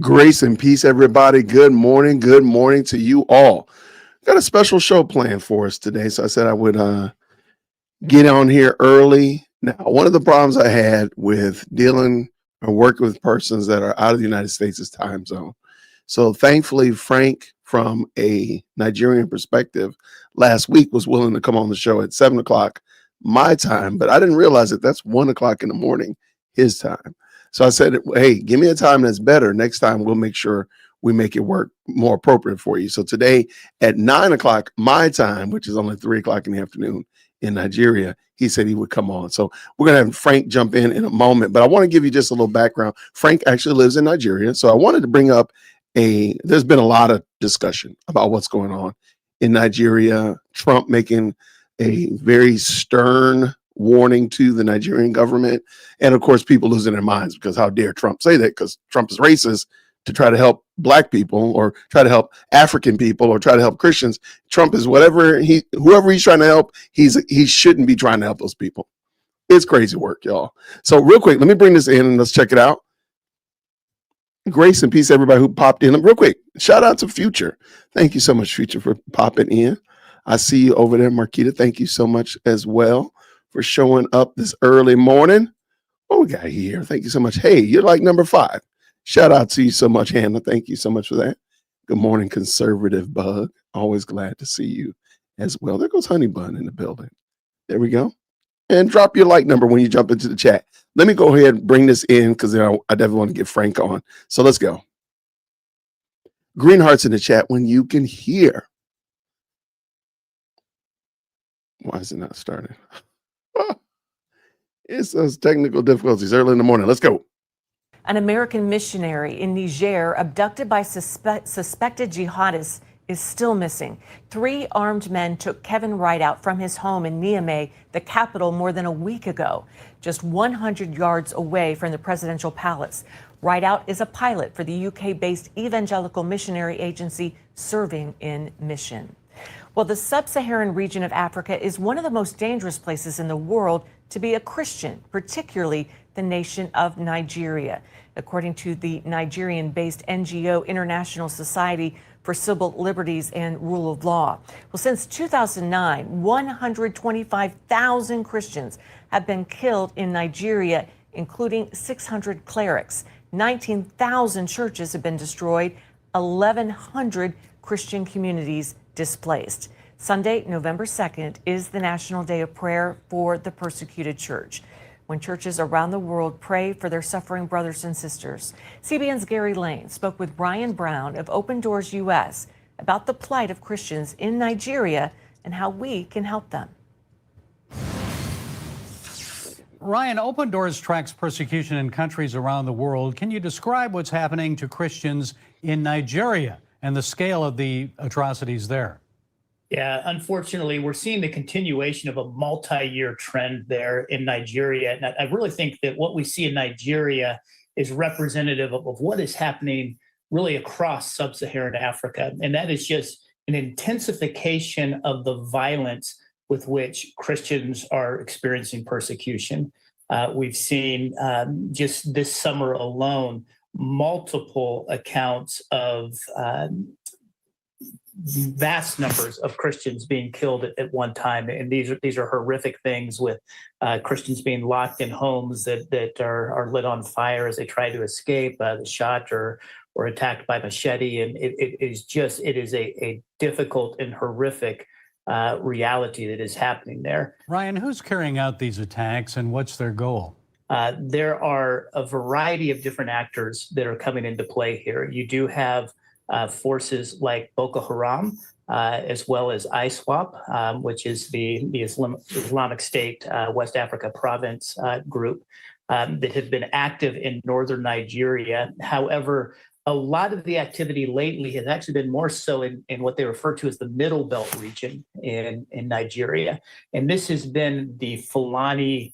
Grace and peace, everybody. Good morning. Good morning to you all. Got a special show planned for us today, so I said I would get on here early. Now, one of the problems I had with dealing or working with persons that are out of the United States is time zone. So thankfully, Frank, from a Nigerian perspective, last week was willing to come on the show at 7 o'clock my time, but I didn't realize that that's 1 o'clock in the morning his time. So I said, hey, give me a time that's better. Next time we'll make sure we make it work more appropriate for you. So today at 9 o'clock my time, which is only 3 o'clock in the afternoon in Nigeria, he said he would come on. So we're going to have Frank jump in a moment, but I want to give you just a little background. Frank actually lives in Nigeria. So I wanted to bring up there's been a lot of discussion about what's going on in Nigeria, Trump making a very stern warning to the Nigerian government. And of course, people losing their minds because how dare Trump say that, because Trump is racist to try to help black people or try to help African people or try to help Christians. Trump is whoever he's trying to help, he shouldn't be trying to help those people. It's crazy work, y'all. So real quick, let me bring this in and let's check it out. Grace and peace, everybody who popped in. Real quick, shout out to Future. Thank you so much, Future, for popping in. I see you over there, Marquita. Thank you so much as well for showing up this early morning. What we got here? Thank you so much. Hey, you're like number 5. Shout out to you so much, Hannah. Thank you so much for that. Good morning, Conservative Bug. Always glad to see you as well. There goes Honey Bun in the building. There we go. And drop your like number when you jump into the chat. Let me go ahead and bring this in because I definitely want to get Frank on. So let's go. Green hearts in the chat when you can hear. Why is it not starting? It's those technical difficulties early in the morning. Let's go. An American missionary in Niger abducted by suspected jihadists is still missing. 3 armed men took Kevin Rideout from his home in Niamey, the capital, more than a week ago, just 100 yards away from the presidential palace. Rideout is a pilot for the UK-based evangelical missionary agency serving in mission. Well, the sub-Saharan region of Africa is one of the most dangerous places in the world to be a Christian, particularly the nation of Nigeria, according to the Nigerian-based NGO International Society for Civil Liberties and Rule of Law. Well, since 2009, 125,000 Christians have been killed in Nigeria, including 600 clerics. 19,000 churches have been destroyed, 1,100 Christian communities displaced. Sunday, November 2nd, is the National Day of Prayer for the Persecuted Church, when churches around the world pray for their suffering brothers and sisters. CBN's Gary Lane spoke with Ryan Brown of Open Doors US about the plight of Christians in Nigeria and how we can help them. Ryan, Open Doors tracks persecution in countries around the world. Can you describe what's happening to Christians in Nigeria and the scale of the atrocities there? Yeah, unfortunately, we're seeing the continuation of a multi-year trend there in Nigeria. And I really think that what we see in Nigeria is representative of what is happening really across sub-Saharan Africa. And that is just an intensification of the violence with which Christians are experiencing persecution. We've seen just this summer alone, multiple accounts of vast numbers of Christians being killed at one time, and these are horrific things, with Christians being locked in homes that are lit on fire as they try to escape, shot or attacked by machete, and it is a difficult and horrific reality that is happening there. Ryan, who's carrying out these attacks and what's their goal? There are a variety of different actors that are coming into play here. You do have forces like Boko Haram, as well as ISWAP, which is the Islamic State West Africa province group that have been active in northern Nigeria. However, a lot of the activity lately has actually been more so in what they refer to as the Middle Belt region in Nigeria. And this has been the Fulani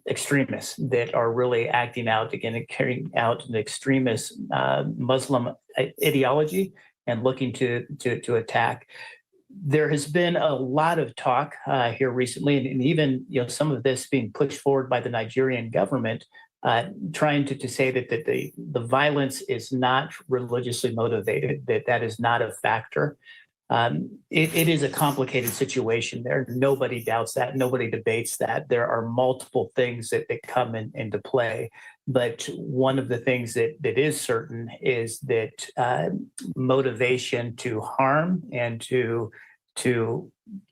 extremists that are really acting out, again, and carrying out an extremist Muslim ideology and looking to attack. There has been a lot of talk here recently, and even some of this being pushed forward by the Nigerian government trying to say that the violence is not religiously motivated, that is not a factor. It is a complicated situation there. Nobody doubts that. Nobody debates that. There are multiple things that come into play. But one of the things that is certain is that motivation to harm and to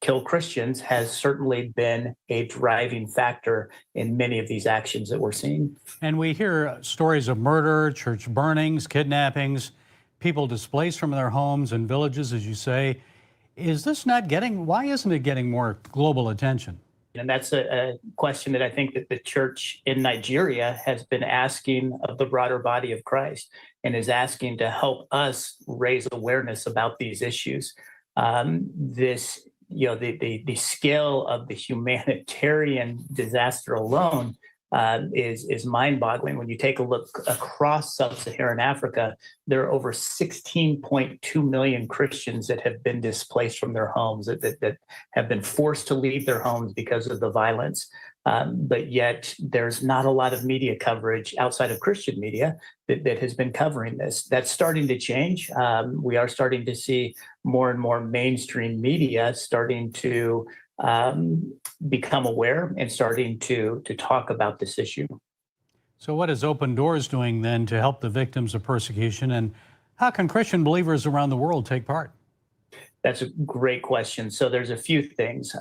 kill Christians has certainly been a driving factor in many of these actions that we're seeing. And we hear stories of murder, church burnings, kidnappings, people displaced from their homes and villages, as you say. Is this not why isn't it getting more global attention? And that's a question that I think that the church in Nigeria has been asking of the broader body of Christ, and is asking to help us raise awareness about these issues. The scale of the humanitarian disaster alone is mind-boggling. When you take a look across sub-Saharan Africa, there are over 16.2 million Christians that have been displaced from their homes, that have been forced to leave their homes because of the violence. But yet there's not a lot of media coverage outside of Christian media that has been covering this. That's starting to change. We are starting to see more and more mainstream media starting to become aware and starting to talk about this issue. So what is Open Doors doing then to help the victims of persecution, and how can Christian believers around the world take part? That's a great question. So there's a few things.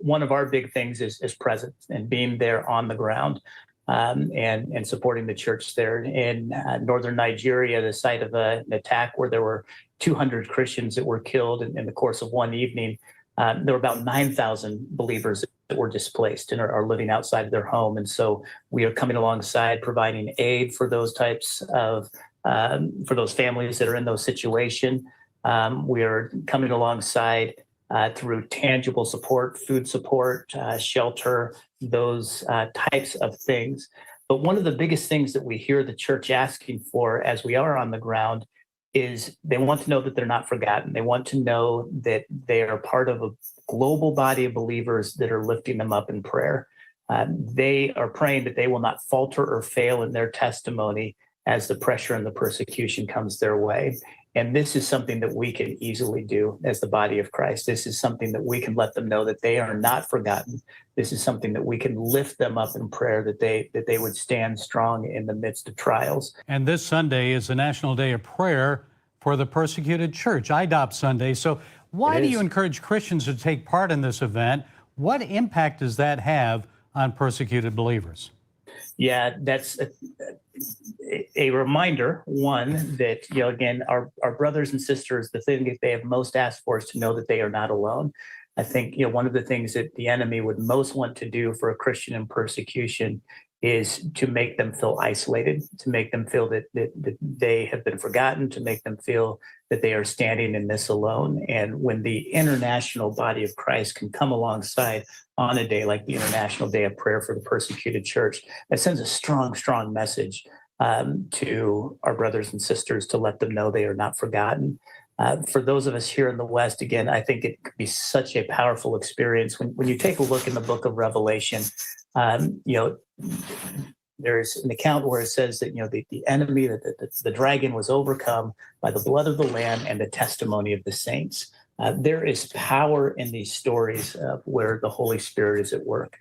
One of our big things is presence and being there on the ground, and supporting the church there. In northern Nigeria, the site of an attack where there were 200 Christians that were killed in the course of one evening. There were about 9,000 believers that were displaced and are living outside of their home. And so we are coming alongside, providing aid for those types of, for those families that are in those situations. We are coming alongside through tangible support, food support, shelter, those types of things. But one of the biggest things that we hear the church asking for as we are on the ground is they want to know that they're not forgotten. They want to know that they are part of a global body of believers that are lifting them up in prayer. They are praying that they will not falter or fail in their testimony as the pressure and the persecution comes their way. And this is something that we can easily do as the body of Christ. This is something that we can let them know that they are not forgotten. This is something that we can lift them up in prayer, that they would stand strong in the midst of trials. And this Sunday is the National Day of Prayer for the Persecuted Church, IDOP Sunday. So why do you encourage Christians to take part in this event? What impact does that have on persecuted believers? Yeah, that's a reminder, one, that, again, our brothers and sisters, the thing that they have most asked for is to know that they are not alone. I think, one of the things that the enemy would most want to do for a Christian in persecution is to make them feel isolated, to make them feel that they have been forgotten, to make them feel that they are standing in this alone. And when the international body of Christ can come alongside on a day like the International Day of Prayer for the Persecuted Church, that sends a strong, strong message to our brothers and sisters to let them know they are not forgotten. For those of us here in the West, again, I think it could be such a powerful experience. When you take a look in the book of Revelation, there's an account where it says that, the enemy, the dragon was overcome by the blood of the Lamb and the testimony of the saints. There is power in these stories where the Holy Spirit is at work.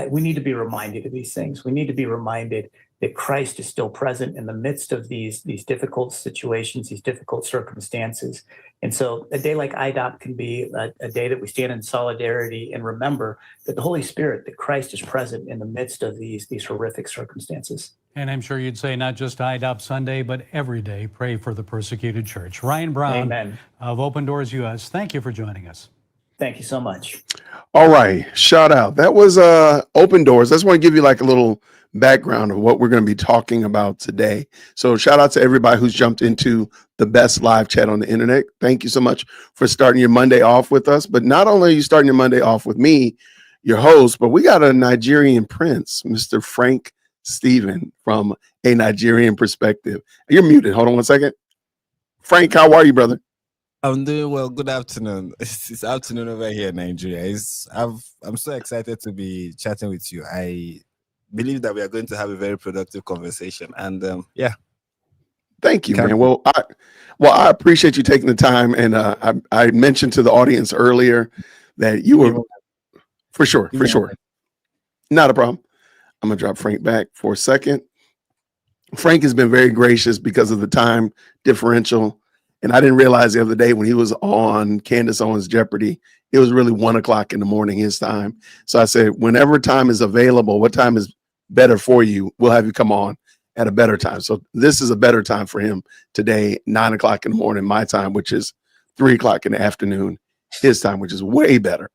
We need to be reminded of these things. We need to be reminded that Christ is still present in the midst of these difficult situations, these difficult circumstances. And so a day like IDOP can be a day that we stand in solidarity and remember that the Holy Spirit, that Christ is present in the midst of these horrific circumstances. And I'm sure you'd say not just IDOP Sunday, but every day, pray for the persecuted church. Ryan Brown Amen. of Open Doors US, thank you for joining us. Thank you so much. All right, shout out. That was Open Doors. I just want to give you like a little background of what we're going to be talking about today. So shout out to everybody who's jumped into the best live chat on the internet. Thank you so much for starting your Monday off with us. But not only are you starting your Monday off with me, your host, but we got a Nigerian prince, Mr. Frank Stephen from A Nigerian Perspective. You're muted. Hold on one second. Frank, how are you, brother? I'm doing well. Good afternoon. It's afternoon over here in Nigeria. I'm so excited to be chatting with you. believe that we are going to have a very productive conversation. And yeah. Thank you, man. Well, I appreciate you taking the time, and I mentioned to the audience earlier that you were for sure, not a problem. I'm gonna drop Frank back for a second. Frank has been very gracious because of the time differential, and I didn't realize the other day when he was on Candace Owens Jeopardy, it was really 1 o'clock in the morning his time. So I said, whenever time is available, what time is better for you? We'll have you come on at a better time. So this is a better time for him today, 9 o'clock in the morning, my time, which is 3 o'clock in the afternoon, his time, which is way better.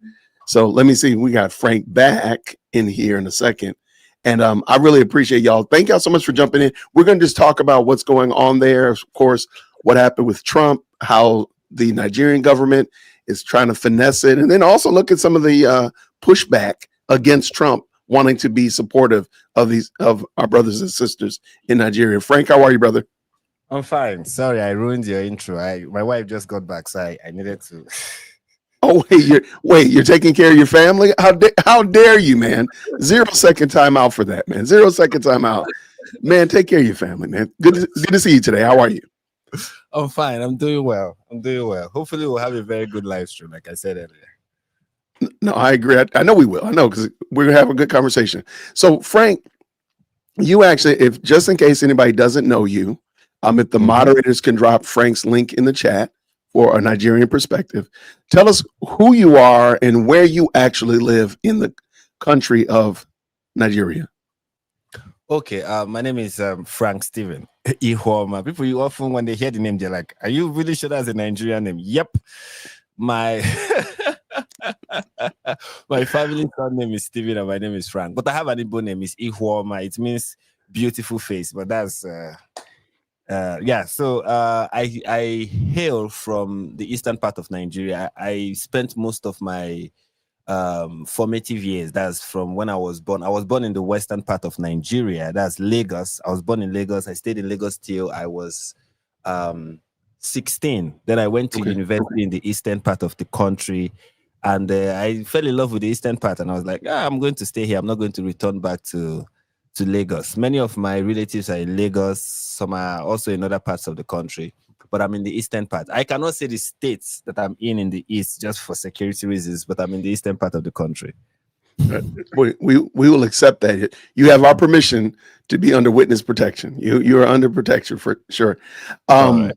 So let me see. We got Frank back in here in a second. And I really appreciate y'all. Thank y'all so much for jumping in. We're going to just talk about what's going on there. Of course, what happened with Trump, how the Nigerian government is trying to finesse it, and then also look at some of the pushback against Trump wanting to be supportive of our brothers and sisters in Nigeria. Frank, how are you, brother? I'm fine. Sorry, I ruined your intro. My wife just got back, so I needed to. Oh, you're taking care of your family? How dare you, man? 0 second time out for that, man. 0 second time out. Man, take care of your family, man. Good to see you today. How are you? I'm fine. I'm doing well. Hopefully we'll have a very good live stream, like I said earlier. No, I agree. I know we will. I know, because we're going to have a good conversation. So, Frank, you actually, if just in case anybody doesn't know you, if the moderators can drop Frank's link in the chat for a Nigerian perspective, tell us who you are and where you actually live in the country of Nigeria. Okay, my name is Frank Stephen Ihoma. People, you often, when they hear the name, they're like, "Are you really sure that's a Nigerian name?" Yep. My my family name is Stephen and my name is Frank. But I have an Igbo name, is Ihoma. It means beautiful face. But that's yeah. So I hail from the eastern part of Nigeria. I spent most of my formative years, that's from when I was born. I was born in the western part of Nigeria, that's Lagos. I was born in Lagos. I stayed in Lagos till I was 16. Then I went to university in the eastern part of the country, and I fell in love with the eastern part, and I was like, I'm going to stay here. I'm not going to return back to Lagos. Many of my relatives are in Lagos. Some are also in other parts of the country, but I'm in the eastern part. I cannot say the states that I'm in the east just for security reasons, but I'm in the eastern part of the country. We will accept that. You have our permission to be under witness protection. You are under protection for sure. All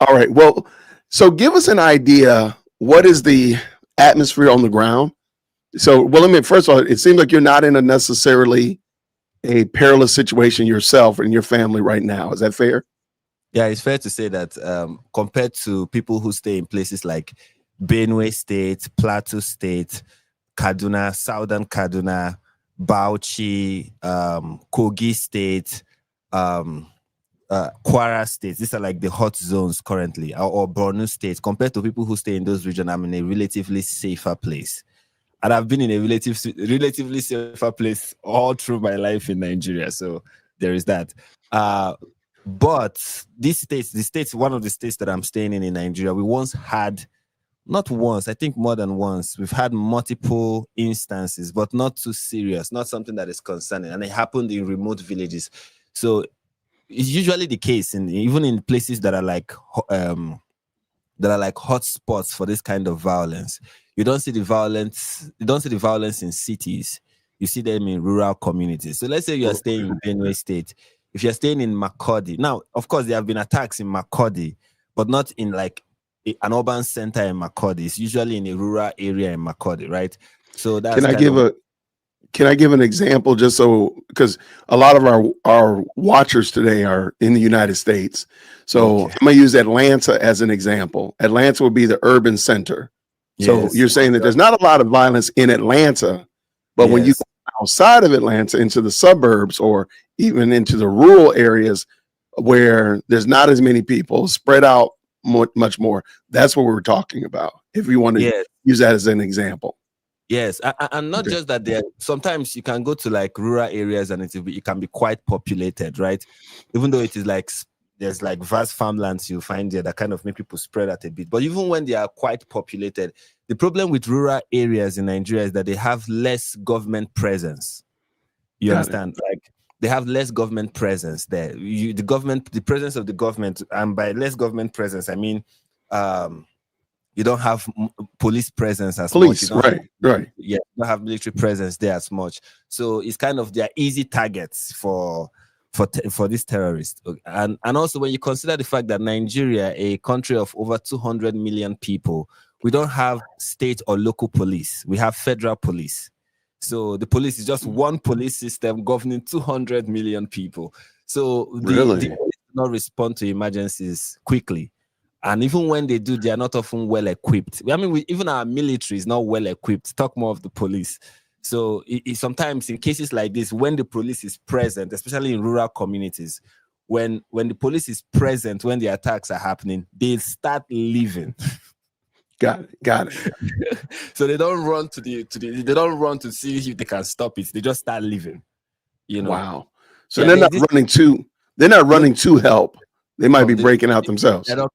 right. Well, so give us an idea. What is the atmosphere on the ground? So, well, I mean, first of all, it seems like you're not in a necessarily a perilous situation yourself and your family right now. Is that fair? Yeah, it's fair to say that compared to people who stay in places like Benue State, Plateau State, Kaduna, Southern Kaduna, Bauchi, Kogi State, Kwara State, these are like the hot zones currently, or Borno State. Compared to people who stay in those regions, I'm in a relatively safer place. And I've been in a relatively safer place all through my life in Nigeria. So there is that. But these states, one of the states that I'm staying in Nigeria, we once had, not once, I think more than once, we've had multiple instances, but not too serious, not something that is concerning. And it happened in remote villages. So it's usually the case, even in places that are like hot spots for this kind of violence. You don't see the violence in cities. You see them in rural communities. So let's say you are staying in Benue State. If you're staying in Makurdi, now, of course, there have been attacks in Makurdi, but not in like an urban center in Makurdi. It's usually in a rural area in Makurdi, right? So that's Can I give an example, just so, because a lot of our watchers today are in the United States. So I'm going to use Atlanta as an example. Atlanta would be the urban center. So you're saying that there's not a lot of violence in Atlanta, but when you go outside of Atlanta into the suburbs or even into the rural areas where there's not as many people spread out much more, that's what we're talking about, if you want to use that as an example. Yes, and not just that. There, sometimes you can go to like rural areas and it can be quite populated, right? Even though it is like there's like vast farmlands you find there that kind of make people spread out a bit. But even when they are quite populated, the problem with rural areas in Nigeria is that they have less government presence. You Got it. understand? Like they have less government presence there. The presence of the government, and by less government presence, I mean you don't have police presence as much. Police, You don't right, right. Yeah, you don't have military presence there as much. So it's kind of, they're easy targets for these terrorists. And also when you consider the fact that Nigeria, a country of over 200 million people, we don't have state or local police. We have federal police. So the police is just one police system governing 200 million people. So the police do not respond to emergencies quickly. And even when they do, they are not often well equipped. I mean, even our military is not well equipped. Talk more of the police. So sometimes in cases like this, when the police is present, especially in rural communities, when the police is present, when the attacks are happening, they start leaving. Got it. So they don't run they don't run to see if they can stop it. They just start leaving. You know. Wow. So they're not running to help. They might be breaking out themselves. They're not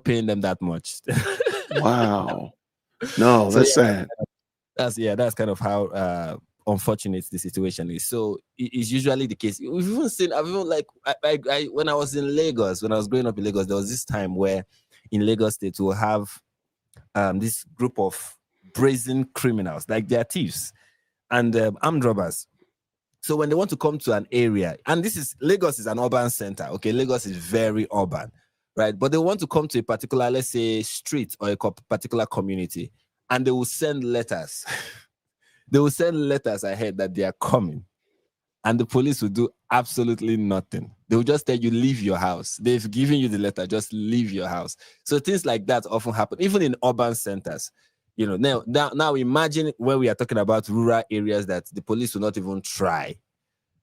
paying them that much. Wow. No, that's sad. That's kind of how unfortunate the situation is. So it's usually the case. I've even like when I was in Lagos, when I was growing up in Lagos, there was this time where in Lagos State we'll have this group of brazen criminals, like they're thieves and armed robbers. So when they want to come to an area, and Lagos is an urban center, okay? Lagos is very urban, right? But they want to come to a particular, let's say, street or a particular community, and they will send letters. They will send letters ahead that they are coming, and the police will do absolutely nothing. They will just tell you, leave your house. They've given you the letter, just leave your house. So things like that often happen, even in urban centers. You know, now imagine when we are talking about rural areas that the police will not even try.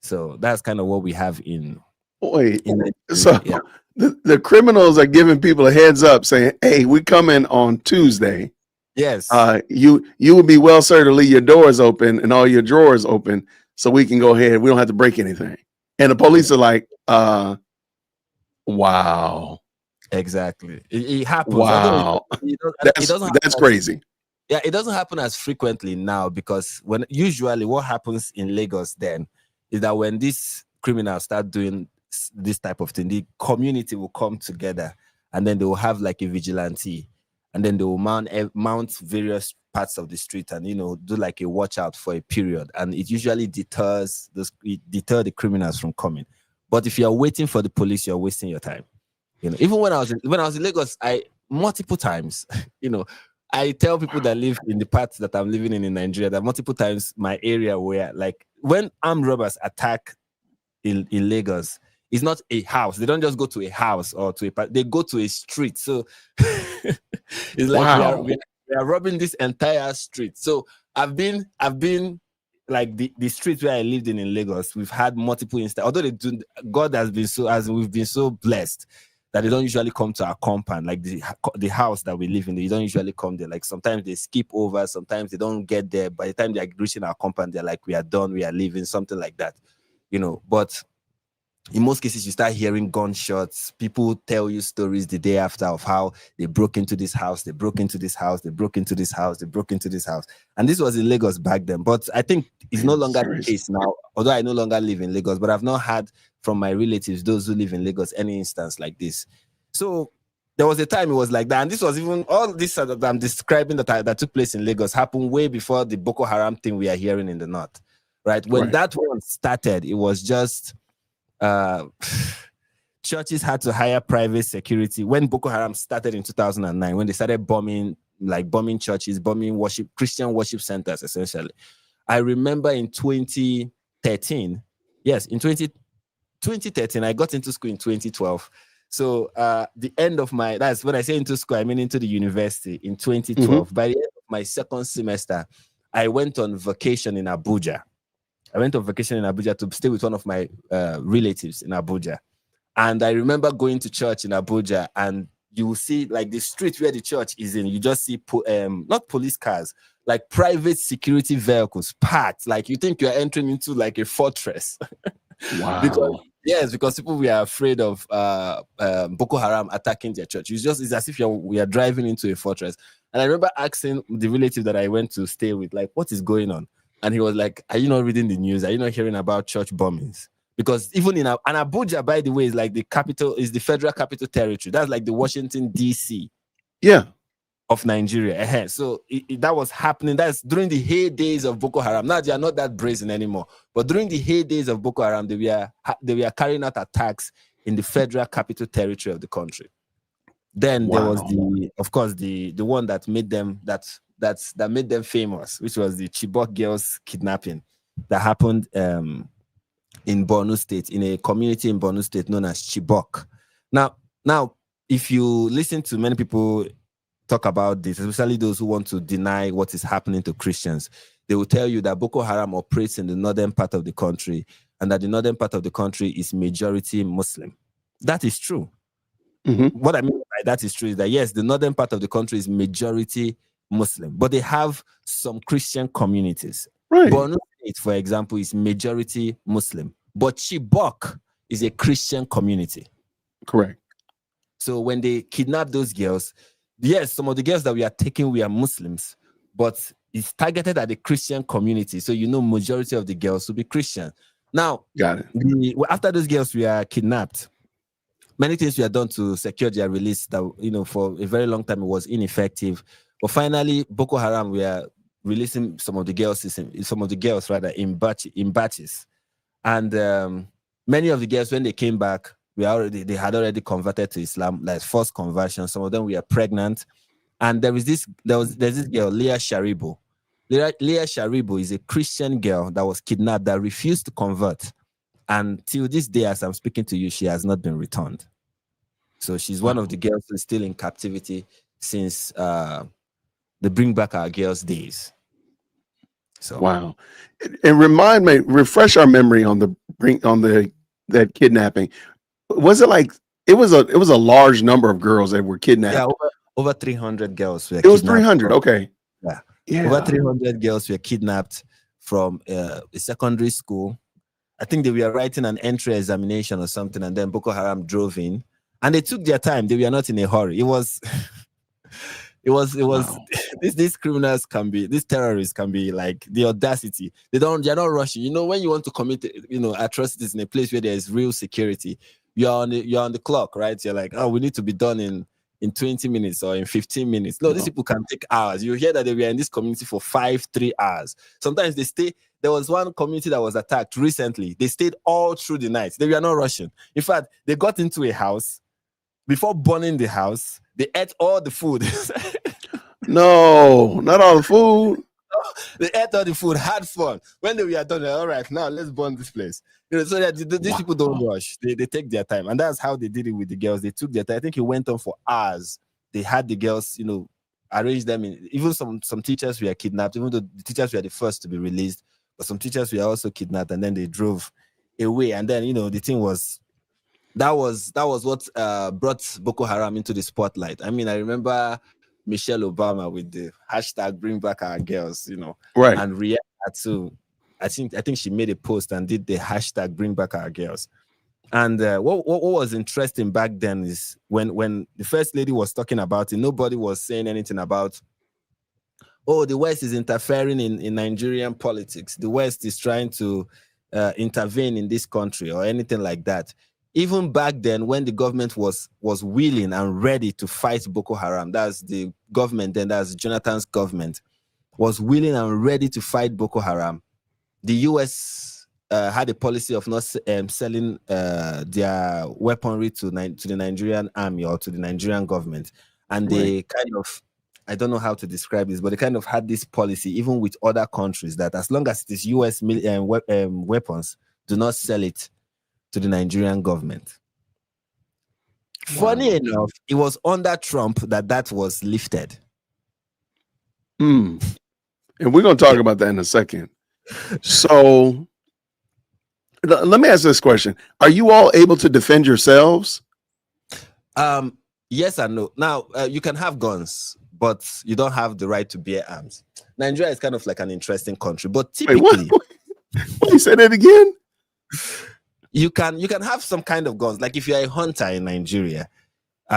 So that's kind of what we have in. So yeah. the criminals are giving people a heads up, saying, "Hey, we come in on Tuesday. Yes. You would be well sir to leave your doors open and all your drawers open, so we can go ahead. We don't have to break anything." And the police are like, "Wow." Exactly. It happens. Wow. That's crazy. Yeah, it doesn't happen as frequently now because usually what happens in Lagos then is that when these criminals start doing this type of thing, the community will come together and then they will have like a vigilante, and then they will mount various parts of the street and, you know, do like a watch out for a period, and it usually deter the criminals from coming. But if you're waiting for the police, you're wasting your time. You know, even when I was in Lagos, multiple times, you know, I tell people that live in the parts that I'm living in Nigeria that multiple times my area where, like, when armed robbers attack in Lagos, it's not a house. They don't just go to a house or they go to a street. So it's like we are robbing this entire street. So I've been like the street where I lived in Lagos. We've had multiple instances. Although God has been we've been so blessed that they don't usually come to our compound, like the house that we live in. They don't usually come there. Like sometimes they skip over, sometimes they don't get there. By the time they're reaching our compound, they're like, we are done, we are leaving, something like that, you know. But in most cases, you start hearing gunshots. People tell you stories the day after of how they broke into this house, they broke into this house, they broke into this house, they broke into this house. And this was in Lagos back then. But I think it's no longer the case now, although I no longer live in Lagos, but I've not had from my relatives, those who live in Lagos, any instance like this. So there was a time it was like that. And this was even all this that I'm describing that took place in Lagos happened way before the Boko Haram thing we are hearing in the north, right? When that one started, it was just churches had to hire private security. When Boko Haram started in 2009, when they started bombing churches, bombing Christian worship centers, essentially. I remember in 2013, yes, in 2013, I got into school in 2012. So the end of that's when I say into school, I mean into the university in 2012. Mm-hmm. By the end of my second semester, I went on vacation in Abuja. I went on vacation in Abuja to stay with one of my relatives in Abuja. And I remember going to church in Abuja, and you will see like the street where the church is in, you just see not police cars, like private security vehicles parked. Like you think you're entering into like a fortress. Wow. Because people were afraid of Boko Haram attacking their church. It's as if we are driving into a fortress. And I remember asking the relative that I went to stay with, like, what is going on? And he was like, "Are you not reading the news? Are you not hearing about church bombings?" Because even in and Abuja, by the way, is like the capital, is the federal capital territory. That's like the Washington D.C. Yeah. of Nigeria. So that was happening. That's during the heydays of Boko Haram. Now they are not that brazen anymore. But during the heydays of Boko Haram, they were carrying out attacks in the federal capital territory of the country. Then there was the one that made them that made them famous, which was the Chibok girls kidnapping that happened in Borno State, in a community in Borno State known as Chibok. Now, if you listen to many people talk about this, especially those who want to deny what is happening to Christians, they will tell you that Boko Haram operates in the northern part of the country, and that the northern part of the country is majority Muslim. That is true. Mm-hmm. What I mean by that is true is that, yes, the northern part of the country is majority Muslim, but they have some Christian communities. Right. Borno State, for example, is majority Muslim, but Chibok is a Christian community. Correct. So when they kidnap those girls, yes, some of the girls that we are taking were Muslims, but it's targeted at the Christian community. So majority of the girls will be Christian. Now, Got it. After those girls were kidnapped, many things were done to secure their release that, for a very long time it was ineffective. But finally, Boko Haram were releasing some of the girls in batches. And many of the girls, when they came back, they had already converted to Islam, like forced conversion. Some of them were pregnant. And there's this girl, Leah Sharibu. Leah Sharibu is a Christian girl that was kidnapped, that refused to convert. And till this day, as I'm speaking to you, she has not been returned. So she's one of the girls who is still in captivity since the Bring Back Our Girls days. So wow. And refresh our memory on that kidnapping. Was it like it was a large number of girls that were kidnapped? Yeah, over 300 girls were kidnapped. It was 300. Okay. Yeah. Over 300 girls were kidnapped from a secondary school. I think they were writing an entry examination or something, and then Boko Haram drove in, and they took their time. They were not in a hurry. It was wow. These criminals these terrorists can be like the audacity. They're not rushing. When you want to commit, atrocities in a place where there is real security, you're on the clock, right? You're like, oh, we need to be done in 20 minutes or in 15 minutes. No, these people can take hours. You hear that they were in this community for 3 hours. Sometimes they stay. There was one community that was attacked recently. They stayed all through the night. They were not rushing. In fact, they got into a house. Before burning the house, they ate all the food. No, not all the food. They ate all the food, had fun. When they were done, all right, now let's burn this place. So that these people don't rush. They take their time. And that's how they did it with the girls. They took their time. I think it went on for hours. They had the girls, arrange them in. Even some teachers were kidnapped, even though the teachers were the first to be released. But some teachers were also kidnapped, and then they drove away. And then, the thing was, that was what brought Boko Haram into the spotlight. I mean, I remember Michelle Obama with the hashtag Bring Back Our Girls, right, and react to. I think she made a post and did the hashtag Bring Back Our Girls. And what was interesting back then is when the first lady was talking about it, nobody was saying anything about, oh, the West is interfering in Nigerian politics. The West is trying to intervene in this country or anything like that. Even back then, when the government was willing and ready to fight Boko Haram, that's the government then, that's Jonathan's government, was willing and ready to fight Boko Haram. The US had a policy of not selling their weaponry to the Nigerian army or to the Nigerian government. And they kind of, I don't know how to describe this, but they kind of had this policy, even with other countries, that as long as it is US weapons, do not sell it to the Nigerian government. Wow. Funny enough, it was under Trump that was lifted. And we're going to talk about that in a second. So let me ask this question. Are you all able to defend yourselves? Yes and no. Now, you can have guns, but you don't have the right to bear arms. Nigeria is kind of like an interesting country, but typically... Wait, you said that again? You can have some kind of guns. Like if you're a hunter in Nigeria,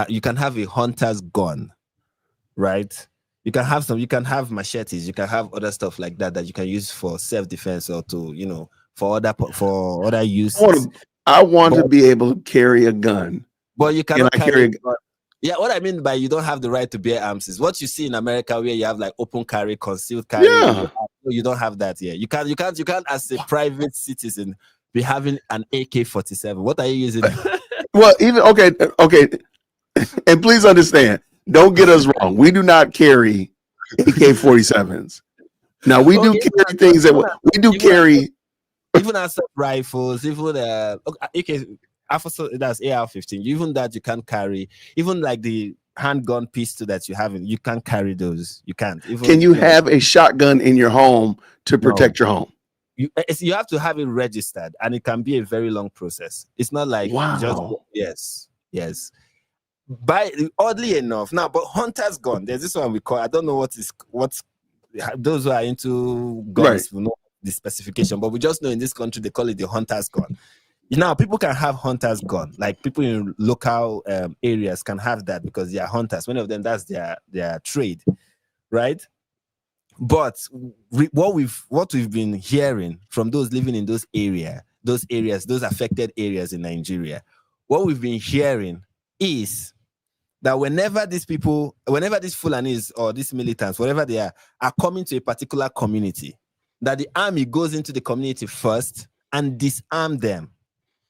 you can have a hunter's gun, right? You can have some. You can have machetes. You can have other stuff like that that you can use for self-defense or to for other uses. I want to be able to carry a gun. But you cannot carry. A gun. Yeah, what I mean by you don't have the right to bear arms is what you see in America, where you have like open carry, concealed carry. Yeah. You don't have that here. You can't as a private citizen be having an AK-47. What are you using? Well, even okay, and please understand. Don't get us wrong. We do not carry AK-47s. Now we do carry things that we do carry. Even assault rifles, even okay. That's AR-15. Even that you can't carry. Even like the handgun pistol that you have, you can't carry those. You can't. Can you have a shotgun in your home to protect your home? You have to have it registered, and it can be a very long process. It's not like yes. Oddly enough, now, but hunter's gun. There's this one we call. I don't know what's those who are into guns will know the specification, but we just know in this country they call it the hunter's gun. Now, people can have hunter's gun. Like people in local areas can have that because they are hunters. Many of them, that's their trade, right? But what we've been hearing from those living in those affected areas in Nigeria, what we've been hearing is that whenever these Fulanis or these militants, whatever they are coming to a particular community, that the army goes into the community first and disarm them.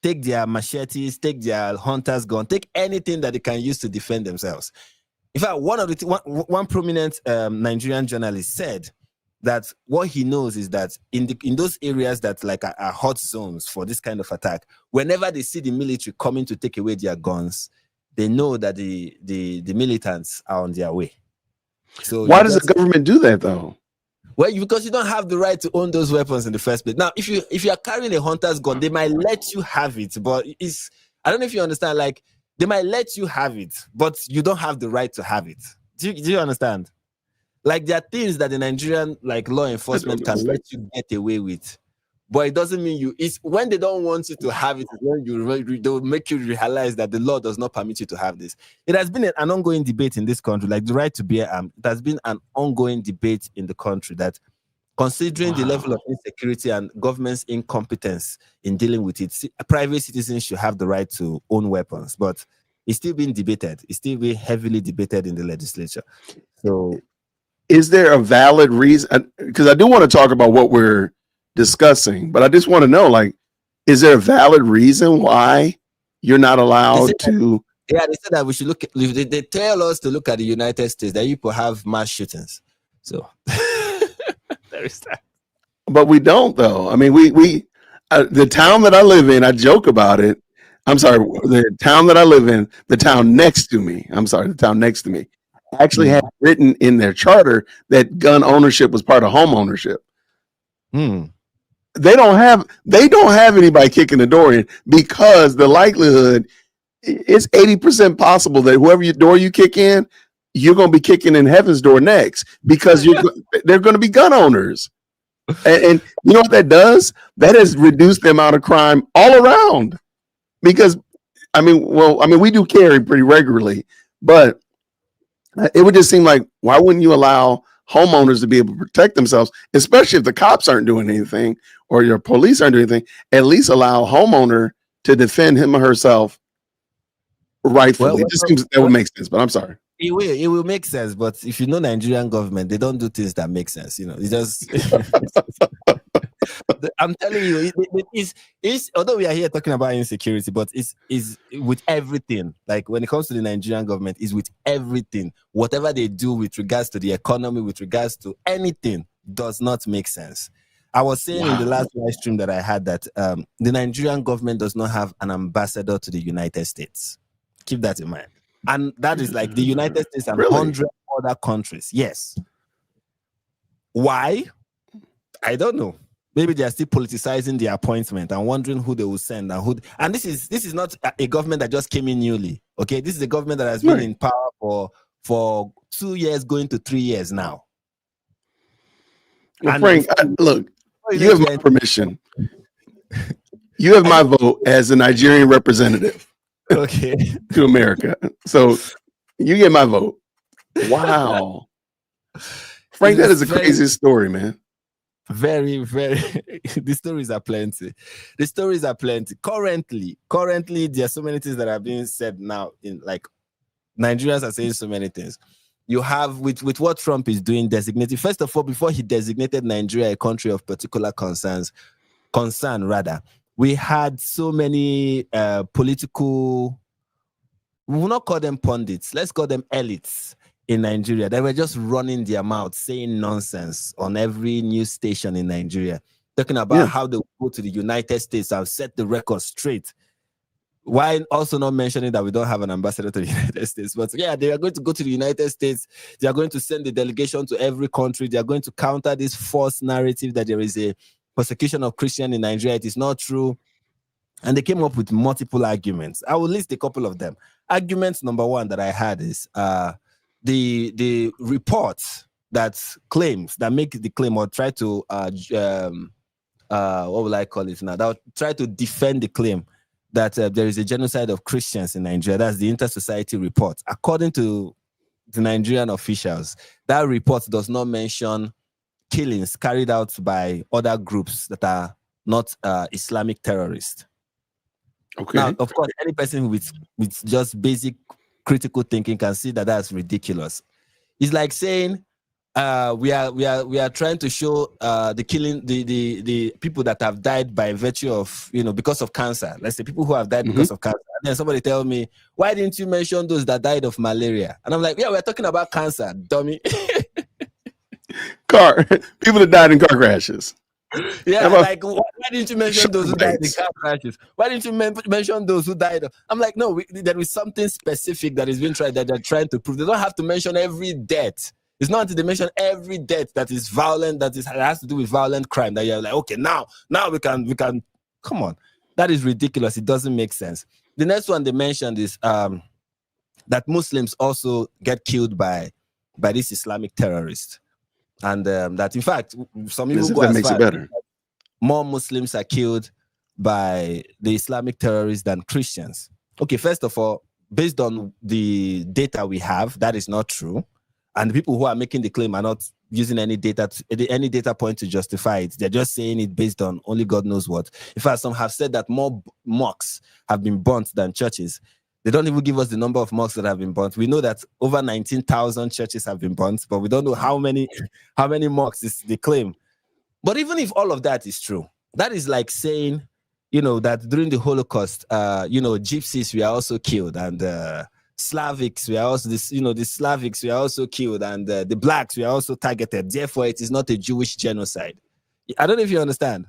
Take their machetes, take their hunter's gun, take anything that they can use to defend themselves. In fact, one prominent Nigerian journalist said that what he knows is that in those areas that like are hot zones for this kind of attack, whenever they see the military coming to take away their guns, they know that the militants are on their way. So why does the government do that though? Well, because you don't have the right to own those weapons in the first place. Now, if you are carrying a hunter's gun, they might let you have it, but I don't know if you understand. Like they might let you have it, but you don't have the right to have it. Do you understand? Like there are things that the Nigerian law enforcement can let you get away with, but it doesn't mean it's when they don't want you to have it. When they'll make you realize that the law does not permit you to have this. It has been an ongoing debate in this country, like the right to bear arms. It has been an ongoing debate in the country that, considering the level of insecurity and government's incompetence in dealing with it, private citizens should have the right to own weapons. But it's still being debated. It's still being heavily debated in the legislature. So, is there a valid reason? Because I do want to talk about what we're discussing, but I just want to know, like, is there a valid reason why you're not allowed to? They said that we should look. They tell us to look at the United States, that people have mass shootings. So there is that. But we don't, though. I mean, we the town that I live in, I joke about it. I'm sorry, the town that I live in, the town next to me. I'm sorry, the town next to me actually had written in their charter that gun ownership was part of home ownership. They don't have anybody kicking the door in, because the likelihood is 80% possible that whoever door you kick in, you're going to be kicking in heaven's door next, because they're going to be gun owners. And you know what that does? That has reduced the amount of crime all around. Because we do carry pretty regularly, but it would just seem like, why wouldn't you allow homeowners to be able to protect themselves, especially if the cops aren't doing anything or your police aren't doing anything? At least allow a homeowner to defend him or herself rightfully. It just seems that would make sense, but I'm sorry. It will make sense, but if you know Nigerian government, they don't do things that make sense. It just. I'm telling you, it's although we are here talking about insecurity, but it's with everything. Like when it comes to the Nigerian government, is with everything. Whatever they do with regards to the economy, with regards to anything, does not make sense. I was saying in the last live stream that I had that the Nigerian government does not have an ambassador to the United States. Keep that in mind. And that is like the United States and 100 other countries. Yes. Why? I don't know. Maybe they are still politicizing the appointment and wondering who they will send and who. And this is not a government that just came in newly. Okay, this is a government that has been in power for 2 years, going to 3 years now. Well, Frank, look, you have my permission. You have my vote as a Nigerian representative. Okay. To America. So you get my vote. Wow. Frank, that It's is the very, craziest story, man. very, very. The stories are plenty. The stories are plenty. Currently, there are so many things that are being said now. In like Nigerians are saying so many things. You have with what Trump is doing, designating. First of all, before he designated Nigeria a country of particular concern, we had so many political. We will not call them pundits. Let's call them elites in Nigeria. They were just running their mouth, saying nonsense on every news station in Nigeria, talking about how they go to the United States and set the record straight. Why also not mentioning that we don't have an ambassador to the United States? But yeah, they are going to go to the United States. They are going to send the delegation to every country. They are going to counter this false narrative that there is a persecution of Christians in Nigeria. It is not true. And they came up with multiple arguments. I will list a couple of them. Argument number one that I had is the report that claims, that make the claim or try to what will I call it now? That try to defend the claim that there is a genocide of Christians in Nigeria. That's the Inter-Society report. According to the Nigerian officials, that report does not mention killings carried out by other groups that are not Islamic terrorists. Okay. Now, of course, any person with just basic critical thinking can see that that's ridiculous. It's like saying we are trying to show the killing the people that have died by virtue of, because of cancer. Let's say people who have died because of cancer. And then somebody tell me, why didn't you mention those that died of malaria? And I'm like, yeah, we're talking about cancer, dummy. People that died in car crashes. Yeah, like why didn't you mention those who died in car crashes? Why didn't you mention those who died? I'm like, no, there is something specific that is being tried that they're trying to prove. They don't have to mention every death. It's not until they mention every death that is violent, that has to do with violent crime, that you're like, okay, now we can. Come on, that is ridiculous. It doesn't make sense. The next one they mentioned is that Muslims also get killed by this Islamic terrorist. And that, in fact, some people go as far as more Muslims are killed by the Islamic terrorists than Christians. Okay, first of all, based on the data we have, that is not true. And the people who are making the claim are not using any data point to justify it. They're just saying it based on only God knows what. In fact, some have said that more mosques have been burnt than churches. They don't even give us the number of mosques that have been burnt. We know that over 19,000 churches have been burnt, but we don't know how many mosques is the claim. But even if all of that is true, that is like saying, that during the Holocaust, gypsies were also killed, and Slavics were also the Slavics were also killed, and the blacks were also targeted. Therefore, it is not a Jewish genocide. I don't know if you understand.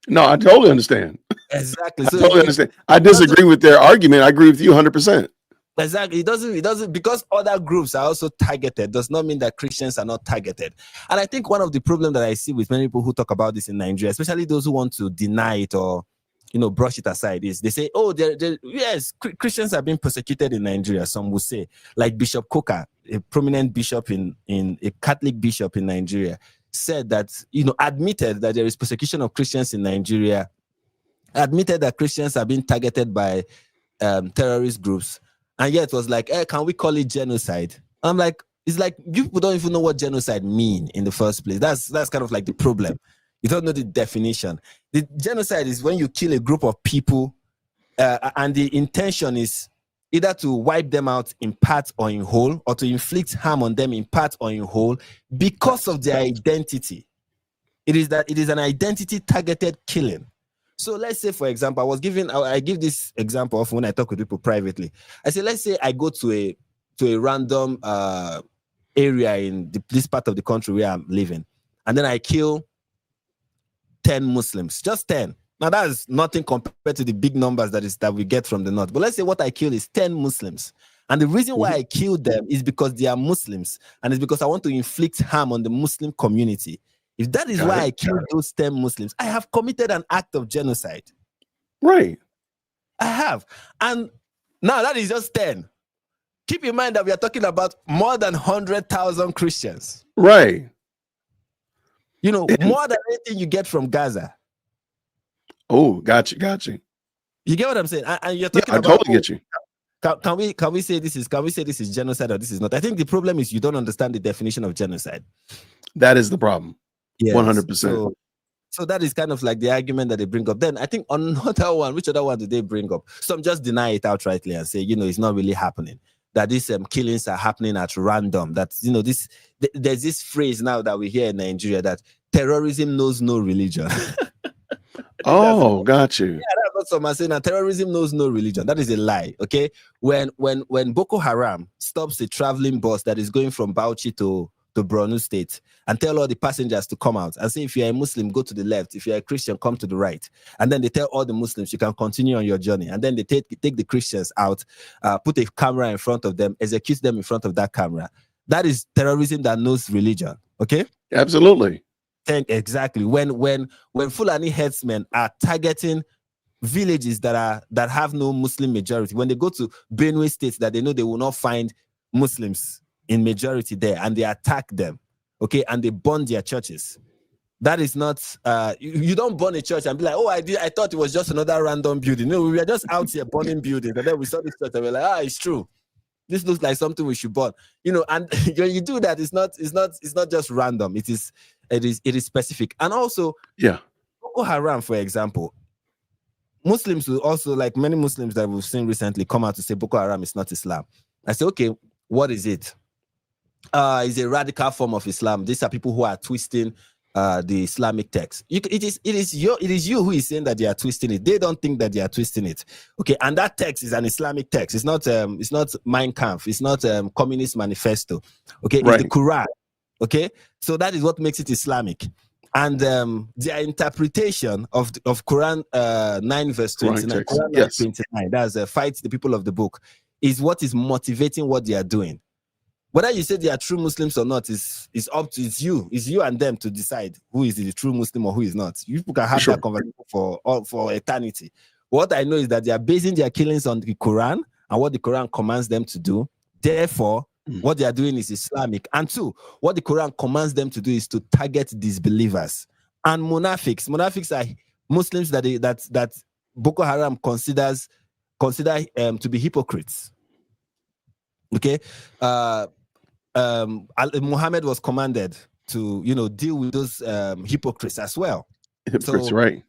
No, I totally understand. Exactly. I totally understand. I disagree with their argument. I agree with you 100%. Exactly. It doesn't, because other groups are also targeted, does not mean that Christians are not targeted. And I think one of the problems that I see with many people who talk about this in Nigeria, especially those who want to deny it or, brush it aside, is they say, oh, yes, Christians are being persecuted in Nigeria. Some will say, like Bishop Coker, a prominent bishop in a Catholic bishop in Nigeria, said that, admitted that there is persecution of Christians in Nigeria, admitted that Christians are being targeted by terrorist groups, and yet was like, hey, can we call it genocide? I'm like, it's like you people don't even know what genocide mean in the first place. That's kind of like the problem. You don't know the definition. The genocide is when you kill a group of people and the intention is either to wipe them out in part or in whole, or to inflict harm on them in part or in whole because of their identity. It is an identity targeted killing. So let's say, for example, I give this example of when I talk with people privately. I say, let's say I go to a random area in this part of the country where I'm living, and then I kill 10 Muslims, just 10. Now that's nothing compared to the big numbers that we get from the north. But let's say what I kill is 10 Muslims. And the reason why I killed them is because they are Muslims, and it's because I want to inflict harm on the Muslim community. If that is why I killed those 10 Muslims, I have committed an act of genocide. Right. I have. And now that is just 10. Keep in mind that we are talking about more than 100,000 Christians. Right. More than anything you get from Gaza. Oh, got you. You get what I'm saying? And you're talking I about, totally get you. Can we say this is genocide or this is not? I think the problem is you don't understand the definition of genocide. That is the problem. Yes. 100%. So that is kind of like the argument that they bring up. Then I think another one, which other one do they bring up? Some just deny it outrightly and say, it's not really happening. That these killings are happening at random. That there's this phrase now that we hear in Nigeria that terrorism knows no religion. Oh, got you. Yeah, that's what some are saying. That terrorism knows no religion. That is a lie. Okay, when Boko Haram stops a traveling bus that is going from Bauchi to Borno State and tell all the passengers to come out and say, if you're a Muslim, go to the left. If you're a Christian, come to the right. And then they tell all the Muslims you can continue on your journey. And then they take the Christians out, put a camera in front of them, execute them in front of that camera. That is terrorism that knows religion. Okay? Absolutely. Exactly. When Fulani headsmen are targeting villages that have no Muslim majority, when they go to Benue states that they know they will not find Muslims in majority there, and they attack them, okay, and they burn their churches. That is not you don't burn a church and be like, I thought it was just another random building. No, we were just out here burning buildings, and then we saw this church and we're like, it's true. This looks like something we should burn. And when you do that, it's not just random. It is specific. And also, yeah, Boko Haram, for example, Muslims will also, like many Muslims that we've seen recently, come out to say Boko Haram is not Islam. I say, okay, what is it? Is a radical form of Islam. These are people who are twisting the Islamic text. It is you who is saying that they are twisting it. They don't think that they are twisting it. Okay, and that text is an Islamic text. It's not Mein Kampf. It's not Communist Manifesto. Okay, right. It's the Quran. Okay, so that is what makes it Islamic. And their interpretation of Quran 9 verse 29. Quran yes. 29. That's fight the people of the book. Is what is motivating what they are doing. Whether you say they are true Muslims or not is up to it's you and them to decide who is the true Muslim or who is not. You people can have that conversation for eternity. What I know is that they are basing their killings on the Quran and what the Quran commands them to do. Therefore, what they are doing is Islamic. And two, what the Quran commands them to do is to target disbelievers and munafiqs. Munafiqs are Muslims that Boko Haram consider to be hypocrites. Okay, Muhammad was commanded to deal with those hypocrites as well. Hypocrites, right?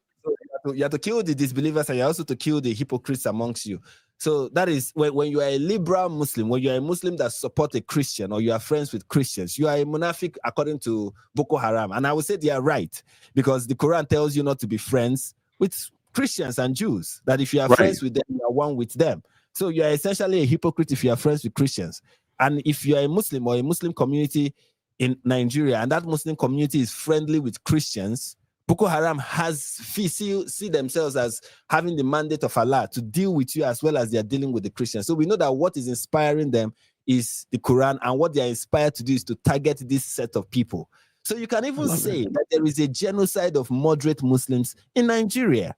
So you have to kill the disbelievers, and you also to kill the hypocrites amongst you. So that is when you are a liberal Muslim, when you are a Muslim that supports a Christian or you are friends with Christians, you are a munafiq according to Boko Haram. And I would say they are right, because the Quran tells you not to be friends with Christians and Jews. That if you are friends with them, you are one with them. So you are essentially a hypocrite if you are friends with Christians. And if you are a Muslim or a Muslim community in Nigeria, and that Muslim community is friendly with Christians, Boko Haram see themselves as having the mandate of Allah to deal with you as well as they are dealing with the Christians. So we know that what is inspiring them is the Quran, and what they are inspired to do is to target this set of people. So you can even say that there is a genocide of moderate Muslims in Nigeria.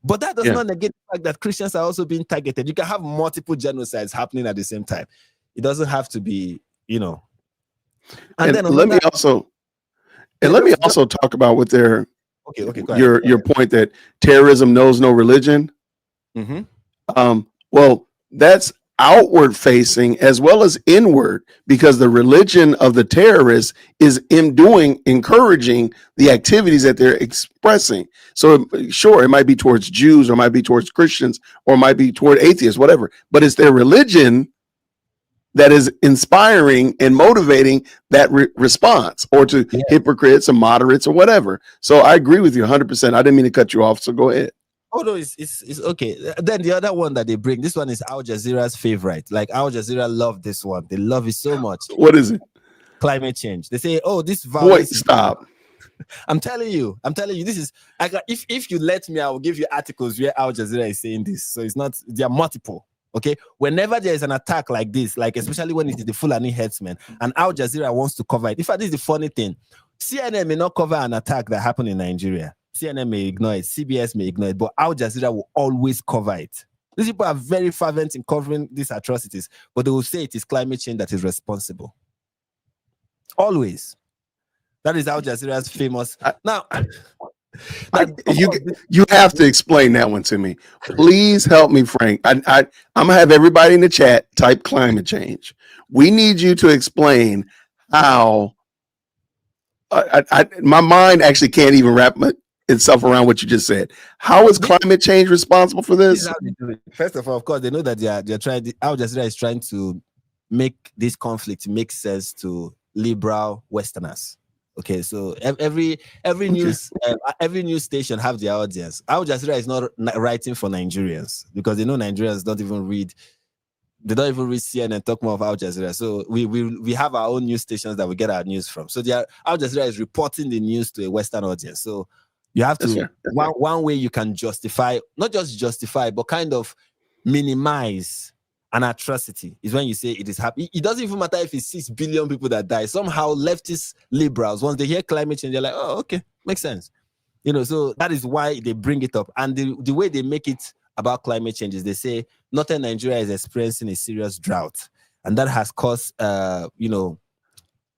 But that does not negate the fact that Christians are also being targeted. You can have multiple genocides happening at the same time. It doesn't have to be, And then let me also talk about what their your point that terrorism knows no religion. Mm-hmm. Well, that's outward facing as well as inward, because the religion of the terrorists is encouraging the activities that they're expressing. So sure, it might be towards Jews, or it might be towards Christians, or it might be toward atheists, whatever, but it's their religion that is inspiring and motivating that response, or to hypocrites or moderates or whatever. So I agree with you 100%. I didn't mean to cut you off, so go ahead. Oh no, it's okay. Then the other one that they bring, this one is Al Jazeera's favorite. Like Al Jazeera love this one. They love it so much. What is it? Climate change. They say, this violence. Wait, stop. I'm telling you, this is, if you let me, I will give you articles where Al Jazeera is saying this. So it's not, they are multiple. Okay. Whenever there is an attack like this, like especially when it is the Fulani headsmen, and Al Jazeera wants to cover it. In fact, this is the funny thing. CNN may not cover an attack that happened in Nigeria. CNN may ignore it, CBS may ignore it, but Al Jazeera will always cover it. These people are very fervent in covering these atrocities, but they will say it is climate change that is responsible. Always. That is Al Jazeera's famous. Now, You have to explain that one to me. Please help me, Frank. I'm gonna have everybody in the chat type climate change. We need you to explain how. My mind actually can't even wrap itself around what you just said. How is climate change responsible for this? First of all, of course, they know that they're trying. Al Jazeera is trying to make this conflict make sense to liberal Westerners. Okay, so every news station have their audience. Al Jazeera is not writing for Nigerians because they know Nigerians don't even read. They don't even read CNN, talk more of Al Jazeera. So we have our own news stations that we get our news from. So Al Jazeera is reporting the news to a Western audience. So you have to one way you can justify, not just justify, but kind of minimize an atrocity is when you say it is happening. It doesn't even matter if it's 6 billion people that die. Somehow leftist liberals, once they hear climate change, they're like, oh, okay, makes sense. So that is why they bring it up. And the way they make it about climate change is they say northern Nigeria is experiencing a serious drought. And that has caused,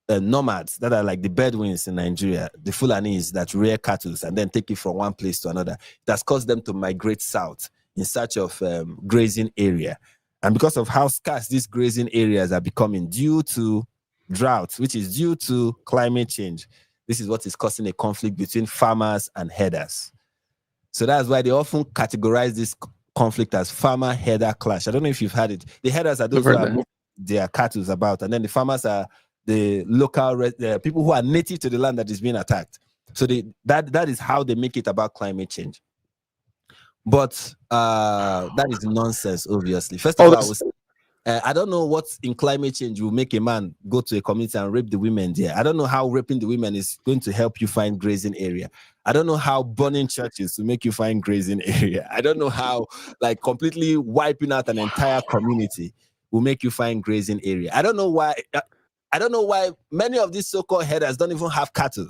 nomads that are like the Bedouins in Nigeria, the Fulanis that rear cattle and then take it from one place to another. That's caused them to migrate south in search of grazing area. And because of how scarce these grazing areas are becoming due to drought, which is due to climate change, this is what is causing a conflict between farmers and herders. So that's why they often categorize this conflict as farmer-herder clash. I don't know if you've heard it. The herders are those who are their cattle about, and then the farmers are the local people who are native to the land that is being attacked. So that is how they make it about climate change. But that is nonsense, obviously. First of all, I don't know what in climate change will make a man go to a community and rape the women there. I don't know how raping the women is going to help you find grazing area. I don't know how burning churches will make you find grazing area. I don't know how completely wiping out an entire community will make you find grazing area. I don't know why many of these so-called herders don't even have cattle.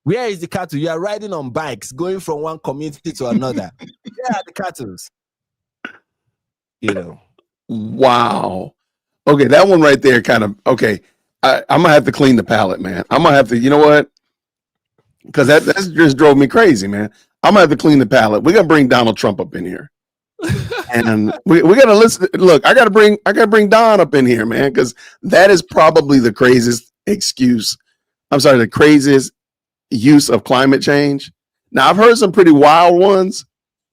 Where is the cattle? You are riding on bikes, going from one community to another. Where are the cattle? Wow. Okay, that one right there kind of, okay. I'm going to have to clean the palate, man. I'm going to have to, you know what? Because that just drove me crazy, man. I'm going to have to clean the palate. We're going to bring Donald Trump up in here. And we got to listen. Look, I got to bring Don up in here, man, because that is probably the craziest excuse. I'm sorry, the craziest use of climate change. Now, I've heard some pretty wild ones,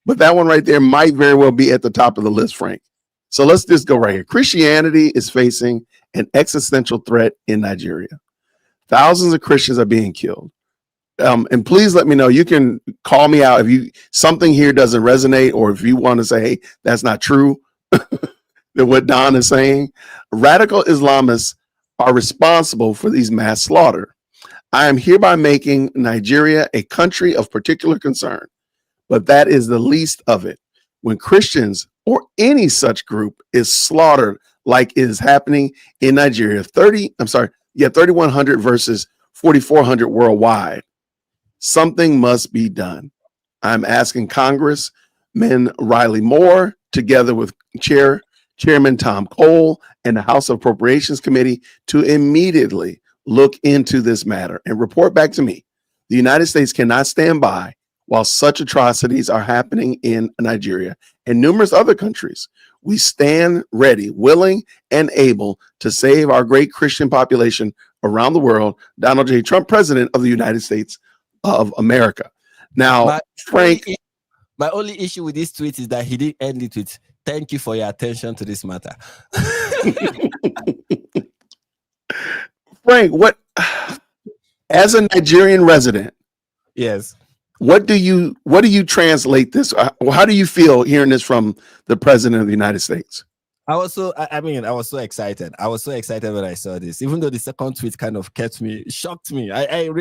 but that one right there might very well be at the top of the list, Frank. So let's just go right here. Christianity is facing an existential threat in Nigeria. Thousands of Christians are being killed. And please let me know. You can call me out if something here doesn't resonate, or if you want to say, hey, that's not true, that what Don is saying. Radical Islamists are responsible for these mass slaughter. I am hereby making Nigeria a country of particular concern, but that is the least of it. When Christians or any such group is slaughtered like is happening in Nigeria, 3,100 versus 4,400 worldwide, something must be done. I'm asking Congressman Riley Moore, together with Chairman Tom Cole and the House Appropriations Committee, to immediately look into this matter and report back to me. The United States cannot stand by while such atrocities are happening in Nigeria and numerous other countries. We stand ready, willing, and able to save our great Christian population around the world. Donald J. Trump, President of the United States of America. Now, Frank. My only issue with this tweet is that he didn't end it with, "Thank you for your attention to this matter." Frank, as a Nigerian resident, yes, what do you translate this? How do you feel hearing this from the President of the United States? I was so excited. I was so excited when I saw this, even though the second tweet kind of shocked me.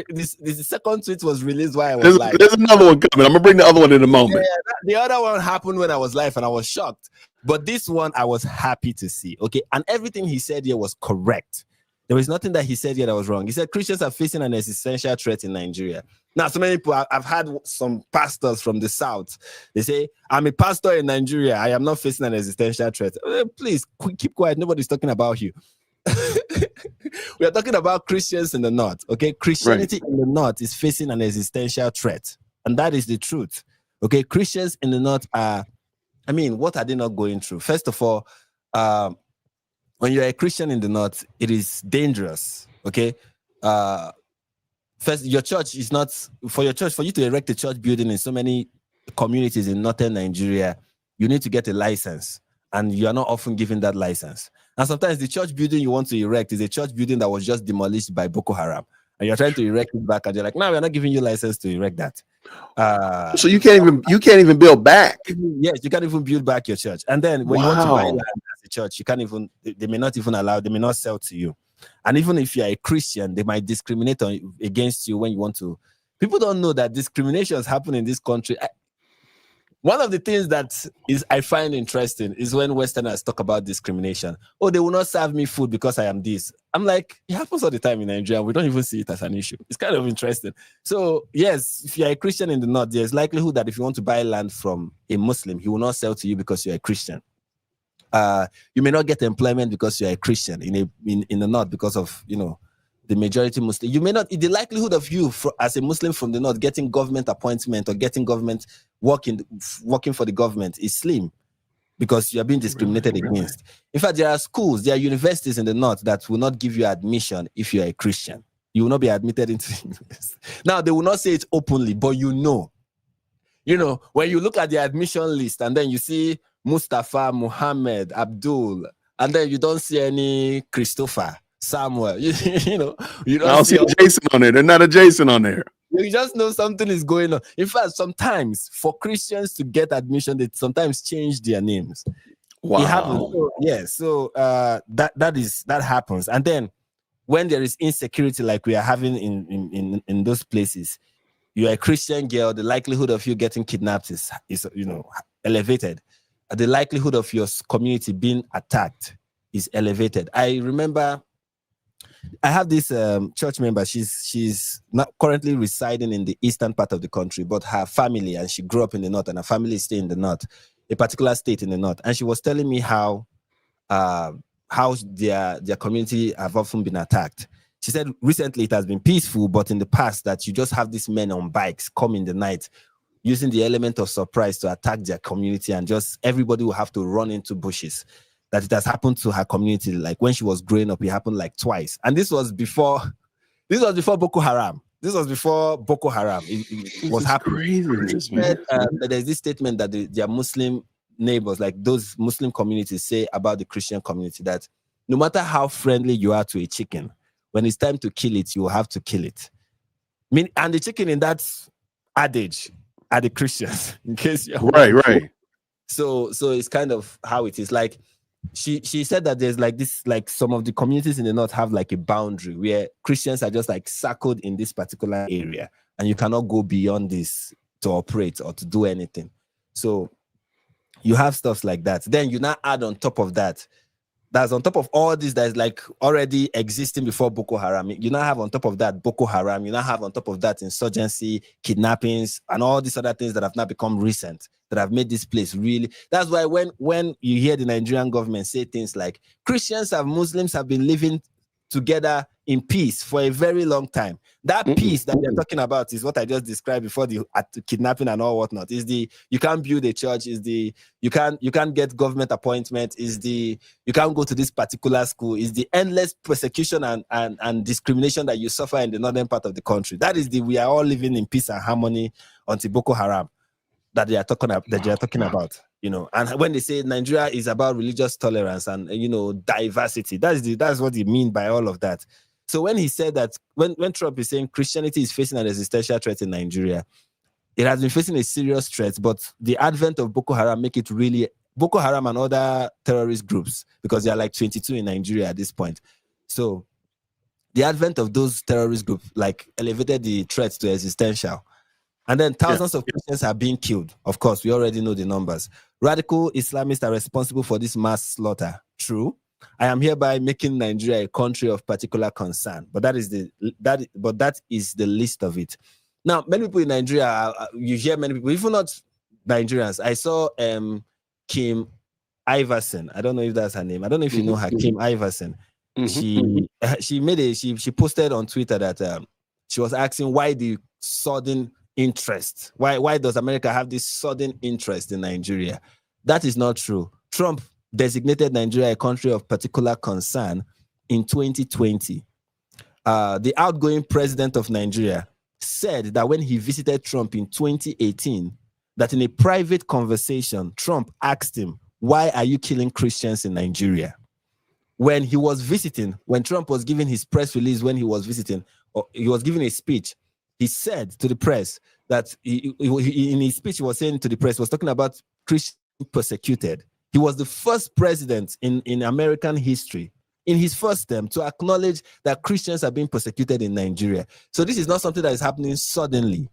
This second tweet was released while I was live. There's another one coming. I'm gonna bring the other one in a moment. Yeah, the other one happened when I was live and I was shocked. But this one I was happy to see. Okay, and everything he said here was correct. There was nothing that he said here that was wrong. He said Christians are facing an existential threat in Nigeria. Now, so many people, I've had some pastors from the South. They say, I'm a pastor in Nigeria. I am not facing an existential threat. Please, keep quiet. Nobody's talking about you. We are talking about Christians in the North, okay? Christianity in the North is facing an existential threat, And that is the truth. Okay, Christians in the North are, I mean, what are they not going through? First of all, when you're a Christian in the North, it is dangerous. Okay. First, your church is not, for you to erect a church building in so many communities in northern Nigeria, you need to get a license, and you are not often given that license. And sometimes the church building you want to erect is a church building that was just demolished by Boko Haram, and you're trying to erect it back, and you're like, no, we're not giving you license to erect that. So you can't even build back. Yes, you can't even build back your church. And then when you want to buy land as a church, you can't even, they may not even allow, they may not sell to you. And even if you're a Christian, they might discriminate against you when you want to. People don't know that discriminations happen in this country. One of the things that I find interesting is when Westerners talk about discrimination. Oh, they will not serve me food because I am this. I'm like, it happens all the time in Nigeria. We don't even see it as an issue. It's kind of interesting. So yes, if you're a Christian in the North, there's likelihood that if you want to buy land from a Muslim, he will not sell to you because you're a Christian. You may not get employment because you're a Christian in the North because of, the majority Muslim. You may not, the likelihood of you as a Muslim from the North getting government appointment or getting government working for the government is slim because you are being discriminated against. In fact, there are universities in the North that will not give you admission if you are a Christian. You will not be admitted into university. Now, they will not say it openly, but when you look at the admission list and then you see Mustafa, Muhammad, Abdul, and then you don't see any Christopher, Samuel, you don't I don't see a Jason on there. There's not a Jason on there. You just know something is going on. In fact, sometimes for Christians to get admission, they sometimes change their names. Wow. It happens. So that happens. And then when there is insecurity like we are having in those places, you're a Christian girl, the likelihood of you getting kidnapped is elevated. The likelihood of your community being attacked is elevated. I remember I have this church member. She's not currently residing in the eastern part of the country, but her family, and she grew up in the North, and her family is still in the North, a particular state in the North. And she was telling me how their community have often been attacked. She said recently it has been peaceful, but in the past that you just have these men on bikes come in the night using the element of surprise to attack their community, and just everybody will have to run into bushes. That it has happened to her community. Like when she was growing up, it happened like twice. And this was before Boko Haram. This was before Boko Haram. It was happening. There's this statement that their Muslim neighbors, like those Muslim communities, say about the Christian community, that no matter how friendly you are to a chicken, when it's time to kill it, you will have to kill it. And the chicken in that adage are the Christians, in case you're right. So it's kind of how it is. Like she said that there's like this, like some of the communities in the North have like a boundary where Christians are just like circled in this particular area, and you cannot go beyond this to operate or to do anything. So you have stuff like that. Then you now add on top of that, that's on top of all this that is like already existing before Boko Haram. You now have on top of that Boko Haram. You now have on top of that insurgency, kidnappings, and all these other things that have now become recent, that have made this place really. That's why when you hear the Nigerian government say things like Christians and Muslims have been living together in peace for a very long time. That peace that they're talking about is what I just described before, the kidnapping and all whatnot. Is the you can't build a church, is the you can't get government appointment, is the you can't go to this particular school, is the endless persecution and discrimination that you suffer in the northern part of the country. That is the we are all living in peace and harmony until Boko Haram that they are talking about. And when they say Nigeria is about religious tolerance and diversity, that's what they mean by all of that. So when he said that, when Trump is saying Christianity is facing an existential threat in Nigeria, it has been facing a serious threat, but the advent of Boko Haram make it really, Boko Haram and other terrorist groups, because there are like 22 in Nigeria at this point. So the advent of those terrorist groups like elevated the threat to existential. And then thousands of Christians are being killed. Of course, we already know the numbers. Radical Islamists are responsible for this mass slaughter. True. I am hereby making Nigeria a country of particular concern. But that is the list of it. Now, many people in Nigeria, you hear many people, even not Nigerians. I saw Kim Iverson. I don't know if that's her name. I don't know if you know her, Kim Iverson. She posted on Twitter that she was asking why the sudden interest. Why does America have this sudden interest in Nigeria? That is not true. Trump designated Nigeria a country of particular concern in 2020. The outgoing president of Nigeria said that when he visited Trump in 2018, that in a private conversation, Trump asked him, "Why are you killing Christians in Nigeria?" When he was visiting, when Trump was giving his press release, when he was visiting, or he was giving a speech, he said to the press that in his speech, he was saying to the press, he was talking about Christians persecuted. He was the first president in American history, in his first term, to acknowledge that Christians are being persecuted in Nigeria. So this is not something that is happening suddenly.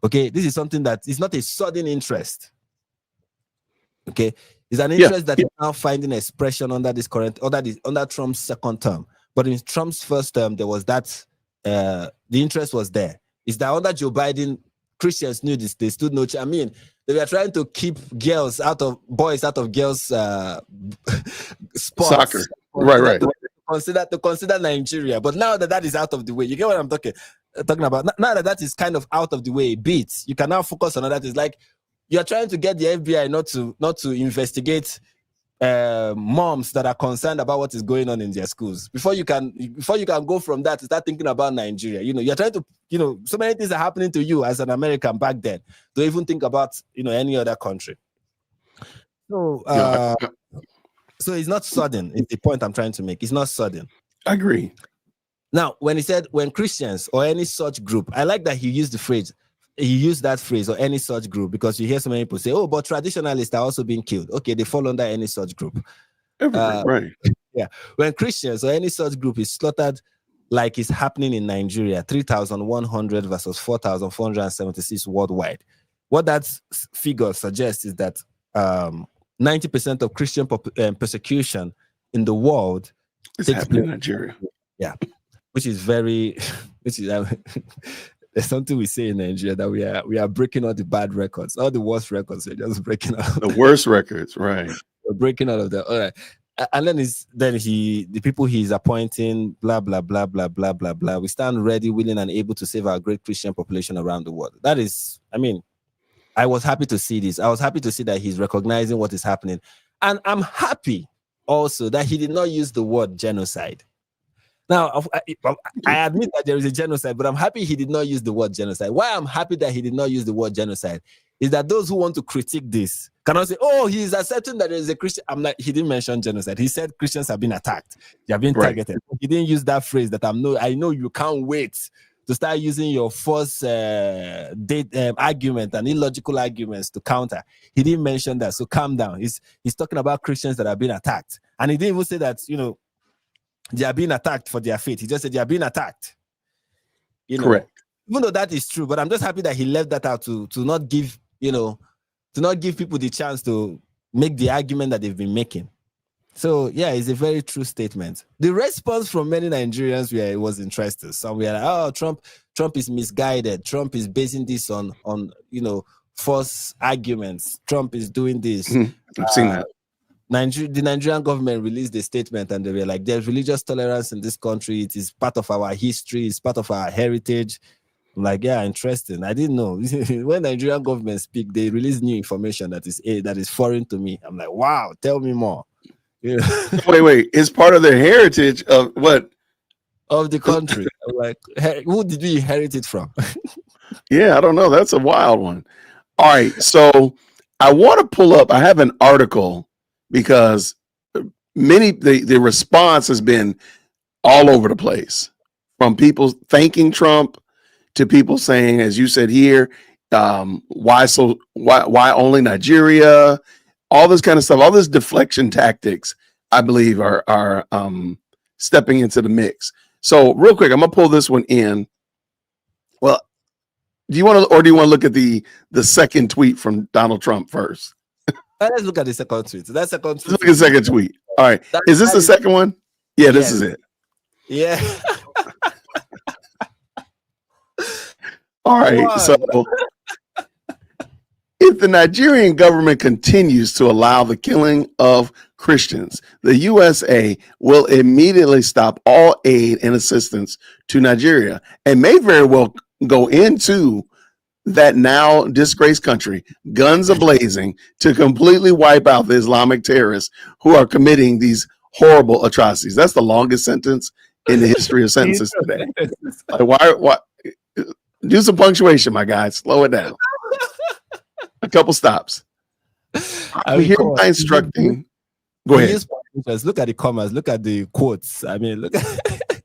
Okay, this is something that is not a sudden interest. Okay, it's an interest that is now finding expression under Trump's second term. But in Trump's first term, there was that the interest was there. It's that under Joe Biden, Christians knew this. They stood no chance. I mean, they were trying to keep boys out of girls' sports. Soccer. Right. To consider Nigeria. But now that is out of the way, you get what I'm talking about? Now that is kind of out of the way, beats. You can now focus on that. It's like you're trying to get the FBI not to investigate moms that are concerned about what is going on in their schools. Before you can go from that to start thinking about Nigeria. You're trying to, so many things are happening to you as an American back then. Don't even think about, any other country. So, so it's not sudden. It's the point I'm trying to make. It's not sudden. I agree. Now, when he said, when Christians or any such group, I like that he used that phrase, or any such group, because you hear so many people say, "Oh, but traditionalists are also being killed." Okay, they fall under any such group. Right. Yeah. When Christians or any such group is slaughtered like it's happening in Nigeria, 3,100 versus 4,476 worldwide, what that figure suggests is that 90% of Christian persecution in the world It's happening in Nigeria. Yeah, which is there's something we say in Nigeria that we are breaking all the bad records, all the worst records. We're just breaking out the worst records, right? We're breaking out of them. All right, and then the people he's appointing, blah blah blah blah blah blah blah. We stand ready, willing, and able to save our great Christian population around the world. That is, I was happy to see this. I was happy to see that he's recognizing what is happening, and I'm happy also that he did not use the word genocide. Now, I admit that there is a genocide, but I'm happy he did not use the word genocide. Why I'm happy that he did not use the word genocide is that those who want to critique this cannot say, "Oh, he is accepting that there is a Christian." He didn't mention genocide. He said Christians have been attacked. They have been targeted. He didn't use that phrase that I know you can't wait to start using your false argument and illogical arguments to counter. He didn't mention that. So calm down. He's talking about Christians that have been attacked. And he didn't even say that, they are being attacked for their faith. He just said they are being attacked. Correct. Even though that is true, but I'm just happy that he left that out to not give people the chance to make the argument that they've been making. So yeah, it's a very true statement. The response from many Nigerians was interesting. Some were like, "Oh, Trump is misguided. Trump is basing this on false arguments. Trump is doing this." I've seen that. The Nigerian government released a statement and they were like, "There's religious tolerance in this country. It is part of our history. It's part of our heritage." I'm like, yeah, interesting. I didn't know. When Nigerian government speak, they release new information that is foreign to me. I'm like, wow, tell me more. Yeah. Wait. It's part of the heritage of what? Of the country. I'm like, who did we inherit it from? Yeah, I don't know. That's a wild one. All right. So I want to pull up, I have an article because the response has been all over the place, from people thanking Trump to people saying, as you said here, why only Nigeria, all this kind of stuff, all this deflection tactics, I believe are stepping into the mix. So real quick, I'm gonna pull this one in. Well, do you want to look at the second tweet from Donald Trump first? Let's look at the second tweet. Let's look at the second tweet. All right. Is this the second one? Yeah, this is it. Yeah. All right. So if the Nigerian government continues to allow the killing of Christians, the USA will immediately stop all aid and assistance to Nigeria and may very well go into that now disgraced country, guns ablazing, to completely wipe out the Islamic terrorists who are committing these horrible atrocities. That's the longest sentence in the history of sentences today. Like, why? Do some punctuation, my guy. Slow it down. A couple stops. I'm hereby instructing. Go ahead. Look at the commas. Look at the quotes. I mean, look at.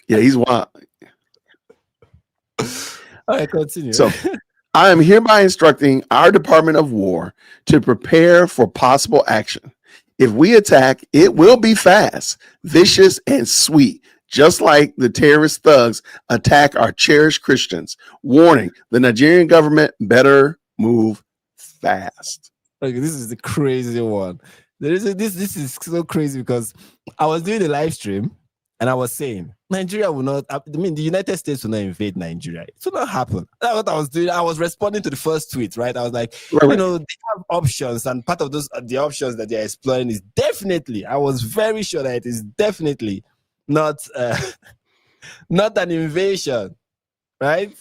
Yeah, he's wild. All right, continue. So, I am hereby instructing our Department of War to prepare for possible action. If we attack, it will be fast, vicious, and sweet, just like the terrorist thugs attack our cherished Christians. Warning, the Nigerian government better move fast. Okay, this is the crazy one. This is so crazy because I was doing a live stream and I was saying Nigeria will not. I mean, the United States will not invade Nigeria. It will not happen. That's what I was doing. I was responding to the first tweet, right? I was like, Right. you know, they have options, and part of those the options that they're exploring is definitely. I was very sure that it is definitely not not an invasion, right?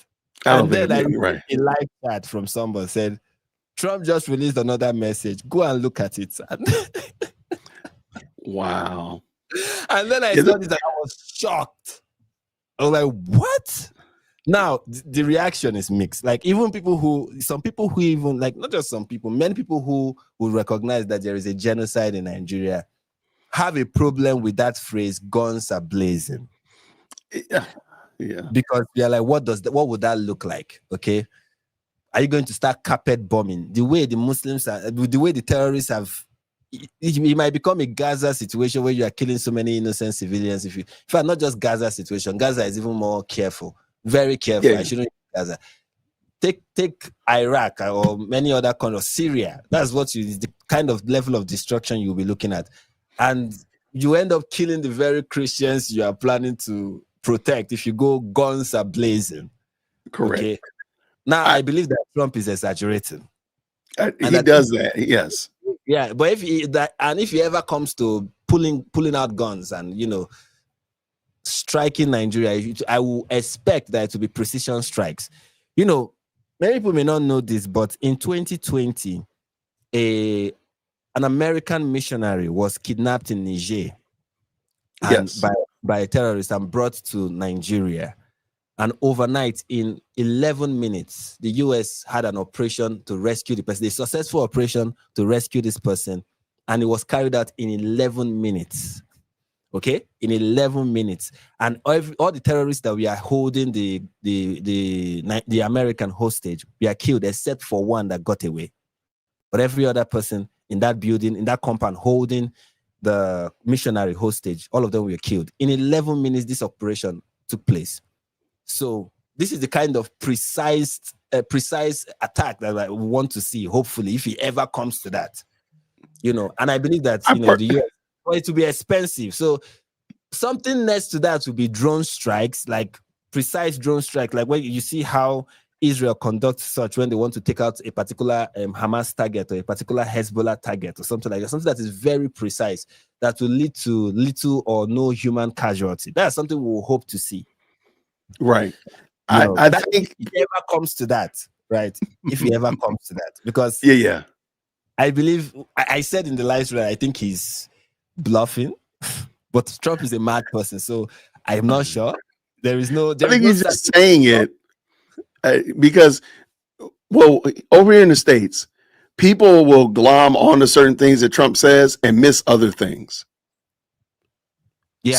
I don't And then think I you're right. a live chat from someone said, Trump just released another message. Go and look at it. Wow. And then I saw this and I was shocked. I was like, what? Now, the reaction is mixed. Like, even some people who even, like, not just some people, many people who will recognize that there is a genocide in Nigeria have a problem with that phrase, guns are blazing. Yeah. Yeah. Because they're like, what would that look like? Okay. Are you going to start carpet bombing? The way the Muslims are, the way the terrorists have, it might become a Gaza situation where you are killing so many innocent civilians. If not just Gaza situation, Gaza is even more careful, very careful. Yeah. I shouldn't use Gaza. Take Iraq or many other countries, Syria. That's what the kind of level of destruction you'll be looking at. And you end up killing the very Christians you are planning to protect if you go guns are blazing. Correct. Okay? Now, I believe that Trump is exaggerating. He does that. Yes. Yeah, but if he ever comes to pulling out guns and, you know, striking Nigeria, I will expect that it will be precision strikes. You know, many people may not know this, but in 2020, an American missionary was kidnapped in Niger and by a terrorist and brought to Nigeria. And overnight, in 11 minutes, the US had an operation to rescue the person, a successful operation to rescue this person. And it was carried out in 11 minutes. Okay? In 11 minutes. And all the terrorists that we are holding the American hostage, we are killed except for one that got away. But every other person in that building, in that compound, holding the missionary hostage, all of them were killed. In 11 minutes, this operation took place. So this is the kind of precise attack that I want to see, hopefully, if he ever comes to that. You know, and I believe that, you know, the US, for it to be expensive. So something next to that would be drone strikes, like precise drone strike, like when you see how Israel conducts such when they want to take out a particular Hamas target or a particular Hezbollah target or something like that, something that is very precise, that will lead to little or no human casualty. That's something we will hope to see. Right. No, I think if he ever comes to that, right? If he ever comes to that, because yeah. I believe I said in the live stream, I think he's bluffing, but Trump is a mad person, so I'm not sure. I think he's just saying it because, well, over here in the States, people will glom onto certain things that Trump says and miss other things. Yeah.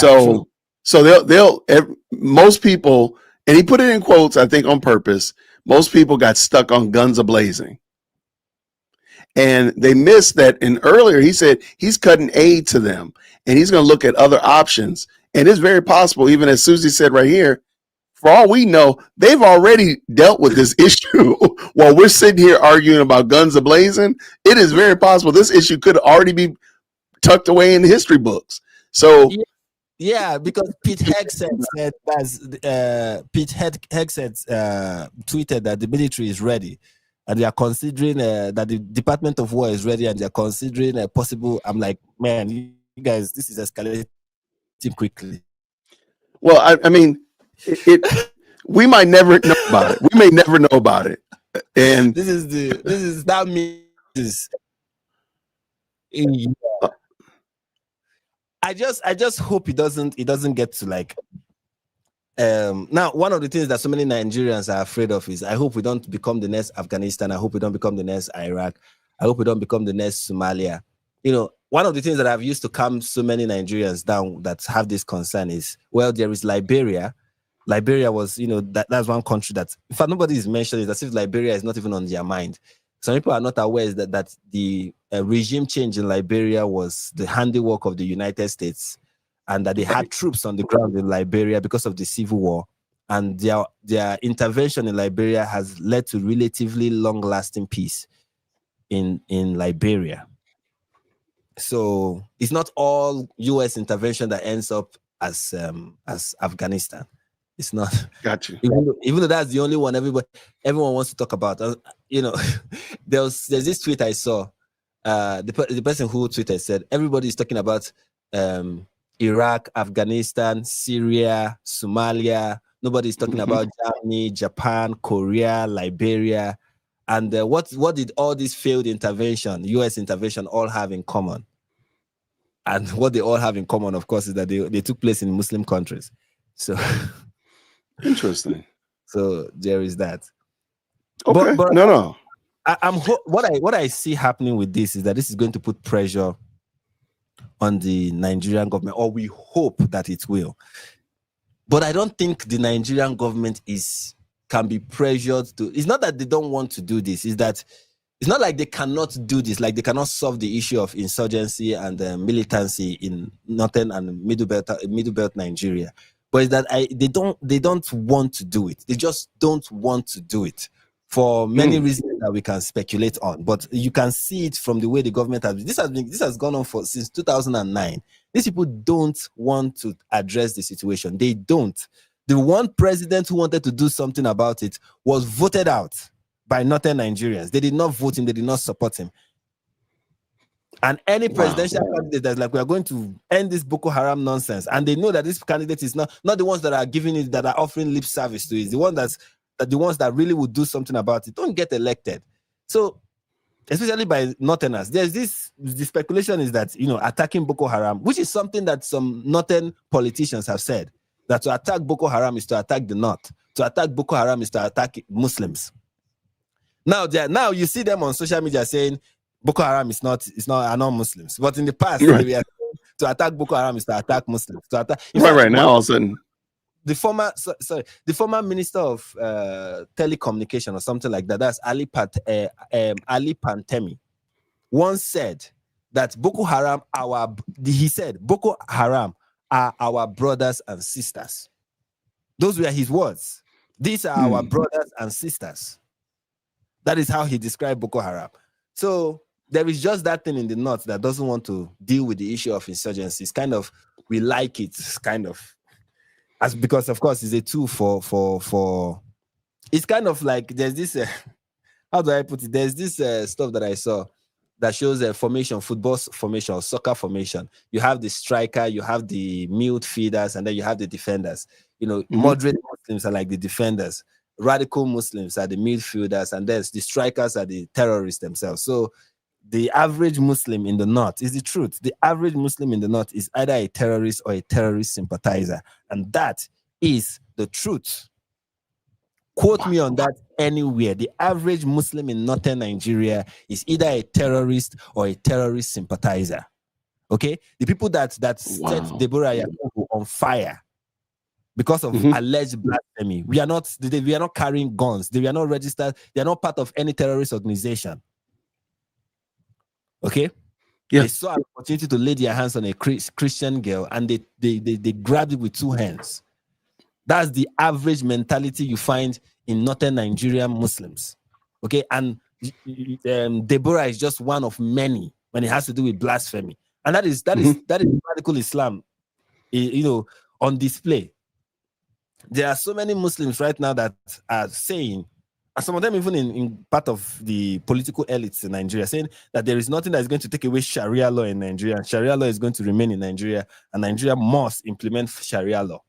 So they'll most people, and he put it in quotes, I think on purpose, most people got stuck on guns a-blazing. And they missed that. And earlier he said he's cutting aid to them and he's going to look at other options. And it's very possible, even as Susie said right here, for all we know, they've already dealt with this issue while we're sitting here arguing about guns a-blazing. It is very possible this issue could already be tucked away in the history books. So yeah, because Pete Hegseth said tweeted that the military is ready, and they are considering that the Department of War is ready, and they are considering a possible. I'm like, man, you guys, this is escalating quickly. Well, I mean, we might never know about it. We may never know about it, And this is that means I just hope it doesn't get to like now one of the things that so many Nigerians are afraid of is I hope we don't become the next Afghanistan. I hope we don't become the next Iraq. I hope we don't become the next Somalia. You know, one of the things that I've used to calm so many Nigerians down that have this concern is, well, there is Liberia. Liberia was, you know, that's one country that, in fact, nobody is mentioning it, as if Liberia is not even on their mind. Some people are not aware that the regime change in Liberia was the handiwork of the United States, and that they had troops on the ground in Liberia because of the civil war, and their intervention in Liberia has led to relatively long-lasting peace in Liberia. So it's not all U.S. intervention that ends up as Afghanistan. It's not. got you. Even though that's the only one everyone wants to talk about. You know, there's this tweet I saw. The person who tweeted said everybody is talking about Iraq, Afghanistan, Syria, Somalia. Nobody's talking about Germany, Japan, Korea, Liberia. And what did all this failed intervention, U.S. intervention, all have in common? And what they all have in common, of course, is that they took place in Muslim countries. So Interesting. So there is that. Okay. But no. What I see happening with this is that this is going to put pressure on the Nigerian government, or we hope that it will. But I don't think the Nigerian government can be pressured to. It's not that they don't want to do this. It's that it's not like they cannot do this. Like they cannot solve the issue of insurgency and militancy in northern and middle belt Nigeria. But it's that they don't want to do it. They just don't want to do it for many reasons that we can speculate on. But you can see it from the way the government this has gone on since 2009. These people don't want to address the situation. They don't. The one president who wanted to do something about it was voted out by northern Nigerians. They did not vote him. They did not support him. And any presidential candidate that's like, we are going to end this Boko Haram nonsense, and they know that this candidate is not the ones that are giving it, that are offering lip service to it, the ones that really would do something about it, don't get elected. So, especially by northerners, there's the speculation is that, you know, attacking Boko Haram, which is something that some northern politicians have said, that to attack Boko Haram is to attack the north. To attack Boko Haram is to attack Muslims. Now you see them on social media saying Boko Haram are not Muslims. But in the past, right, they were to attack Boko Haram is to attack Muslims. To attack right now, all of a sudden. The former minister of telecommunication or something like that, that's Ali Pantemi, once said that Boko Haram Boko Haram are our brothers and sisters. Those were his words. These are our brothers and sisters. That is how he described Boko Haram. So there is just that thing in the north that doesn't want to deal with the issue of insurgency. It's kind of, we like it, kind of, because of course it's a tool for it's kind of like there's this how do I put it? There's this stuff that I saw that shows a formation, football formation or soccer formation. You have the striker, you have the midfielders, and then you have the defenders. You know, moderate Muslims are like the defenders, radical Muslims are the midfielders, and then the strikers are the terrorists themselves. So the average Muslim in the north is the truth. The average Muslim in the north is either a terrorist or a terrorist sympathizer. And that is the truth. Quote me on that anywhere. The average Muslim in northern Nigeria is either a terrorist or a terrorist sympathizer. Okay? The people that set Deborah Yakubu on fire because of alleged blasphemy. We are not carrying guns. They are not registered. They are not part of any terrorist organization. Okay? Yeah. They saw an opportunity to lay their hands on a Christian girl, and they grabbed it with two hands. That's the average mentality you find in northern Nigerian Muslims. Okay? And Deborah is just one of many when it has to do with blasphemy. And that is radical Islam, you know, on display. There are so many Muslims right now that are saying, and some of them even in part of the political elites in Nigeria, saying that there is nothing that is going to take away Sharia law in Nigeria. And Sharia law is going to remain in Nigeria, and Nigeria must implement Sharia law.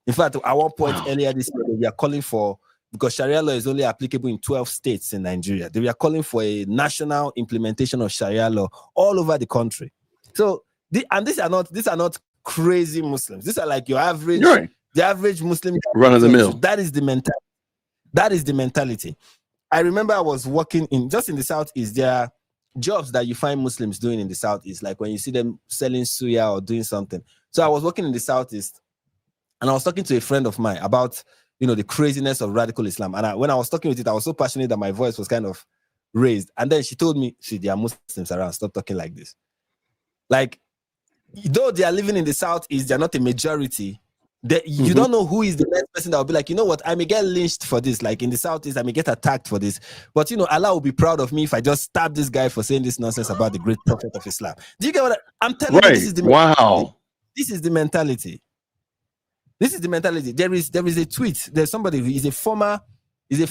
In fact, at one point earlier this year, we are calling for because Sharia law is only applicable in 12 states in Nigeria. They were calling for a national implementation of Sharia law all over the country. So, these are not crazy Muslims. These are like your average, Right. the average Muslim Run of the mill. That is the mentality. That is the mentality. I remember I was working in the Southeast. There are jobs that you find Muslims doing in the Southeast, like when you see them selling suya or doing something. So I was working in the Southeast, and I was talking to a friend of mine about, the craziness of radical Islam. And when I was talking with it, I was so passionate that my voice was kind of raised. And then she told me, "See, there are Muslims around. Stop talking like this." Like, though they are living in the Southeast, they're not a majority. You don't know who is the next person that will be like, you know what, I may get lynched for this. Like in the Southeast, I may get attacked for this. But, Allah will be proud of me if I just stab this guy for saying this nonsense about the great prophet of Islam. Do you get what I'm telling you? This is the Wow. This is the mentality. This is the mentality. There is a tweet. There's somebody who is a former, he's a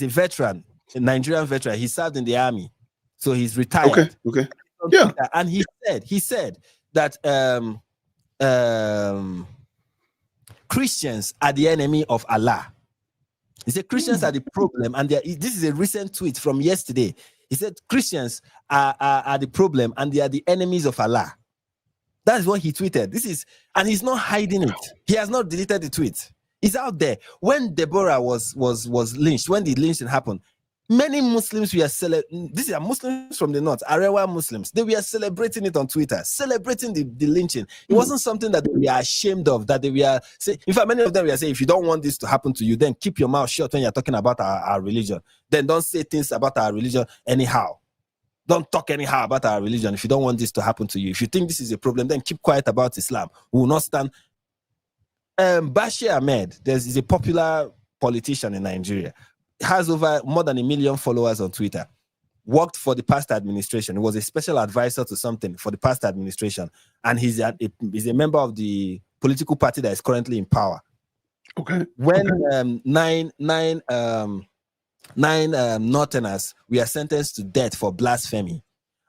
veteran, a Nigerian veteran. He served in the army. So he's retired. Okay. Yeah. And he said that Christians are the enemy of Allah. He said Christians are the problem, and this is a recent tweet from yesterday. He said Christians are the problem, and they are the enemies of Allah. That is what he tweeted. And he's not hiding it. He has not deleted the tweet. It's out there. When Deborah was lynched, when the lynching happened, many Muslims were these are Muslims from the north, Arewa Muslims. They were celebrating it on Twitter, celebrating the lynching. It wasn't something that they were ashamed of, that they were saying. In fact, many of them were saying, if you don't want this to happen to you, then keep your mouth shut when you're talking about our religion. Then don't say things about our religion anyhow. Don't talk anyhow about our religion if you don't want this to happen to you. If you think this is a problem, then keep quiet about Islam. We will not stand. Bashir Ahmed, is a popular politician in Nigeria. Has over more than 1 million followers on Twitter. Worked for the past administration. He was a special advisor to something for the past administration, and he's a member of the political party that is currently in power. Okay. When nine Northerners were sentenced to death for blasphemy,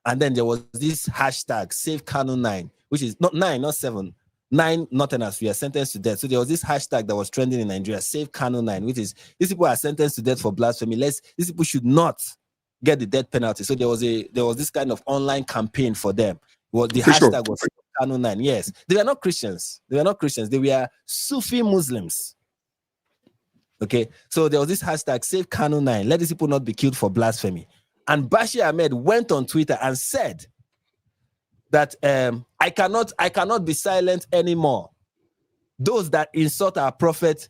and then there was this hashtag Save Kanu 9, which is not 9, not 7. 9 Northerners were sentenced to death. So there was this hashtag that was trending in Nigeria, Save Kanu 9, which is these people are sentenced to death for blasphemy. These people should not get the death penalty. So there was this kind of online campaign for them. Well, the hashtag was Kanu 9. Yes, they were not Christians. They were Sufi Muslims. Okay, so there was this hashtag Save Kanu 9. Let these people not be killed for blasphemy. And Bashir Ahmed went on Twitter and said that I cannot be silent anymore. Those that insult our prophet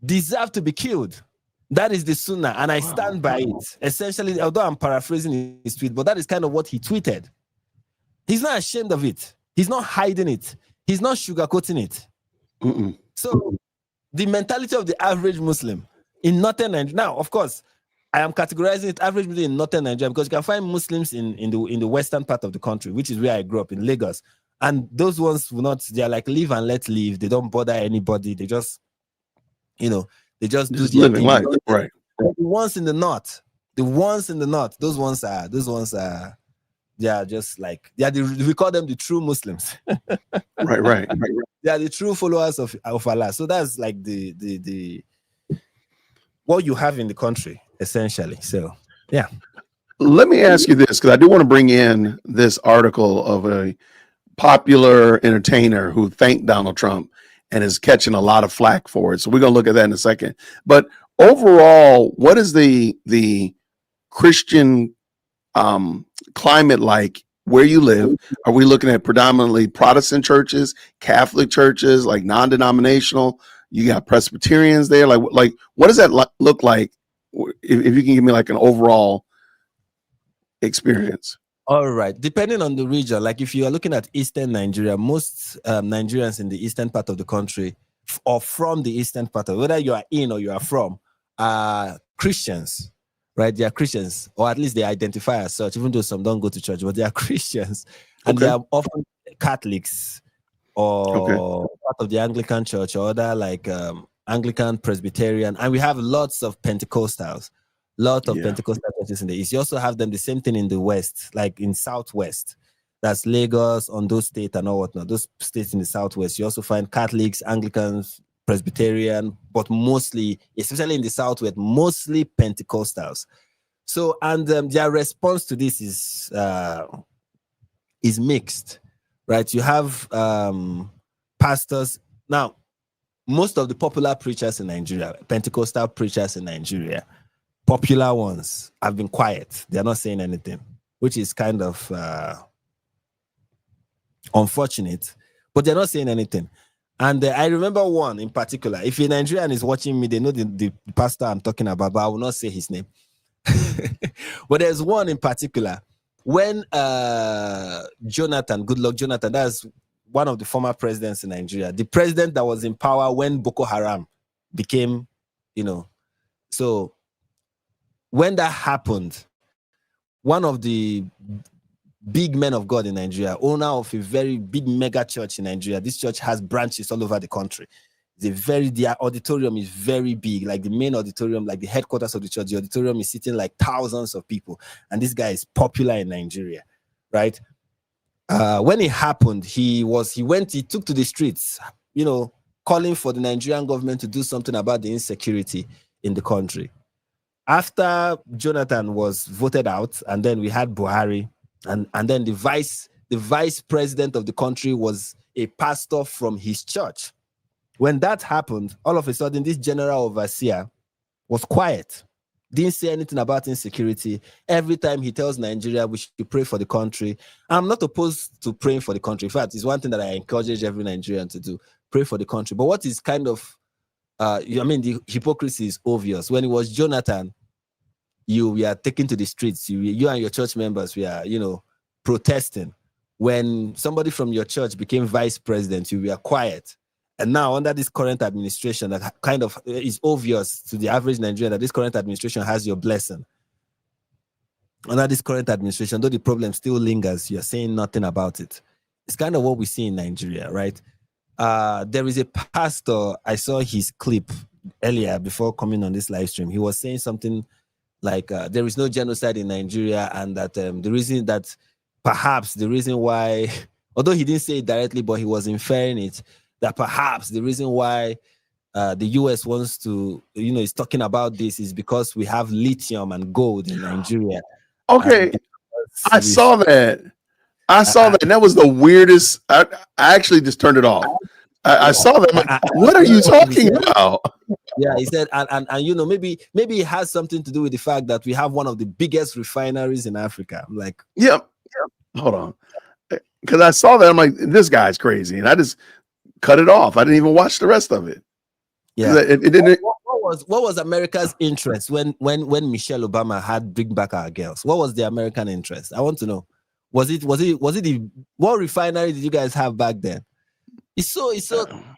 deserve to be killed. That is the sunnah, and I stand by it. Essentially, although I'm paraphrasing his tweet, but that is kind of what he tweeted. He's not ashamed of it. He's not hiding it. He's not sugarcoating it. So the mentality of the average Muslim in northern Nigeria. Now, of course, I am categorizing it average Muslim in northern Nigeria because you can find Muslims in the western part of the country, which is where I grew up in Lagos. And those ones will not, they're like live and let live. They don't bother anybody. They just, they just do their living thing. life, right? The ones in the north, those ones are, they are just like, we call them the true Muslims. Right. They are the true followers of Allah. So that's like the what you have in the country, essentially. So, yeah. Let me ask you this, because I do want to bring in this article of a popular entertainer who thanked Donald Trump and is catching a lot of flack for it. So we're going to look at that in a second. But overall, what is the Christian climate like where you live? Are we looking at predominantly Protestant churches, Catholic churches, like non-denominational? You got Presbyterians there. Like what does that look like? If you can give me like an overall experience. All right. Depending on the region, like if you are looking at Eastern Nigeria, most Nigerians in the eastern part of the country or from the eastern part of, whether you are in or you are from, are Christians, right? They are Christians, or at least they identify as such, even though some don't go to church, but they are Christians. And they are often Catholics or part of the Anglican church or other like Anglican, Presbyterian. And we have lots of Pentecostals. Pentecostal churches in the east. You also have them the same thing in the west, like in southwest. That's Lagos, Ondo State, and all whatnot. Those states in the southwest. You also find Catholics, Anglicans, Presbyterian, but mostly, especially in the Southwest, mostly Pentecostals. So, and their response to this is mixed, right? You have pastors. Now, most of the popular preachers in Nigeria, Pentecostal preachers in Nigeria, popular ones, have been quiet. They're not saying anything, which is kind of unfortunate, but they're not saying anything. And I remember one in particular. If a Nigerian is watching me, they know the pastor I'm talking about, but I will not say his name. But there's one in particular. When Jonathan, Goodluck Jonathan, that's one of the former presidents in Nigeria, the president that was in power when Boko Haram became, so when that happened, one of the big men of God in Nigeria, owner of a very big mega church in Nigeria, this church has branches all over the country. The auditorium is very big, like the main auditorium, like the headquarters of the church. The auditorium is sitting like thousands of people, and this guy is popular in Nigeria, right? When it happened, he took to the streets, calling for the Nigerian government to do something about the insecurity in the country. After Jonathan was voted out, and then we had Buhari, and then the vice president of the country was a pastor from his church. When that happened, all of a sudden, this general overseer was quiet, didn't say anything about insecurity. Every time he tells Nigeria we should pray for the country. I'm not opposed to praying for the country. In fact, it's one thing that I encourage every Nigerian to do, pray for the country. But what is kind of, the hypocrisy is obvious. When it was Jonathan, we are taken to the streets. You and your church members, we are, protesting. When somebody from your church became vice president, you were quiet. And now, under this current administration, that kind of is obvious to the average Nigerian that this current administration has your blessing. Under this current administration, though the problem still lingers, you're saying nothing about it. It's kind of what we see in Nigeria, right? There is a pastor, I saw his clip earlier before coming on this live stream. He was saying something like there is no genocide in Nigeria, and that the reason why, although he didn't say it directly, but he was inferring it, that perhaps the reason why the US wants to, is talking about this is because we have lithium and gold in Nigeria. Okay, I saw that. And that was the weirdest. I actually just turned it off. I saw that. Like, what are you talking about? Yeah, he said, and maybe it has something to do with the fact that we have one of the biggest refineries in Africa. I'm like, yep. Hold on, because I saw that. I'm like, this guy's crazy, and I just cut it off. I didn't even watch the rest of it. Yeah, it didn't. What was America's interest when Michelle Obama had Bring Back Our Girls? What was the American interest? I want to know. Was it what refinery did you guys have back then? It's so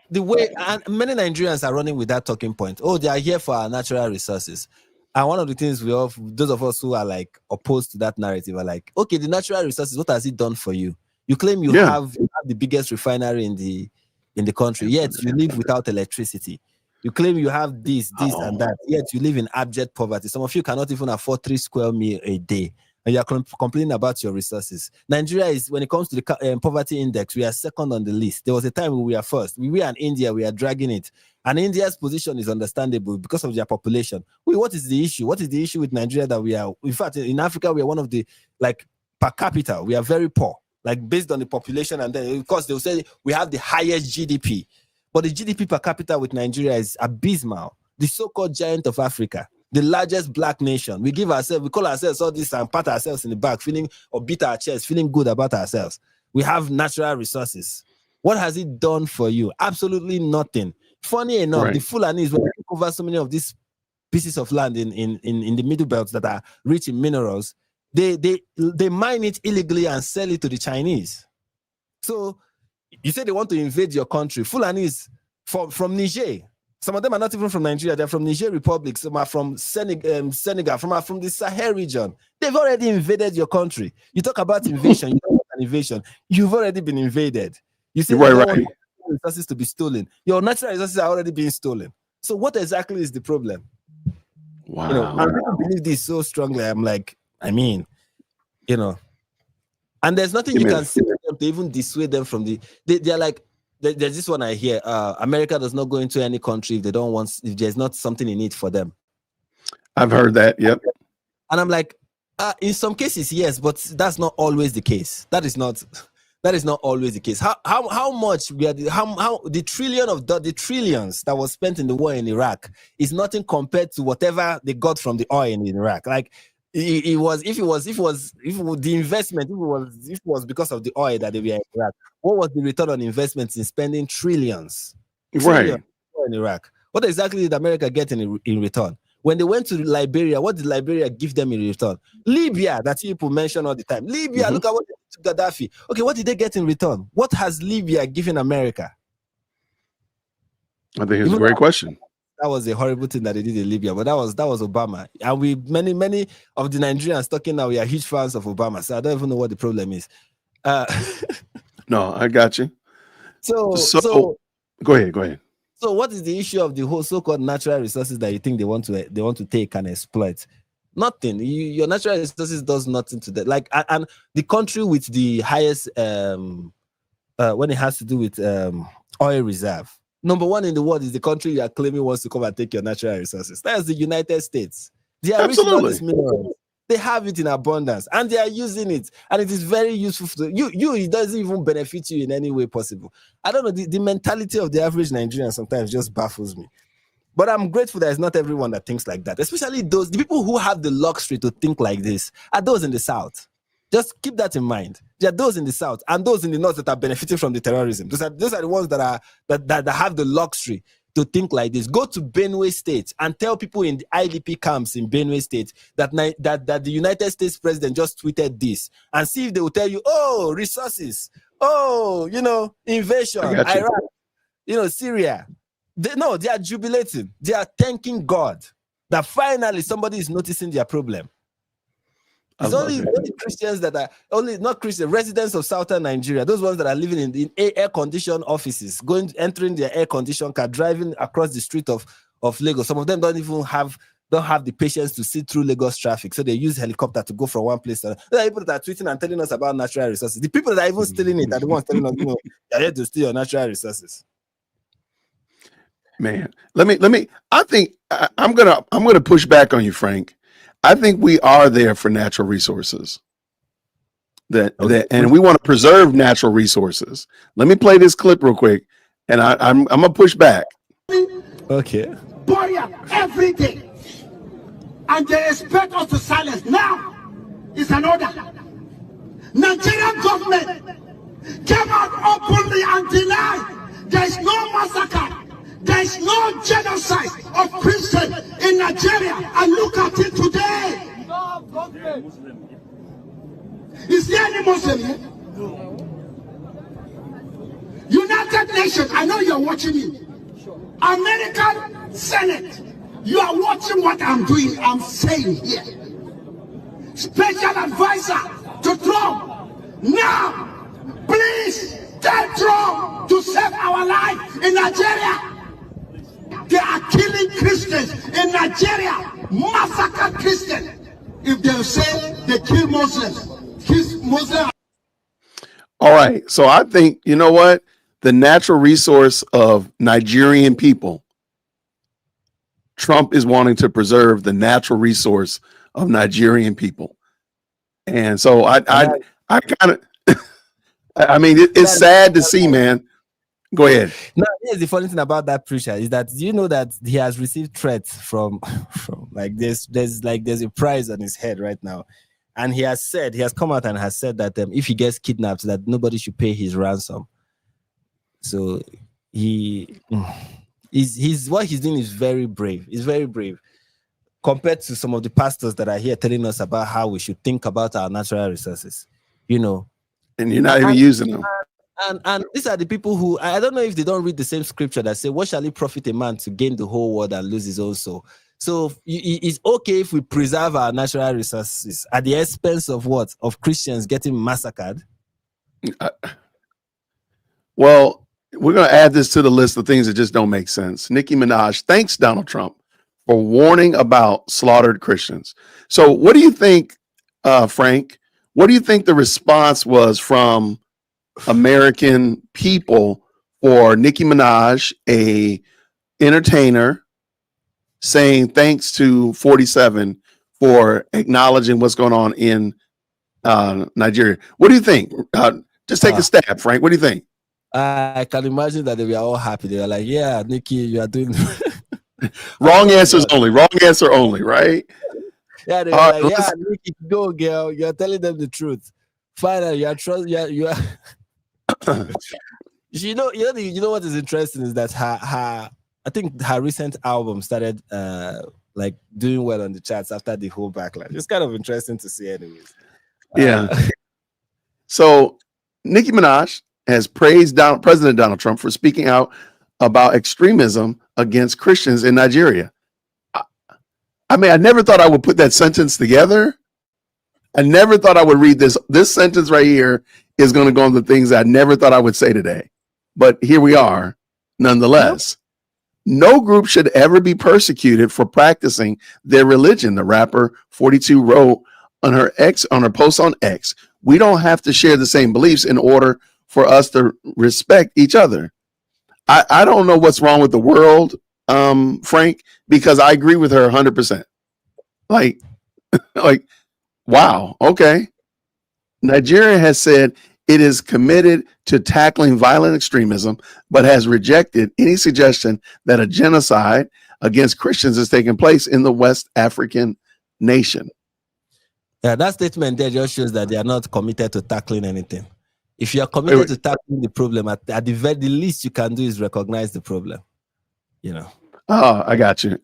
the way, and many Nigerians are running with that talking point. Oh, they are here for our natural resources. And one of the things those of us who are like opposed to that narrative are like, okay, the natural resources, what has it done for you? You claim you have the biggest refinery in the country, yet you live without electricity. You claim you have this and that, yet you live in abject poverty. Some of you cannot even afford 3 square meals a day, and you're complaining about your resources. Nigeria is, when it comes to the poverty index, we are second on the list. There was a time we were first. We and India, we are dragging it. And India's position is understandable because of their population. What is the issue? What is the issue with Nigeria that we are, in fact, in Africa, we are one of the, like, per capita, we are very poor, like based on the population. And then, of course, they'll say we have the highest GDP. But the GDP per capita with Nigeria is abysmal. The so-called giant of Africa, the largest black nation. We call ourselves all this and pat ourselves in the back, beat our chest, feeling good about ourselves. We have natural resources. What has it done for you? Absolutely nothing. Funny enough, the Fulanis, when they took over so many of these pieces of land in the middle belts that are rich in minerals, they mine it illegally and sell it to the Chinese. So you say they want to invade your country. Fulanis from Niger. Some of them are not even from Nigeria. They're from Niger Republic. Some are from Senegal, from the Sahel region. They've already invaded your country. You talk about invasion. You talk about invasion. You've already been invaded. You say you don't want resources to be stolen. Your natural resources are already being stolen. So what exactly is the problem? Wow. I really believe this so strongly. I'm like, and there's nothing you can say to them to even dissuade them from they're like, there's this one I hear. America does not go into any country if they don't want, if there's not something in it for them. I've heard that. Yep. And I'm like, in some cases, yes, but that's not always the case. That is not always the case. How much we are the trillions that was spent in the war in Iraq is nothing compared to whatever they got from the oil in Iraq. Like if it was the investment, if it was because of the oil that they were in Iraq, what was the return on investment in spending trillions Right. in Iraq? What exactly did America get in return? When they went to Liberia, what did Liberia give them in return? Libya, that people mention all the time. Libya, look at what they did to Gaddafi. Okay, what did they get in return? What has Libya given America? I think it's a great question. That was a horrible thing that they did in Libya, but that was Obama. And we many of the Nigerians talking now, we are huge fans of Obama. So I don't even know what the problem is. No, I got you. So go ahead. So what is the issue of the whole so-called natural resources that you think they want to take and exploit? Nothing. Your natural resources does nothing to that. Like, and the country with the highest when it has to do with oil reserve, number one in the world is the country you are claiming wants to come and take your natural resources. That's the United States. They are rich in all these minerals. They have it in abundance and they are using it, and it is very useful to you. It doesn't even benefit you in any way possible. I don't know. The mentality of the average Nigerian sometimes just baffles me. But I'm grateful that it's not everyone that thinks like that, especially the people who have the luxury to think like this are those in the South. Just keep that in mind. There are those in the South and those in the North that are benefiting from the terrorism. Those are the ones that have the luxury to think like this. Go to Benue State and tell people in the IDP camps in Benue State that the United States president just tweeted this, and see if they will tell you, oh, resources, oh, invasion, Iraq, Syria. They are jubilating. They are thanking God that finally somebody is noticing their problem. It's only Christians that are not Christian residents of southern Nigeria, those ones that are living in air-conditioned offices, entering their air-conditioned car, driving across the street of Lagos. Some of them don't have the patience to sit through Lagos traffic, so they use helicopter to go from one place to another. There are people that are tweeting and telling us about natural resources. The people that are even stealing it are the ones telling us, you're here to steal your natural resources. Man, let me. I think I'm gonna push back on you, Frank. I think we are there for natural resources. And we want to preserve natural resources. Let me play this clip real quick, and I'm gonna push back. Okay. Warrior every day, and they expect us to silence. Now it's an order. Nigerian government came out openly and denied there is no massacre. There is no genocide of Christians in Nigeria, and look at it today. Is there any Muslim here? No. United Nations, I know you're watching me. American Senate, you are watching what I'm doing, I'm saying here. Special advisor to Trump, now, please tell Trump to save our life in Nigeria. They are killing Christians in Nigeria, massacre Christians. If they say they kill Muslims, All right. So I think, you know what? The natural resource of Nigerian people, Trump is wanting to preserve the natural resource of Nigerian people. And so I kind of, I mean, it's sad to see, man. Go ahead. Now, here's the funny thing about that preacher is that you know that he has received threats from like there's a prize on his head right now, and he has come out and has said that if he gets kidnapped, that nobody should pay his ransom. So he's what he's doing is very brave. He's very brave compared to some of the pastors that are here telling us about how we should think about our natural resources. And you're not even using them. And these are the people who, I don't know if they don't read the same scripture that say, what shall it profit a man to gain the whole world and lose his own soul? So it's okay if we preserve our natural resources at the expense of what? Of Christians getting massacred? Well, we're going to add this to the list of things that just don't make sense. Nicki Minaj thanks Donald Trump for warning about slaughtered Christians. So what do you think, Frank? What do you think the response was from American people for Nicki Minaj, a entertainer, saying thanks to 47 for acknowledging what's going on in Nigeria. What do you think? Just take a stab, Frank. What do you think? I can imagine that they were all happy. They were like, "Yeah, Nikki, you are doing." Wrong answers only. Wrong answer only. Right? Yeah, they were All right, like, "Yeah, let's- Nikki, go, girl. You are telling them the truth. Finally, you are trust. You are." you know what is interesting is that I think her recent album started like doing well on the charts after the whole backlash. It's kind of interesting to see, anyways. Yeah. So Nicki Minaj has praised President Donald Trump for speaking out about extremism against Christians in Nigeria. I mean, I never thought I would put that sentence together. I never thought I would read this. This sentence right here is going to go on the things I never thought I would say today. But here we are, nonetheless. No group should ever be persecuted for practicing their religion, the rapper 42 wrote on her post on X. We don't have to share the same beliefs in order for us to respect each other. I don't know what's wrong with the world, Frank, because I agree with her 100%. Like, wow, okay. Nigeria has said it is committed to tackling violent extremism, but has rejected any suggestion that a genocide against Christians is taking place in the West African nation. Yeah, that statement there just shows that they are not committed to tackling anything. If you are committed to tackling the problem, at the very least you can do is recognize the problem. You know. Oh, I got you.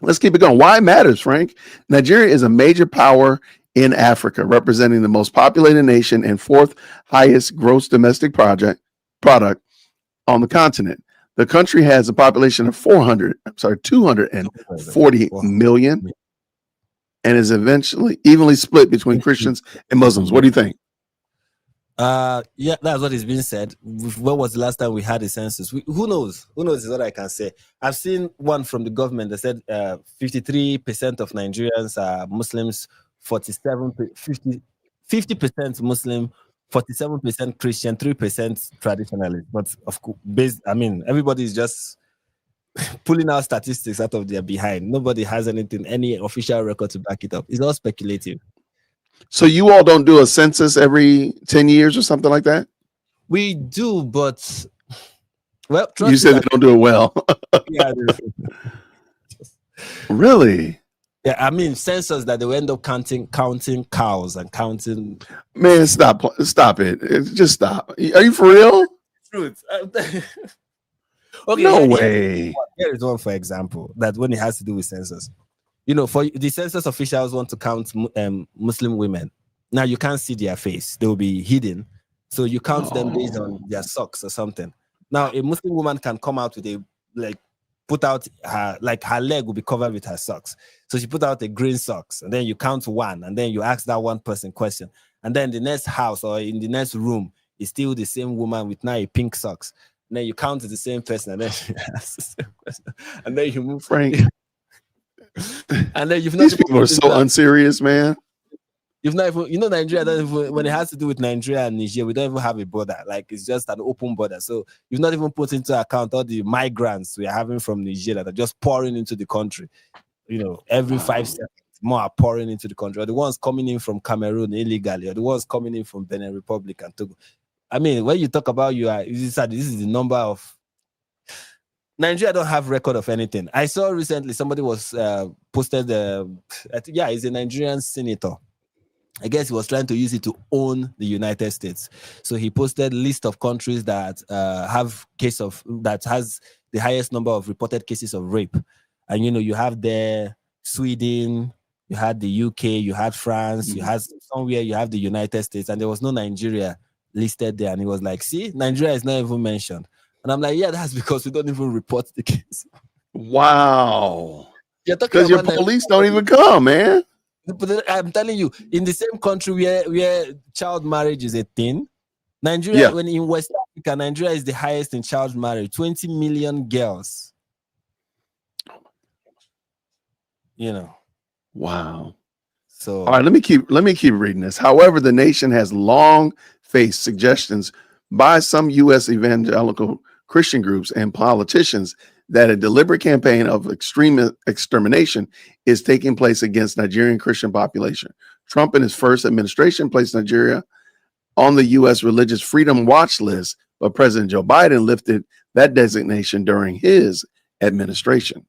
Let's keep it going. Why it matters, Frank? Nigeria is a major power in Africa, representing the most populated nation and fourth highest gross domestic product on the continent. The country has a population of 240 million, and is evenly split between Christians and Muslims. What do you think? Yeah, that's what is being said. When was the last time we had a census? Who knows? Who knows is what I can say. I've seen one from the government that said 53% of Nigerians are Muslims, 50% Muslim, 47% Christian, 3% traditionalist. But of course, everybody is just pulling out statistics out of their behind. Nobody has any official record to back it up. It's all speculative. So you all don't do a census every 10 years or something like that? We do, but well, you said they don't do it well. Yeah, really? Yeah, I mean, census that they will end up counting cows and counting. Man, stop it. Just stop. Are you for real? Truth. Okay, no way. Here is one, for example, that when it has to do with census. You know, for the census officials want to count Muslim women. Now you can't see their face; they will be hidden. So you count them based on their socks or something. Now a Muslim woman can come out with put out her leg will be covered with her socks. So she put out a green socks, and then you count one, and then you ask that one person question, and then the next house or in the next room is still the same woman with now a pink socks. And then you count the same person, and then she asks the same question, and then you move. Frank. And then these people are so unserious, man. You've not even, Nigeria, when it has to do with Nigeria and Niger, we don't even have a border. Like, it's just an open border. So you've not even put into account all the migrants we are having from Niger that are just pouring into the country. Every 5 seconds, more are pouring into the country. Or the ones coming in from Cameroon illegally, or the ones coming in from Benin Republic and Togo. I mean, when you talk about this is the number of. Nigeria don't have record of anything. I saw recently somebody was posted. He's a Nigerian senator. I guess he was trying to use it to own the United States. So he posted a list of countries that that has the highest number of reported cases of rape. And you have there Sweden, you had the UK, you had France, you had somewhere you have the United States, and there was no Nigeria listed there. And he was like, see, Nigeria is not even mentioned. And I'm like, yeah, that's because we don't even report the case. Wow. Because your police don't even come, man. But I'm telling you, in the same country where child marriage is a thing, Nigeria, when in West Africa, Nigeria is the highest in child marriage, 20 million girls. Wow. So all right, let me keep reading this. However, the nation has long faced suggestions by some U.S. evangelical Christian groups and politicians that a deliberate campaign of extreme extermination is taking place against Nigerian Christian population. Trump in his first administration placed Nigeria on the U.S. Religious Freedom Watch list, but President Joe Biden lifted that designation during his administration.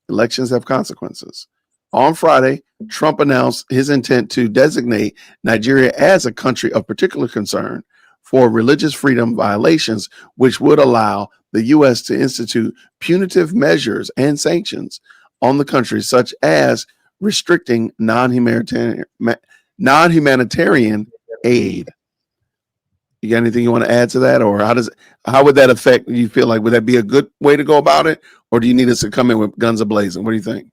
Elections have consequences. On Friday, Trump announced his intent to designate Nigeria as a country of particular concern for religious freedom violations, which would allow the U.S. to institute punitive measures and sanctions on the country, such as restricting non-humanitarian aid. You got anything you want to add to that, or how would that affect? You feel like would that be a good way to go about it, or do you need us to come in with guns a-blazing? What do you think?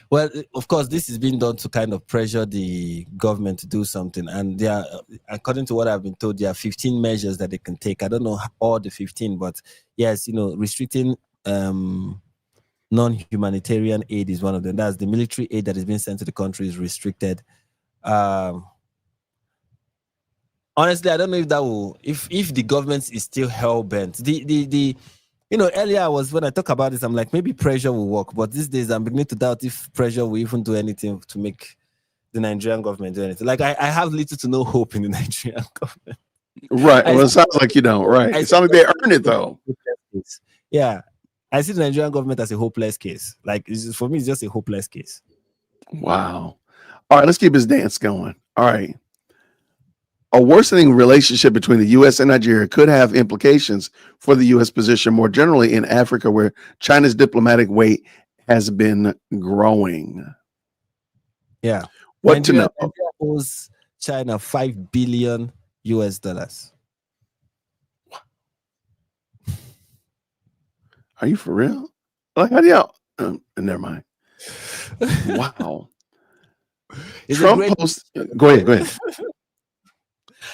Well, of course, this is being done to kind of pressure the government to do something. And there are, according to what I've been told, there are 15 measures that they can take. I don't know all the 15, but yes, restricting non-humanitarian aid is one of them. That's the military aid that is being sent to the country is restricted. Honestly, I don't know if that will, if the government is still hell-bent. Earlier when I talk about this, I'm like, maybe pressure will work. But these days, I'm beginning to doubt if pressure will even do anything to make the Nigerian government do anything. Like, I have little to no hope in the Nigerian government. Right. Well, it sounds like you don't. Right. It sounds like they earn it, though. Yeah. I see the Nigerian government as a hopeless case. Like, for me, it's just a hopeless case. Wow. All right. Let's keep this dance going. All right. A worsening relationship between the U.S. and Nigeria could have implications for the U.S. position more generally in Africa, where China's diplomatic weight has been growing. Yeah. What to know? Nigeria owes China $5 billion. Are you for real? Like, how do y'all? Never mind. Wow. Trump posts. Go ahead.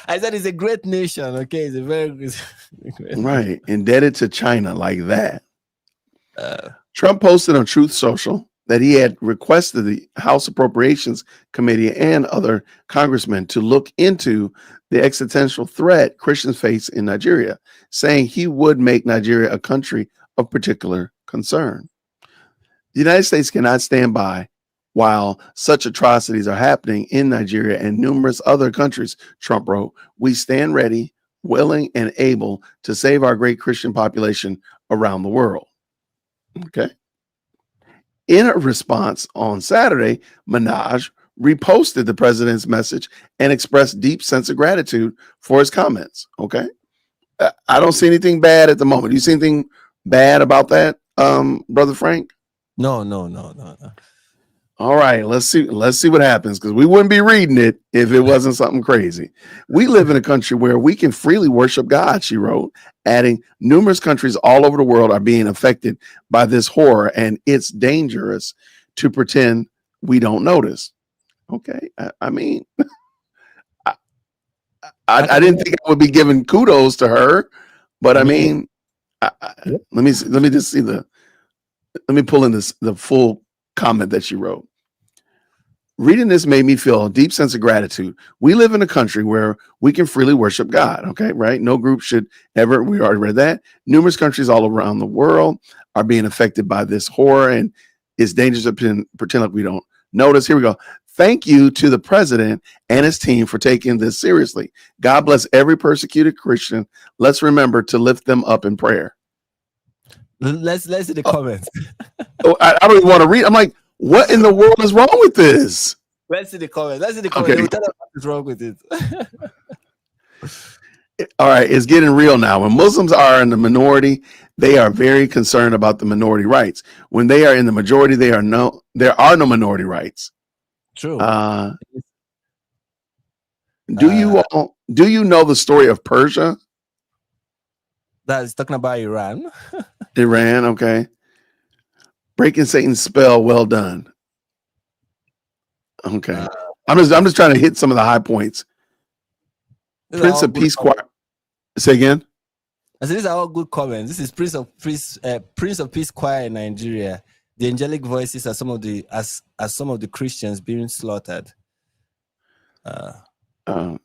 I said it's a great nation. Okay, it's a very good. Right, indebted to China like that. Trump posted on Truth Social that he had requested the House Appropriations Committee and other congressmen to look into the existential threat Christians face in Nigeria, saying he would make Nigeria a country of particular concern. The United States cannot stand by while such atrocities are happening in Nigeria and numerous other countries, Trump wrote. We stand ready, willing, and able to save our great Christian population around the world. Okay. In a response on Saturday, Minaj reposted the president's message and expressed deep sense of gratitude for his comments. Okay. I don't see anything bad at the moment. Do you see anything bad about that, Brother Frank? No. All right, let's see what happens, because we wouldn't be reading it if it wasn't something crazy. We live in a country where we can freely worship God, she wrote, adding numerous countries all over the world are being affected by this horror, and it's dangerous to pretend we don't notice. Okay, I mean, I didn't think I would be giving kudos to her, but I mean, let me just see let me pull in the full comment that she wrote. Reading this made me feel a deep sense of gratitude. We live in a country where we can freely worship God. Okay, right? No group should ever. We already read that. Numerous countries all around the world are being affected by this horror, and it's dangerous to pretend like we don't notice. Here we go. Thank you to the president and his team for taking this seriously. God bless every persecuted Christian. Let's remember to lift them up in prayer. Let's see the comments. I don't even want to read. I'm like, what in the world is wrong with this? Let's see the comments. Okay. We'll tell us what is wrong with it. All right, it's getting real now. When Muslims are in the minority, they are very concerned about the minority rights. When they are in the majority, there are no minority rights. True. Do you know the story of Persia? That's talking about Iran. Iran, okay. Breaking Satan's spell, well done. Okay. I'm just trying to hit some of the high points. Prince of Peace Choir. Say again. I said these are all good comments. This is Prince of Peace Choir in Nigeria. The angelic voices are some of the Christians being slaughtered. You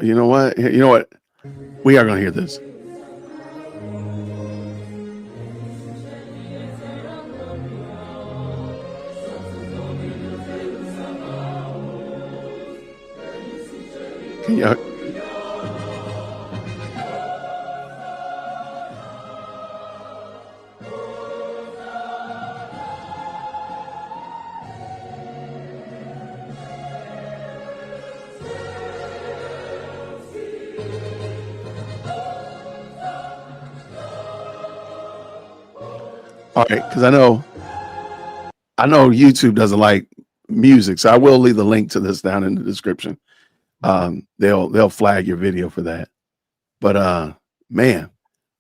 know what? We are going to hear this. Can you, all right, because I know YouTube doesn't like music, so I will leave the link to this down in the description. They'll flag your video for that. But man,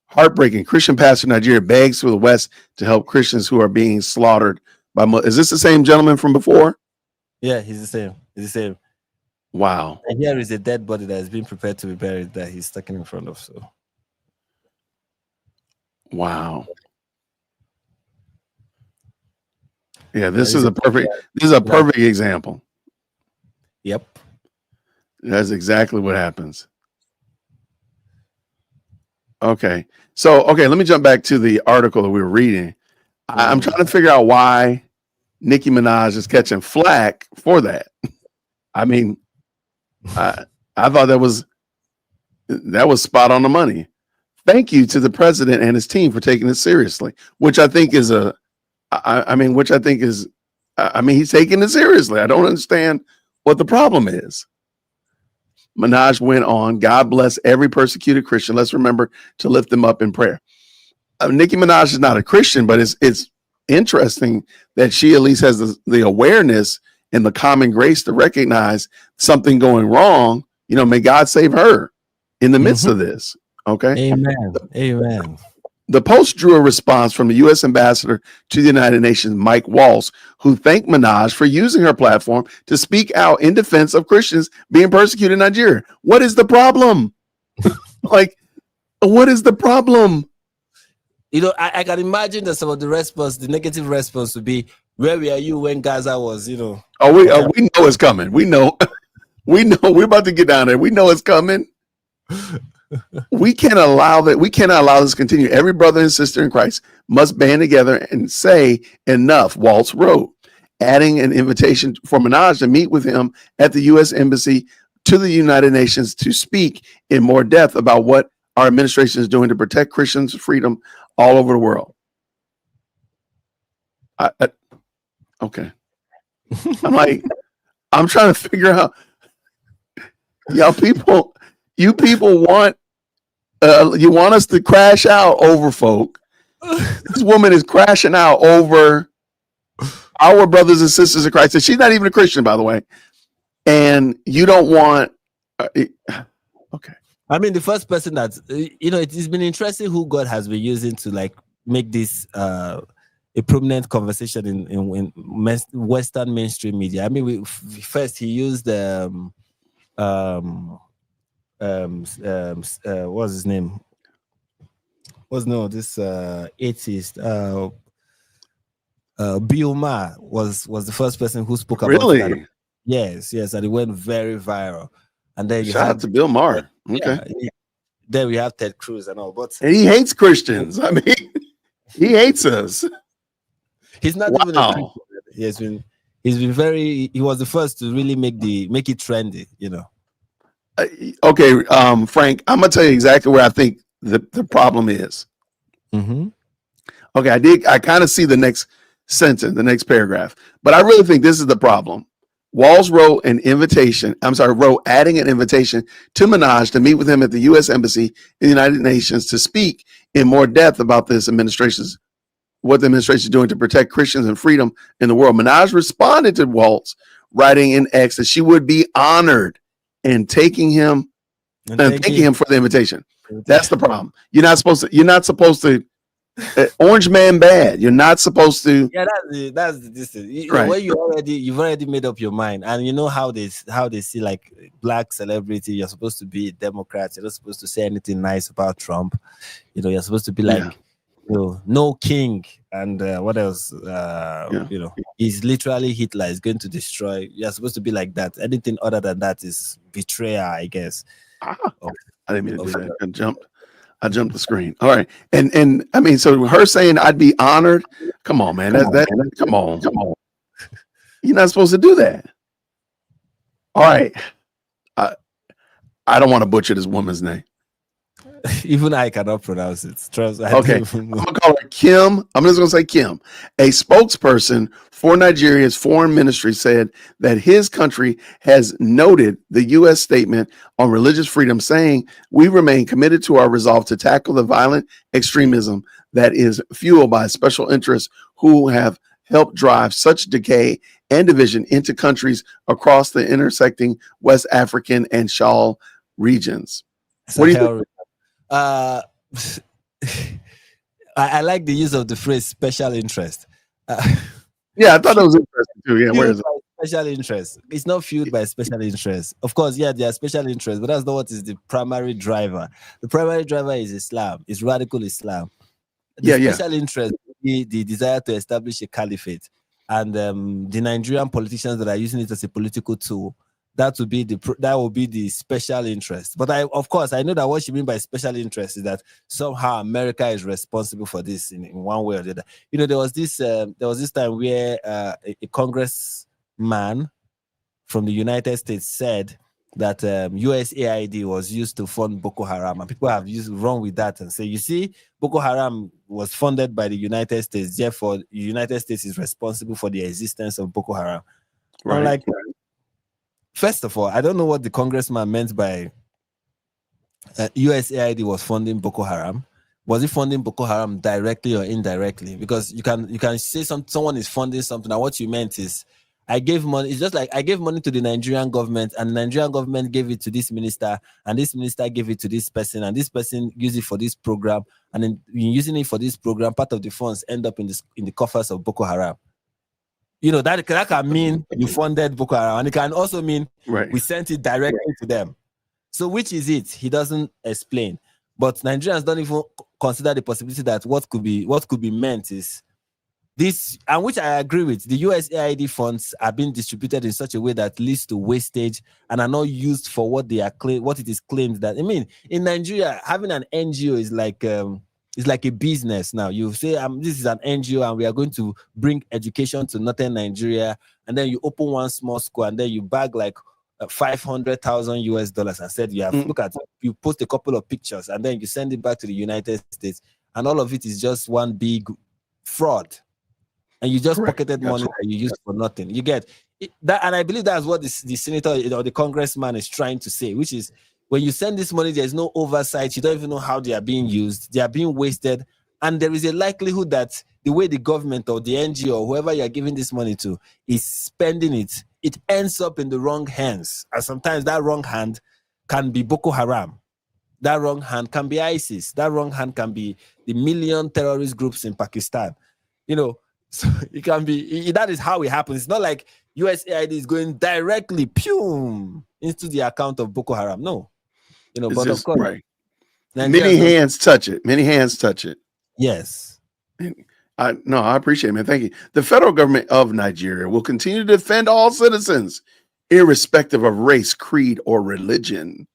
heartbreaking. Christian pastor in Nigeria begs for the West to help Christians who are being slaughtered by. Is this the same gentleman from before? Yeah, he's the same. He's the same. Wow. And here is a dead body that has been prepared to be buried that he's standing in front of. So, wow. Yeah, this is a perfect example. Yep. That's exactly what happens. Okay. So, let me jump back to the article that we were reading. I'm trying to figure out why Nicki Minaj is catching flack for that. I mean, I thought that was spot on the money. Thank you to the president and his team for taking it seriously, which I think is he's taking it seriously. I don't understand what the problem is. Minaj went on, God bless every persecuted Christian. Let's remember to lift them up in prayer. Nicki Minaj is not a Christian, but it's interesting that she at least has the awareness and the common grace to recognize something going wrong. May God save her in the midst of this. Okay. Amen. Amen. The Post drew a response from the U.S. ambassador to the United Nations, Mike Waltz, who thanked Minaj for using her platform to speak out in defense of Christians being persecuted in Nigeria. What is the problem? What is the problem? I can imagine that some of the negative response would be, where were you when Gaza was, we know it's coming. We know we're about to get down there. We know it's coming. We can't allow that. We cannot allow this to continue. Every brother and sister in Christ must band together and say enough, Waltz wrote, adding an invitation for Minaj to meet with him at the U.S. Embassy to the United Nations to speak in more depth about what our administration is doing to protect Christians' freedom all over the world. Okay. I'm trying to figure out, you people want us to crash out over folk. This woman is crashing out over our brothers and sisters in Christ. And she's not even a Christian, by the way. And you don't want. Okay. I mean, the first person that it's been interesting who God has been using to make this a prominent conversation in Western mainstream media. I mean, first he used what's his name? This atheist Bill Maher was the first person who spoke about that. Yes, and it went very viral. And then you shout out to Bill Maher. Okay. Yeah, then we have Ted Cruz and all, but and he hates Christians. I mean, he hates us. He's not even a Christian. He was the first to really make it trendy, Okay, Frank, I'm gonna tell you exactly where I think the problem is. Mm-hmm. Okay, I kind of see the next sentence, the next paragraph, but I really think this is the problem. Walls wrote adding an invitation to Minaj to meet with him at the U.S. Embassy in the United Nations to speak in more depth about what the administration is doing to protect Christians and freedom in the world. Minaj responded to Waltz, writing in X that she would be honored in thanking him for the invitation. That's the problem. You're not supposed to orange man bad. You're not supposed to. Yeah, that's the right. When you've already made up your mind, and you know how they see black celebrity. You're supposed to be Democrats. You're not supposed to say anything nice about Trump. You're supposed to be no king and what else? He's literally Hitler. Is going to destroy. You're supposed to be like that. Anything other than that is betrayal, I guess. Ah, of, I didn't mean to of do that. I jumped the screen. All right. And I mean, so her saying I'd be honored. Come on, man. Come on. You're not supposed to do that. All right. I don't want to butcher this woman's name. even I cannot pronounce it. Trust. I Okay. don't even know. I'm gonna call her Kim. I'm just gonna say Kim. A spokesperson for Nigeria's foreign ministry said that his country has noted the U.S. statement on religious freedom, saying we remain committed to our resolve to tackle the violent extremism that is fueled by special interests who have helped drive such decay and division into countries across the intersecting West African and Sahel regions. What do you think? Uh, I like the use of the phrase special interest. Yeah, I thought that was interesting too. Yeah, where Fueled is it? by special interest. It's not fueled by special interest. Of course, yeah, there are special interests, but that's not what is the primary driver. The primary driver is Islam, is radical Islam. The special interest is the desire to establish a caliphate, and the Nigerian politicians that are using it as a political tool. That will be the special interest. But of course, I know that what she means by special interest is that somehow America is responsible for this in one way or the other. You know, there was this time where a congressman from the United States said that USAID was used to fund Boko Haram, and people have run with that and say, you see, Boko Haram was funded by the United States, therefore the United States is responsible for the existence of Boko Haram. Right. I'm like, first of all, I don't know what the congressman meant by USAID was funding Boko Haram. Was it funding Boko Haram directly or indirectly? Because you can say someone is funding something, and what you meant is, I gave money. It's just like I gave money to the Nigerian government, and the Nigerian government gave it to this minister, and this minister gave it to this person, and this person used it for this program, and then using it for this program, part of the funds end up in the coffers of Boko Haram. You know, that can mean you funded Boko Haram, and it can also mean we sent it directly to them. So which is it? He doesn't explain. But Nigerians don't even consider the possibility that what could be meant is this, and which I agree with. The USAID funds are being distributed in such a way that leads to wastage and are not used for what it is claimed that. I mean, in Nigeria, having an NGO is like a business now. You say, this is an NGO and we are going to bring education to northern Nigeria, and then you open one small school and then you bag like $500,000 and said look at it. You post a couple of pictures and then you send it back to the United States, and all of it is just one big fraud. And you just pocketed money that you used for nothing. You get it, that, and I believe that's what the senator or the congressman is trying to say, which is when you send this money, there's no oversight. You don't even know how they are being used. They are being wasted, and there is a likelihood that the way the government or the NGO or whoever you are giving this money to is spending it, it ends up in the wrong hands. And sometimes that wrong hand can be Boko Haram. That wrong hand can be ISIS. That wrong hand can be the million terrorist groups in Pakistan. You know. So it can be, that is how it happens. It's not like USAID is going directly into the account of Boko Haram. No. You know, It's but just, of course. right. Many hands touch it. Yes. I appreciate it, man. Thank you. The federal government of Nigeria will continue to defend all citizens, irrespective of race, creed, or religion.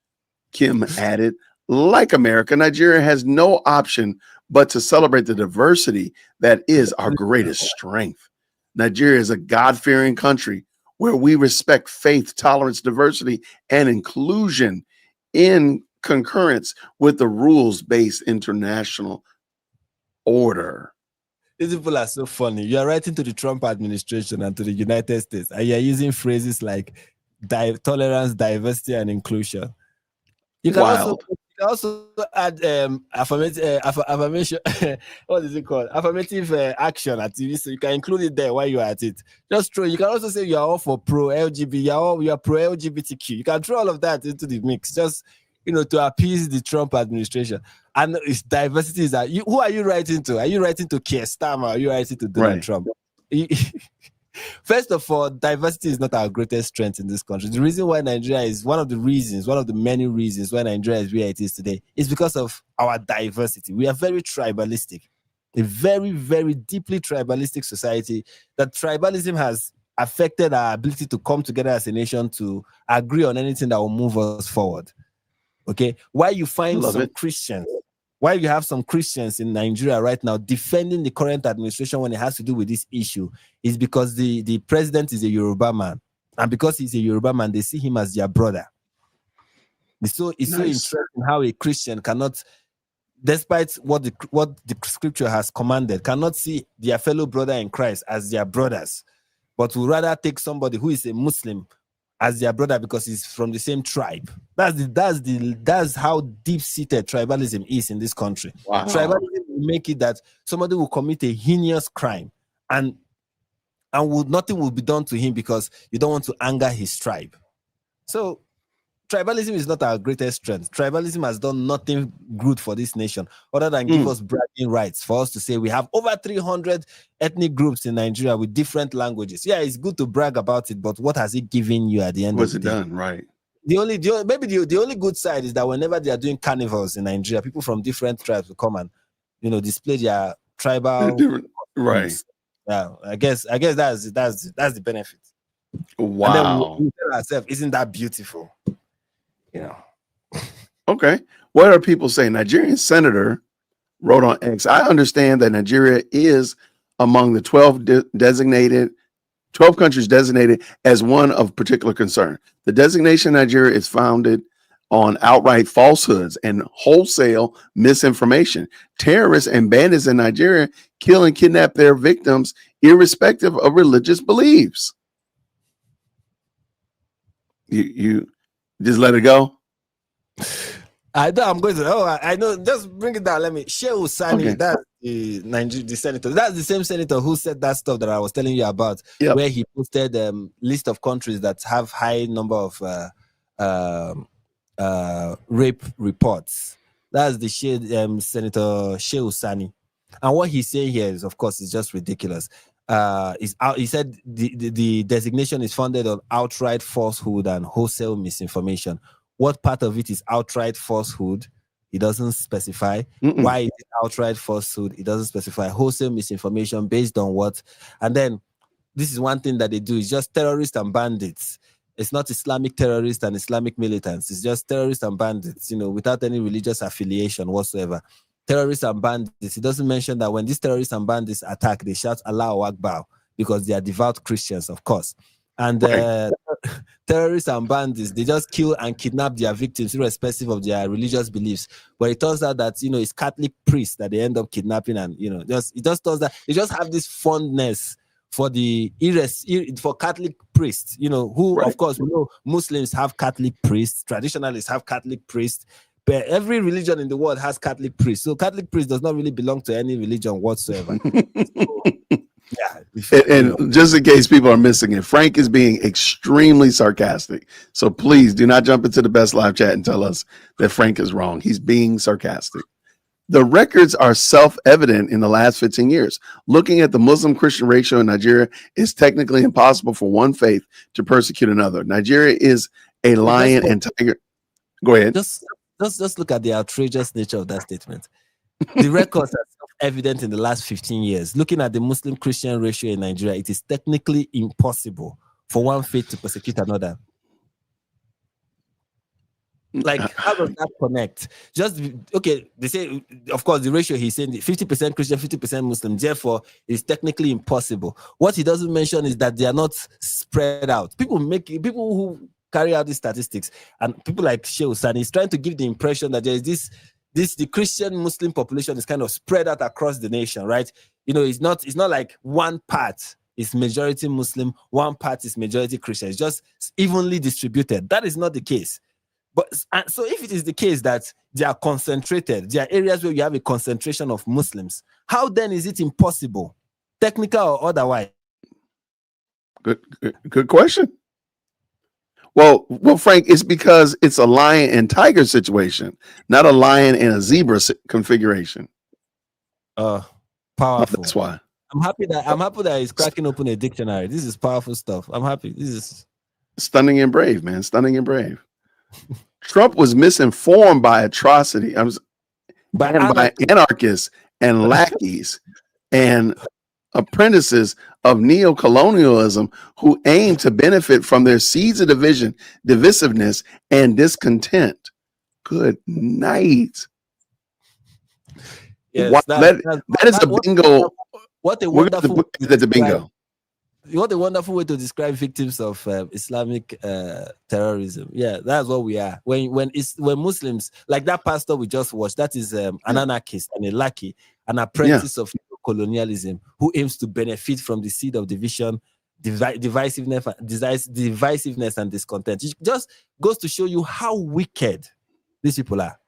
Kim added, like America, Nigeria has no option but to celebrate the diversity that is our greatest strength. Nigeria is a God-fearing country where we respect faith, tolerance, diversity, and inclusion in concurrence with the rules-based international order. These people are so funny. You are writing to the Trump administration and to the United States, and you are using phrases like tolerance, diversity, and inclusion. You can also add affirmation. What is it called? Affirmative action at TV. So you can include it there while you are at it. Just throw. You can also say you are all for pro LGBT. You are pro LGBTQ. You can throw all of that into the mix. Just to appease the Trump administration. And its diversity is that who are you writing to? Are you writing to Keir Starmer? Are you writing to Donald Trump? First of all, diversity is not our greatest strength in this country. The reason why Nigeria is one of the many reasons why Nigeria is where it is today is because of our diversity. We are very tribalistic, a very, very deeply tribalistic society. That tribalism has affected our ability to come together as a nation to agree on anything that will move us forward. Okay, why you find Love some it. Christians, why you have some Christians in Nigeria right now defending the current administration when it has to do with this issue is because the president is a Yoruba man, and because he's a Yoruba man, they see him as their brother. It's so Nice. interesting how a Christian cannot, despite what the scripture has commanded, cannot see their fellow brother in Christ as their brothers, but would rather take somebody who is a Muslim as their brother because he's from the same tribe. That's how deep-seated tribalism is in this country. Wow. Tribalism will make it that somebody will commit a heinous crime and nothing will be done to him because you don't want to anger his tribe. So tribalism is not our greatest strength. Tribalism has done nothing good for this nation other than give us bragging rights for us to say we have over 300 ethnic groups in Nigeria with different languages. Yeah, it's good to brag about it, but what has it given you at the end What's of it the day? done? Right. The only good side is that whenever they are doing carnivals in Nigeria, people from different tribes will come and display their tribal Right. groups. Yeah, I guess that's the benefit. Wow. And then we tell ourselves, isn't that beautiful? Okay. What are people saying? Nigerian senator wrote on X, I understand that Nigeria is among the 12 countries designated as one of particular concern. The designation of Nigeria is founded on outright falsehoods and wholesale misinformation. Terrorists and bandits in Nigeria kill and kidnap their victims irrespective of religious beliefs. You just let it go? I know I'm going to. I know. Just bring it down. Let me. Shehu Sani, Okay. that's the senator. That's the same senator who said that stuff that I was telling you about, Yep. where he posted list of countries that have high number of rape reports. That's the Senator Shehu Sani, and what he's saying here is, of course, it's just ridiculous. He said the designation is founded on outright falsehood and wholesale misinformation. What part of it is outright falsehood? He doesn't specify. Why is it outright falsehood? He doesn't specify. Wholesale misinformation based on what? And then this is one thing that they do. It's just terrorists and bandits. It's not Islamic terrorists and Islamic militants. It's just terrorists and bandits, without any religious affiliation whatsoever. Terrorists and bandits. It doesn't mention that when these terrorists and bandits attack, they shout Allahu Akbar because they are devout Christians, of course. And terrorists and bandits, they just kill and kidnap their victims irrespective of their religious beliefs. But it turns out that it's Catholic priests that they end up kidnapping, and it just turns out they just have this fondness for for Catholic priests, who Right. of course we know Muslims have Catholic priests, traditionalists have Catholic priests, but every religion in the world has Catholic priests. So Catholic priest does not really belong to any religion whatsoever. Yeah. And just in case people are missing it, Frank is being extremely sarcastic. So please do not jump into the Best Live chat and tell us that Frank is wrong. He's being sarcastic. The records are self-evident in the last 15 years. Looking at the Muslim-Christian ratio in Nigeria, it's technically impossible for one faith to persecute another. Nigeria is a lion and tiger. Go ahead. Just look at the outrageous nature of that statement. The records are self-evident in the last 15 years. Looking at the Muslim-Christian ratio in Nigeria, it is technically impossible for one faith to persecute another. Like, how does that connect? They say, of course, the ratio he's saying 50% Christian, 50% Muslim, therefore it's technically impossible. What he doesn't mention is that they are not spread out. People who carry out these statistics, and people like Shehu Sani is trying to give the impression that there is the Christian Muslim population is kind of spread out across the nation, right? It's not like one part is majority Muslim, one part is majority Christian. It's just evenly distributed. That is not the case. But so if it is the case that they are concentrated, there are areas where you have a concentration of Muslims, how then is it impossible, technical or otherwise? Good question. Well, Frank, it's because it's a lion and tiger situation, not a lion and a zebra configuration. Powerful. That's why. I'm happy that he's cracking open a dictionary. This is powerful stuff. I'm happy. This is stunning and brave, man. Stunning and brave. Trump was misinformed by atrocity. By anarchists and lackeys and apprentices of neocolonialism who aim to benefit from their seeds of division, divisiveness, and discontent. good night. Yes, Wow, that's that is a what, bingo. what a We're going to wonderful put that to bingo. what a wonderful way to describe victims of Islamic terrorism. Yeah, that's what we are. When Muslims, like that pastor we just watched, that is an anarchist and a lackey, an apprentice of colonialism who aims to benefit from the seed of division, divisiveness and discontent. It just goes to show you how wicked these people are.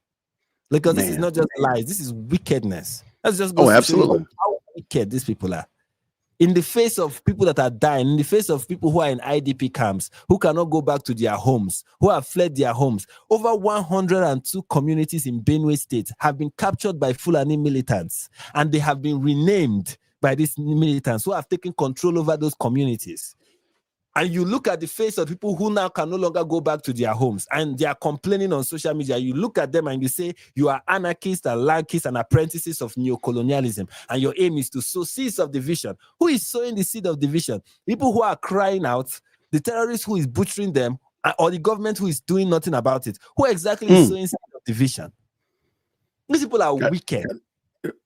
Because this is not just lies, this is wickedness. That's just goes to show you how wicked these people are. In the face of people that are dying, in the face of people who are in IDP camps, who cannot go back to their homes, who have fled their homes, over 102 communities in Benue State have been captured by Fulani militants, and they have been renamed by these militants who have taken control over those communities. And you look at the face of people who now can no longer go back to their homes, and they are complaining on social media. You look at them and you say, you are anarchists and lackey's and apprentices of neocolonialism, and your aim is to sow seeds of division. Who is sowing the seed of division? People who are crying out, the terrorist who is butchering them, or the government who is doing nothing about it. Who exactly is sowing seed of division? These people are wicked.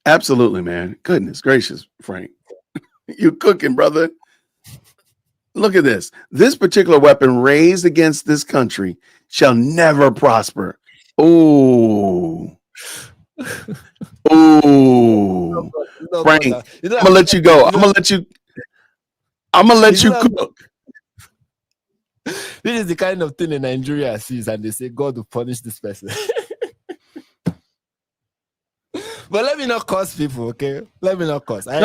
Absolutely, man. Goodness gracious, Frank. You cooking, brother. Look at this. This particular weapon raised against this country shall never prosper. Oh. Oh. Frank, I'm gonna let you go. I'm gonna let you cook. This is the kind of thing in Nigeria sees, and they say God will punish this person. But let me not curse people, okay? Let me not curse. I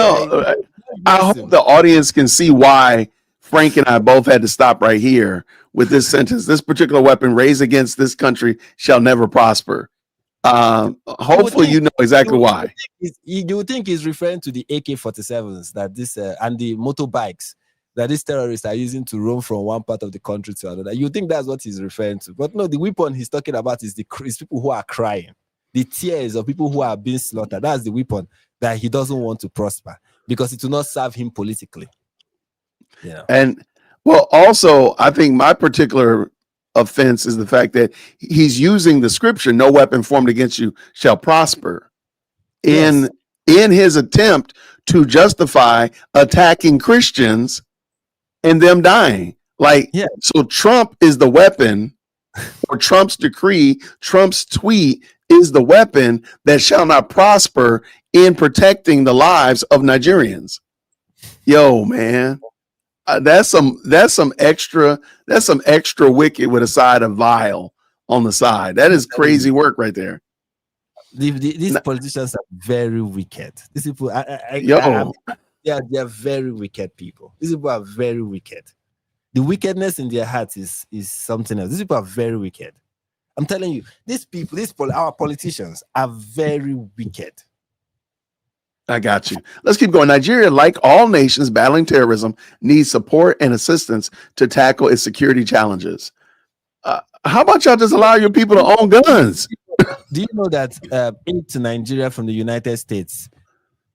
hope the audience can see why Frank and I both had to stop right here with this sentence. This particular weapon raised against this country shall never prosper. Hopefully you know exactly why. You think he's referring to the AK-47s that this and the motorbikes that these terrorists are using to roam from one part of the country to another. You think that's what he's referring to. But no, the weapon he's talking about is people who are crying. The tears of people who are being slaughtered. That's the weapon that he doesn't want to prosper because it will not serve him politically. Yeah. And well, also, I think my particular offense is the fact that he's using the scripture, no weapon formed against you shall prosper, in his attempt to justify attacking Christians and them dying. So Trump is the weapon, or Trump's decree, Trump's tweet is the weapon that shall not prosper in protecting the lives of Nigerians. Yo, man. That's some extra wicked with a side of vile on the side. That is crazy work right there. These politicians are very wicked. These people, they are very wicked people. These people are very wicked. The wickedness in their hearts is something else. These people are very wicked. I'm telling you, our politicians are very wicked. I got you. Let's keep going. Nigeria, like all nations battling terrorism, needs support and assistance to tackle its security challenges. How about y'all just allow your people to own guns? Do you know that aid to Nigeria from the United States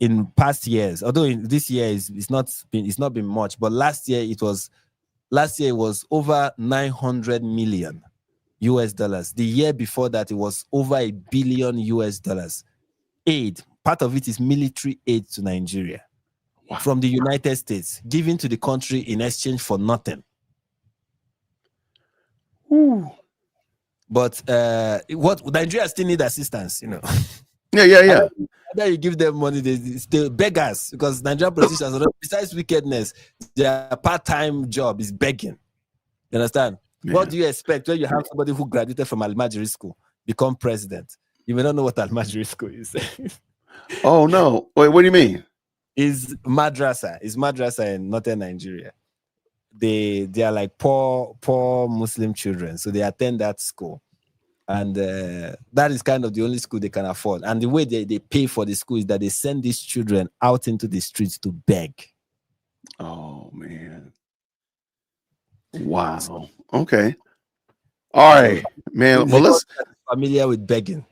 in past years, although this year it's not been much, but last year it was over $900 million US. The year before that, it was over $1 billion US. Aid. Part of it is military aid to Nigeria from the United States, given to the country in exchange for nothing. Ooh. But what Nigeria still need assistance, you know. Yeah. Either you give them money, they still beggars, because Nigerian politicians, besides wickedness, their part-time job is begging. You understand? Yeah. What do you expect when you have somebody who graduated from Almajiri school become president? You may not know what Almajiri school is. Oh no! Wait, what do you mean? Is madrasa in northern Nigeria. They are like poor Muslim children, so they attend that school, and that is kind of the only school they can afford. And the way they pay for the school is that they send these children out into the streets to beg. Oh man! Wow. Okay. All right, man. Well, let's familiar with begging.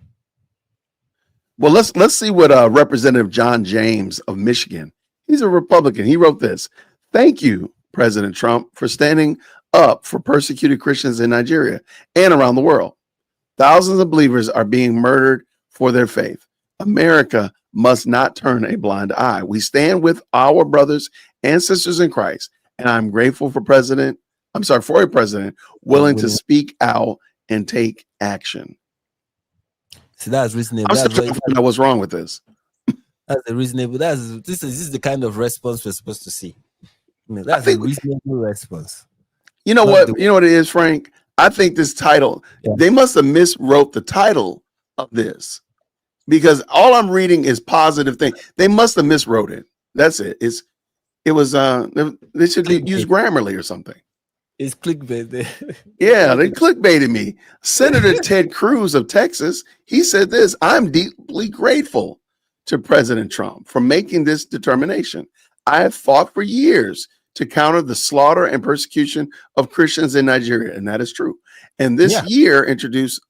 Well, let's see what Representative John James of Michigan. He's a Republican. He wrote this. Thank you, President Trump, for standing up for persecuted Christians in Nigeria and around the world. Thousands of believers are being murdered for their faith. America must not turn a blind eye. We stand with our brothers and sisters in Christ, and I'm grateful for for a president willing to speak out and take action. See, that's reasonable. I'm still trying to find out what's wrong with this. That's a reasonable. This is the kind of response we're supposed to see. That's a reasonable response. You know what? You know what it is, Frank? I think this title, they must have miswrote the title of this, because all I'm reading is positive thing. They must have miswrote it. That's it. They should use Grammarly or something. It's clickbait. Yeah, they clickbaited me. Senator Ted Cruz of Texas, he said this: I'm deeply grateful to President Trump for making this determination. I have fought for years to counter the slaughter and persecution of Christians in Nigeria, and that is true. And this year introduced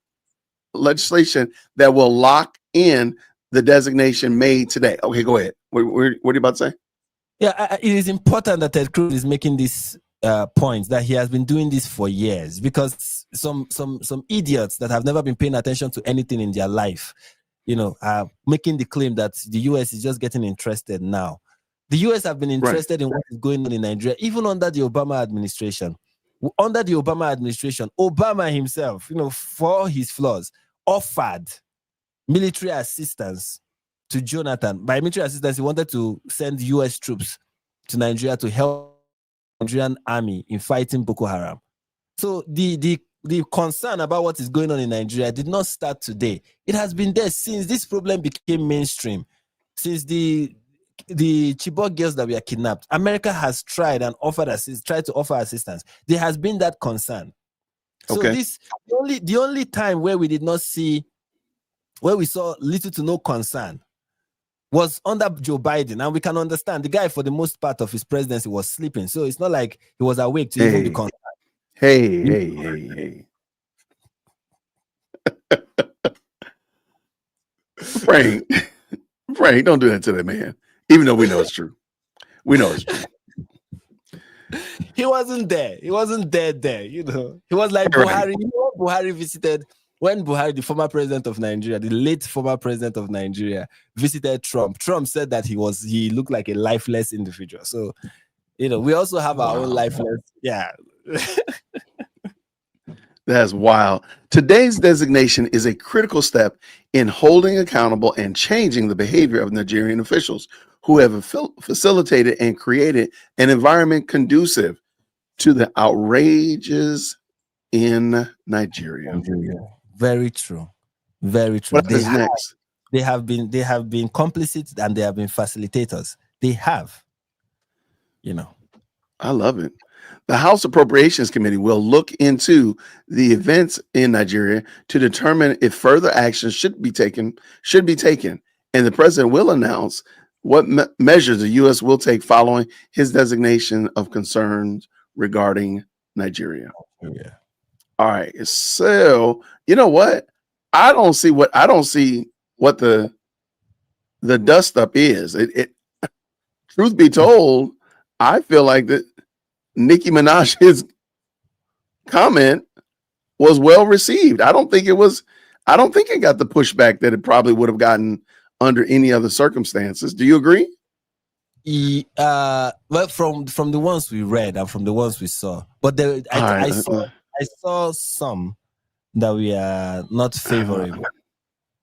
legislation that will lock in the designation made today. Okay, go ahead. What are you about to say? Yeah, it is important that Ted Cruz is making this point, that he has been doing this for years, because some idiots that have never been paying attention to anything in their life, are making the claim that the US is just getting interested now. The US have been interested in what is going on in Nigeria, even under the Obama administration. Under the Obama administration, Obama himself, for all his flaws, offered military assistance to Jonathan. By military assistance, he wanted to send US troops to Nigeria to help the Nigerian army in fighting Boko Haram. So the concern about what is going on in Nigeria did not start today. It has been there since this problem became mainstream. Since the Chibok girls that were kidnapped, America has tried to offer assistance. There has been that concern. So the only time where we saw little to no concern was under Joe Biden, and we can understand the guy for the most part of his presidency was sleeping, so it's not like he was awake to even be concerned. Hey. Frank, don't do that to that man. Even though we know it's true. We know it's true. He wasn't there. He wasn't there. He was like Buhari. Buhari visited, when Buhari, the former president of Nigeria, the late former president of Nigeria, visited Trump. Trump said that he looked like a lifeless individual. So, we also have our own lifeless. Yeah. That's wild. Today's designation is a critical step in holding accountable and changing the behavior of Nigerian officials who have facilitated and created an environment conducive to the outrages in Nigeria. Very true. Very true. What is next? They have been complicit, and they have been facilitators. They have. I love it. The House Appropriations Committee will look into the events in Nigeria to determine if further action should be taken, and the president will announce what measures the U.S. will take following his designation of concerns regarding Nigeria. Yeah. All right. So you know what? I don't see what the dust up is. It truth be told, I feel like that Nicki Minaj's comment was well received. I don't think it got the pushback that it probably would have gotten under any other circumstances. Do you agree? Well, from the ones we read and from the ones we saw, but I saw some that we are not favorable.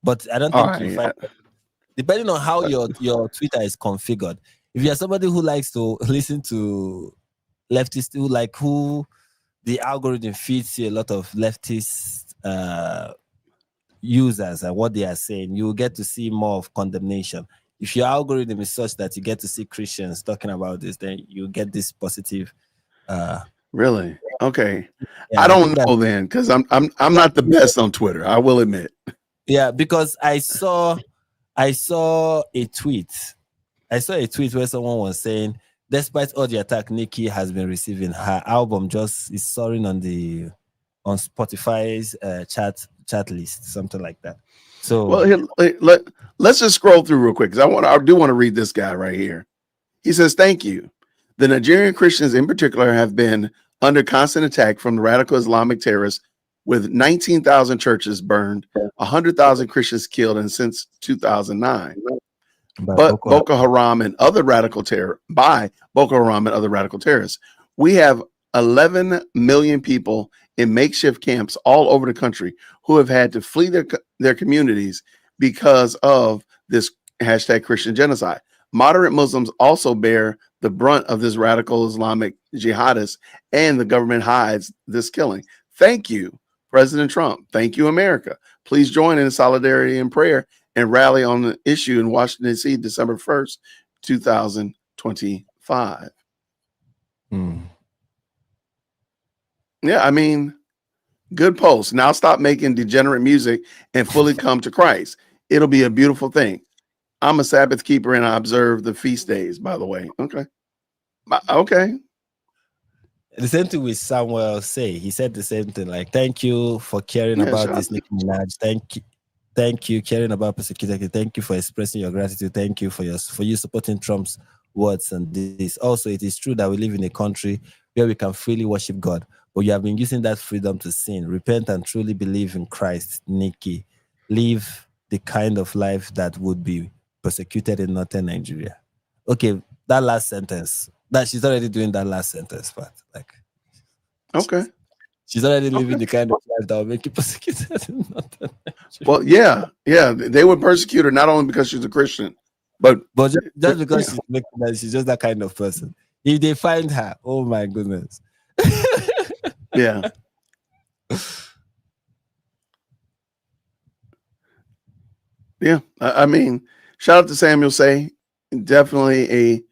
But I don't think depending on how your Twitter is configured. If you're somebody who likes to listen to leftists, who the algorithm feeds you a lot of leftist users and what they are saying, you will get to see more of condemnation. If your algorithm is such that you get to see Christians talking about this, then you get this positive. Really? Okay. Yeah, I don't know then, because I'm not the best on Twitter, I will admit. Yeah, because I saw a tweet. I saw a tweet where someone was saying, despite all the attack Nicki has been receiving, her album just is soaring on Spotify's chat list, something like that. So, well, let's just scroll through real quick, because I do want to read this guy right here. He says, "Thank you. The Nigerian Christians in particular have been under constant attack from the radical Islamic terrorists with 19,000 churches burned, 100,000 Christians killed, and since 2009. But Boko Haram and other radical terrorists. We have 11 million people in makeshift camps all over the country who have had to flee their communities because of this hashtag Christian genocide. Moderate Muslims also bear the brunt of this radical Islamic jihadists, and the government hides this killing. Thank you, President Trump. Thank you, America. Please join in solidarity and prayer and rally on the issue in Washington, D.C., December 1st, 2025. Yeah, I mean, good post. Now stop making degenerate music and fully come to Christ. It'll be a beautiful thing. I'm a Sabbath keeper and I observe the feast days, by the way. Okay. Okay. The same thing with Samuel Say. He said the same thing. Like, thank you for caring about this, Nicki Minaj. Thank you, caring about persecuted. Thank you for expressing your gratitude. Thank you for you supporting Trump's words and this. Also, it is true that we live in a country where we can freely worship God, but you have been using that freedom to sin. Repent and truly believe in Christ, Nikki. Live the kind of life that would be persecuted in northern Nigeria. Okay, that last sentence. That she's already doing that last sentence, but like, okay, she's already living the kind of life that will make you persecuted in northern Nigeria. Well, yeah, they would persecute her not only because she's a Christian, but just because she's making that, she's just that kind of person. If they find her, oh my goodness. Yeah. Yeah, I mean, shout out to Samuel Say. Definitely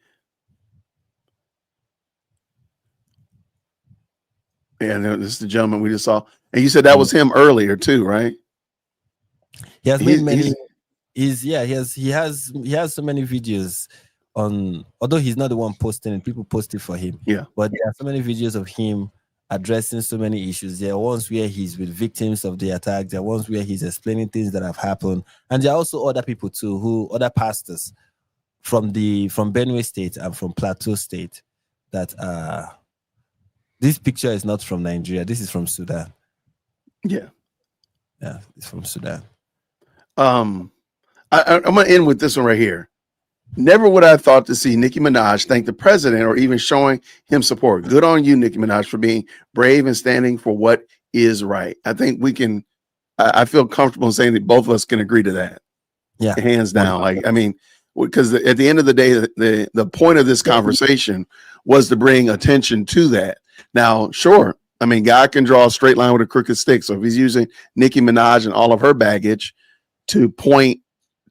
this is the gentleman we just saw. And you said that was him earlier too, right? He has made many. He has so many videos on. Although he's not the one posting it, people post it for him. Yeah, but there are so many videos of him addressing so many issues. There are ones where he's with victims of the attack. There are ones where he's explaining things that have happened, and there are also other people too, other pastors from Benue State and from Plateau State that this picture is not from Nigeria. This is from Sudan. Yeah, it's from Sudan. I'm going to end with this one right here. Never would I have thought to see Nicki Minaj thank the president or even showing him support. Good on you, Nicki Minaj, for being brave and standing for what is right. I think we can, I feel comfortable in saying that both of us can agree to that. Yeah. Hands down. Like, I mean, because at the end of the day, the point of this conversation was to bring attention to that. Now, sure, I mean, God can draw a straight line with a crooked stick. So if he's using Nicki Minaj and all of her baggage to point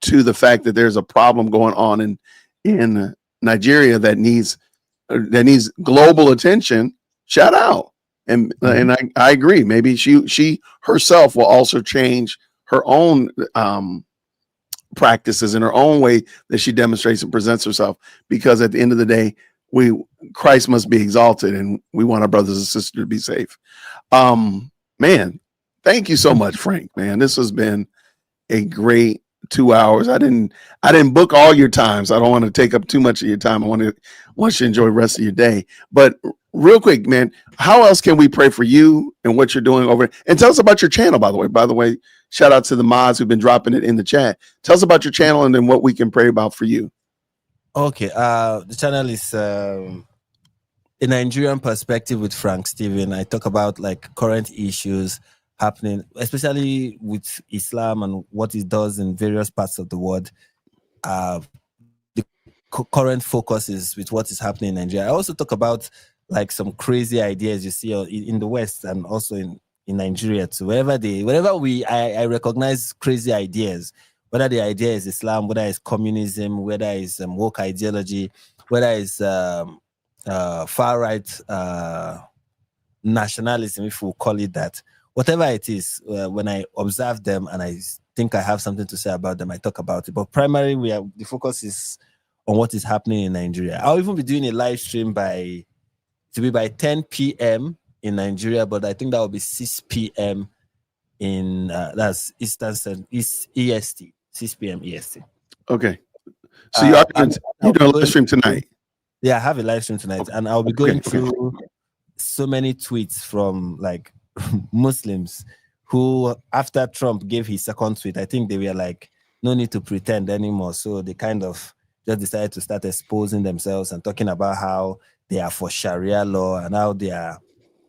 to the fact that there's a problem going on in Nigeria that needs global attention, shout out. And I agree. Maybe she herself will also change her own practices in her own way that she demonstrates and presents herself, because at the end of the day, Christ must be exalted and we want our brothers and sisters to be safe. Man, thank you so much, Frank, man. This has been a great 2 hours. I didn't book all your time, so I don't want to take up too much of your time. I want you to enjoy the rest of your day. But real quick, man, how else can we pray for you and what you're doing over? And tell us about your channel, by the way. By the way, shout out to the mods who've been dropping it in the chat. Tell us about your channel and then what we can pray about for you. Okay, the channel is a Nigerian perspective with Frank Steven. I talk about like current issues happening, especially with Islam and what it does in various parts of the world. The current focus is with what is happening in Nigeria. I also talk about like some crazy ideas you see in the West and also in Nigeria too. I recognize crazy ideas, whether the idea is Islam, whether it's communism, whether it's woke ideology, whether it's far right nationalism, if we'll call it that. Whatever it is, when I observe them and I think I have something to say about them, I talk about it. But primarily, the focus is on what is happening in Nigeria. I'll even be doing a live stream by 10 p.m. in Nigeria, but I think that will be 6 p.m. in that's Eastern EST, 6 p.m. EST. Okay, so you're doing a live stream tonight. Yeah, I have a live stream tonight, and I'll be going through so many tweets from like Muslims who, after Trump gave his second tweet, I think they were like, no need to pretend anymore. So they kind of just decided to start exposing themselves and talking about how they are for Sharia law and how they are.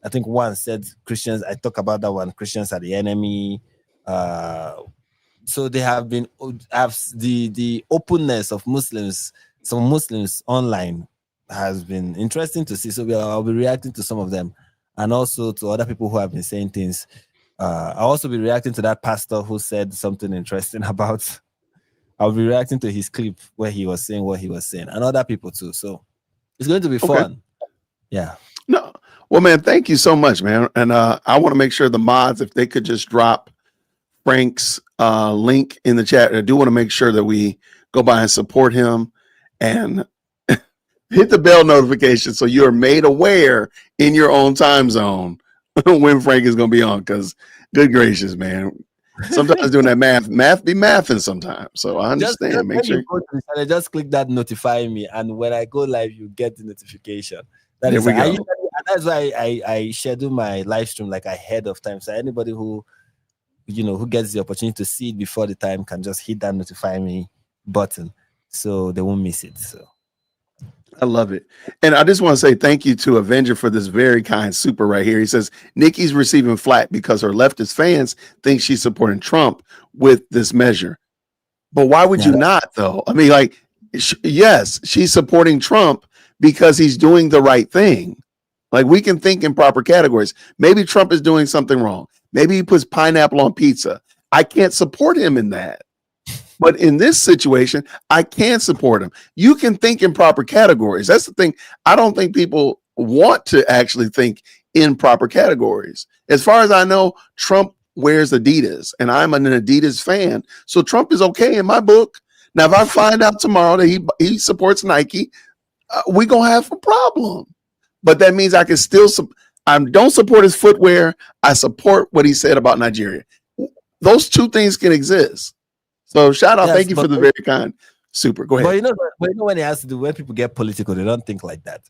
I think one said Christians, I talk about that one, Christians are the enemy. So they have been, the openness of Muslims, some Muslims online has been interesting to see. So I'll be reacting to some of them and also to other people who have been saying things. I'll also be reacting to that pastor who said something interesting about, I'll be reacting to his clip where he was saying what he was saying and other people too. So it's going to be fun. Yeah. No. Well, man, thank you so much, man. And I want to make sure the mods, if they could just drop Frank's link in the chat. I do want to make sure that we go by and support him and hit the bell notification so you're made aware in your own time zone when Frank is going to be on. Because good gracious, man, sometimes doing that math be mathing sometimes. So I understand. Just make sure. Just click that notify me, and when I go live, you get the notification. There we go. And that's why I schedule my live stream like ahead of time. So anybody who who gets the opportunity to see it before the time can just hit that notify me button, so they won't miss it. So I love it. And I just want to say thank you to Avenger for this very kind super right here. He says, Nikki's receiving flack because her leftist fans think she's supporting Trump with this measure. But why would you not, though? I mean, like, yes, she's supporting Trump because he's doing the right thing. Like, we can think in proper categories. Maybe Trump is doing something wrong. Maybe he puts pineapple on pizza. I can't support him in that. But in this situation, I can support him. You can think in proper categories. That's the thing. I don't think people want to actually think in proper categories. As far as I know, Trump wears Adidas, and I'm an Adidas fan. So Trump is okay in my book. Now, if I find out tomorrow that he supports Nike, we're going to have a problem. But that means I can still I don't support his footwear. I support what he said about Nigeria. Those two things can exist. So shout out, thank you for the very kind super. Go ahead. But you know when it has to do, when people get political, they don't think like that.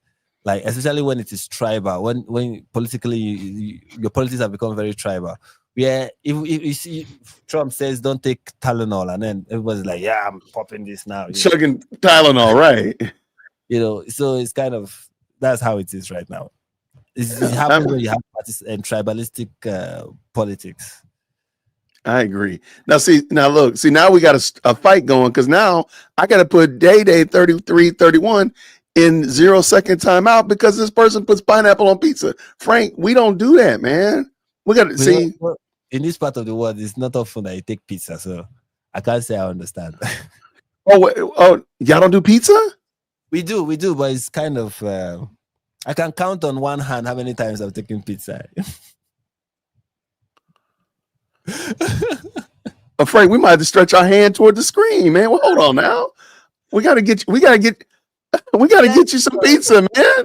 Like, especially when it is tribal, when politically your politics have become very tribal. Yeah, if you see Trump says don't take Tylenol, and then everybody's like, yeah, I'm popping this now. Chugging Tylenol, right? So it's kind of, that's how it is right now. It happens when you have tribalistic politics. I agree. Now we got a fight going, because now I got to put Day 33-31 in 0 second timeout because this person puts pineapple on pizza. Frank, we don't do that, man. We got to see. In this part of the world, it's not often that you take pizza, so I can't say I understand. Oh, y'all don't do pizza? We do, but it's kind of. I can count on one hand how many times I've taken pizza. Frank, we might have to stretch our hand toward the screen, man. Well, hold on now. We gotta get you some pizza, man.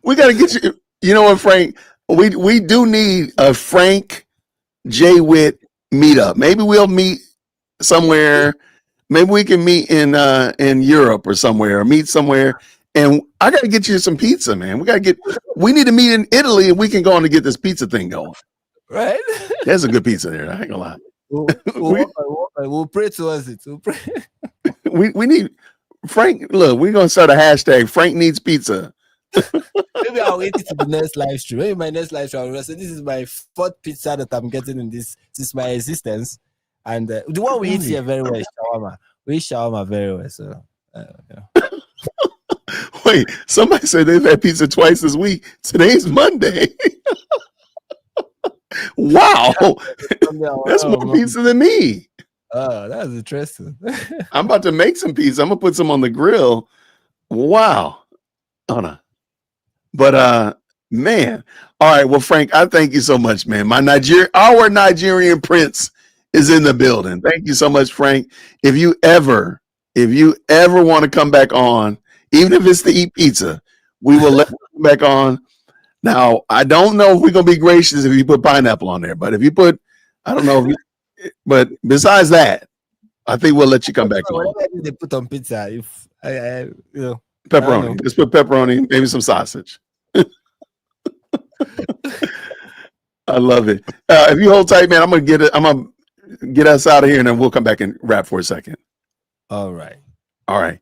We gotta get you. You know what, Frank? We do need a Frank J. Witt meetup. Maybe we'll meet somewhere. Maybe we can meet in Europe or somewhere, or meet somewhere. And I got to get you some pizza, man. We need to meet in Italy, and we can go on to get this pizza thing going. Right? There's a good pizza there. I ain't gonna lie. We'll pray towards it. We'll pray. we need Frank. Look, we're gonna start a hashtag. Frank needs pizza. Maybe I'll wait to the next live stream. Maybe my next live stream, I'll say this is my fourth pizza that I'm getting in this since my existence, and the one we eat here very well is shawarma. We eat shawarma very well. So. Wait, somebody said they've had pizza twice this week. Today's Monday. Wow. That's more pizza than me. Oh, that's interesting. I'm about to make some pizza. I'm gonna put some on the grill. Wow. Hold on. But man. All right. Well, Frank, I thank you so much, man. Our Nigerian prince is in the building. Thank you so much, Frank. If you ever want to come back on, even if it's to eat pizza, we will let you come back on. Now, I don't know if we're going to be gracious if you put pineapple on there, but if you put, I don't know. But besides that, I think we'll let you come back on. Whatever they put on pizza, if Pepperoni. Just put pepperoni, maybe some sausage. I love it. If you hold tight, man, I'm gonna get us out of here, and then we'll come back and wrap for a second. All right. All right.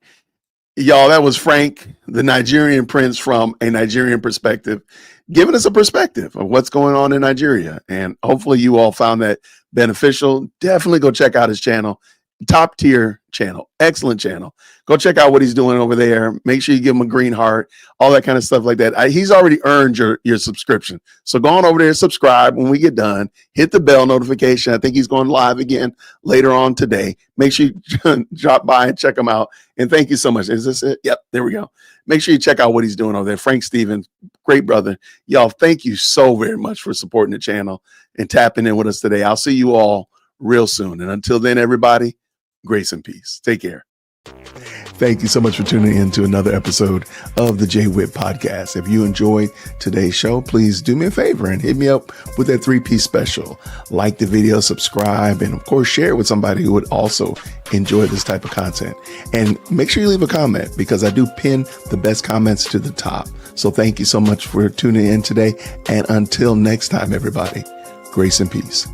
Y'all, that was Frank, the Nigerian prince from a Nigerian perspective, giving us a perspective of what's going on in Nigeria. And hopefully you all found that beneficial. Definitely go check out his channel. Top tier channel, excellent channel. Go check out what he's doing over there. Make sure you give him a green heart, all that kind of stuff like that. He's already earned your subscription. So go on over there, subscribe when we get done, hit the bell notification. I think he's going live again later on today. Make sure you drop by and check him out. And thank you so much. Is this it? Yep, there we go. Make sure you check out what he's doing over there. Frank Stevens, great brother. Y'all, thank you so very much for supporting the channel and tapping in with us today. I'll see you all real soon. And until then, everybody, grace and peace. Take care. Thank you so much for tuning in to another episode of the Jay Whitt Podcast. If you enjoyed today's show, please do me a favor and hit me up with that 3-piece special. Like the video, subscribe, and of course, share it with somebody who would also enjoy this type of content. And make sure you leave a comment because I do pin the best comments to the top. So thank you so much for tuning in today. And until next time, everybody, grace and peace.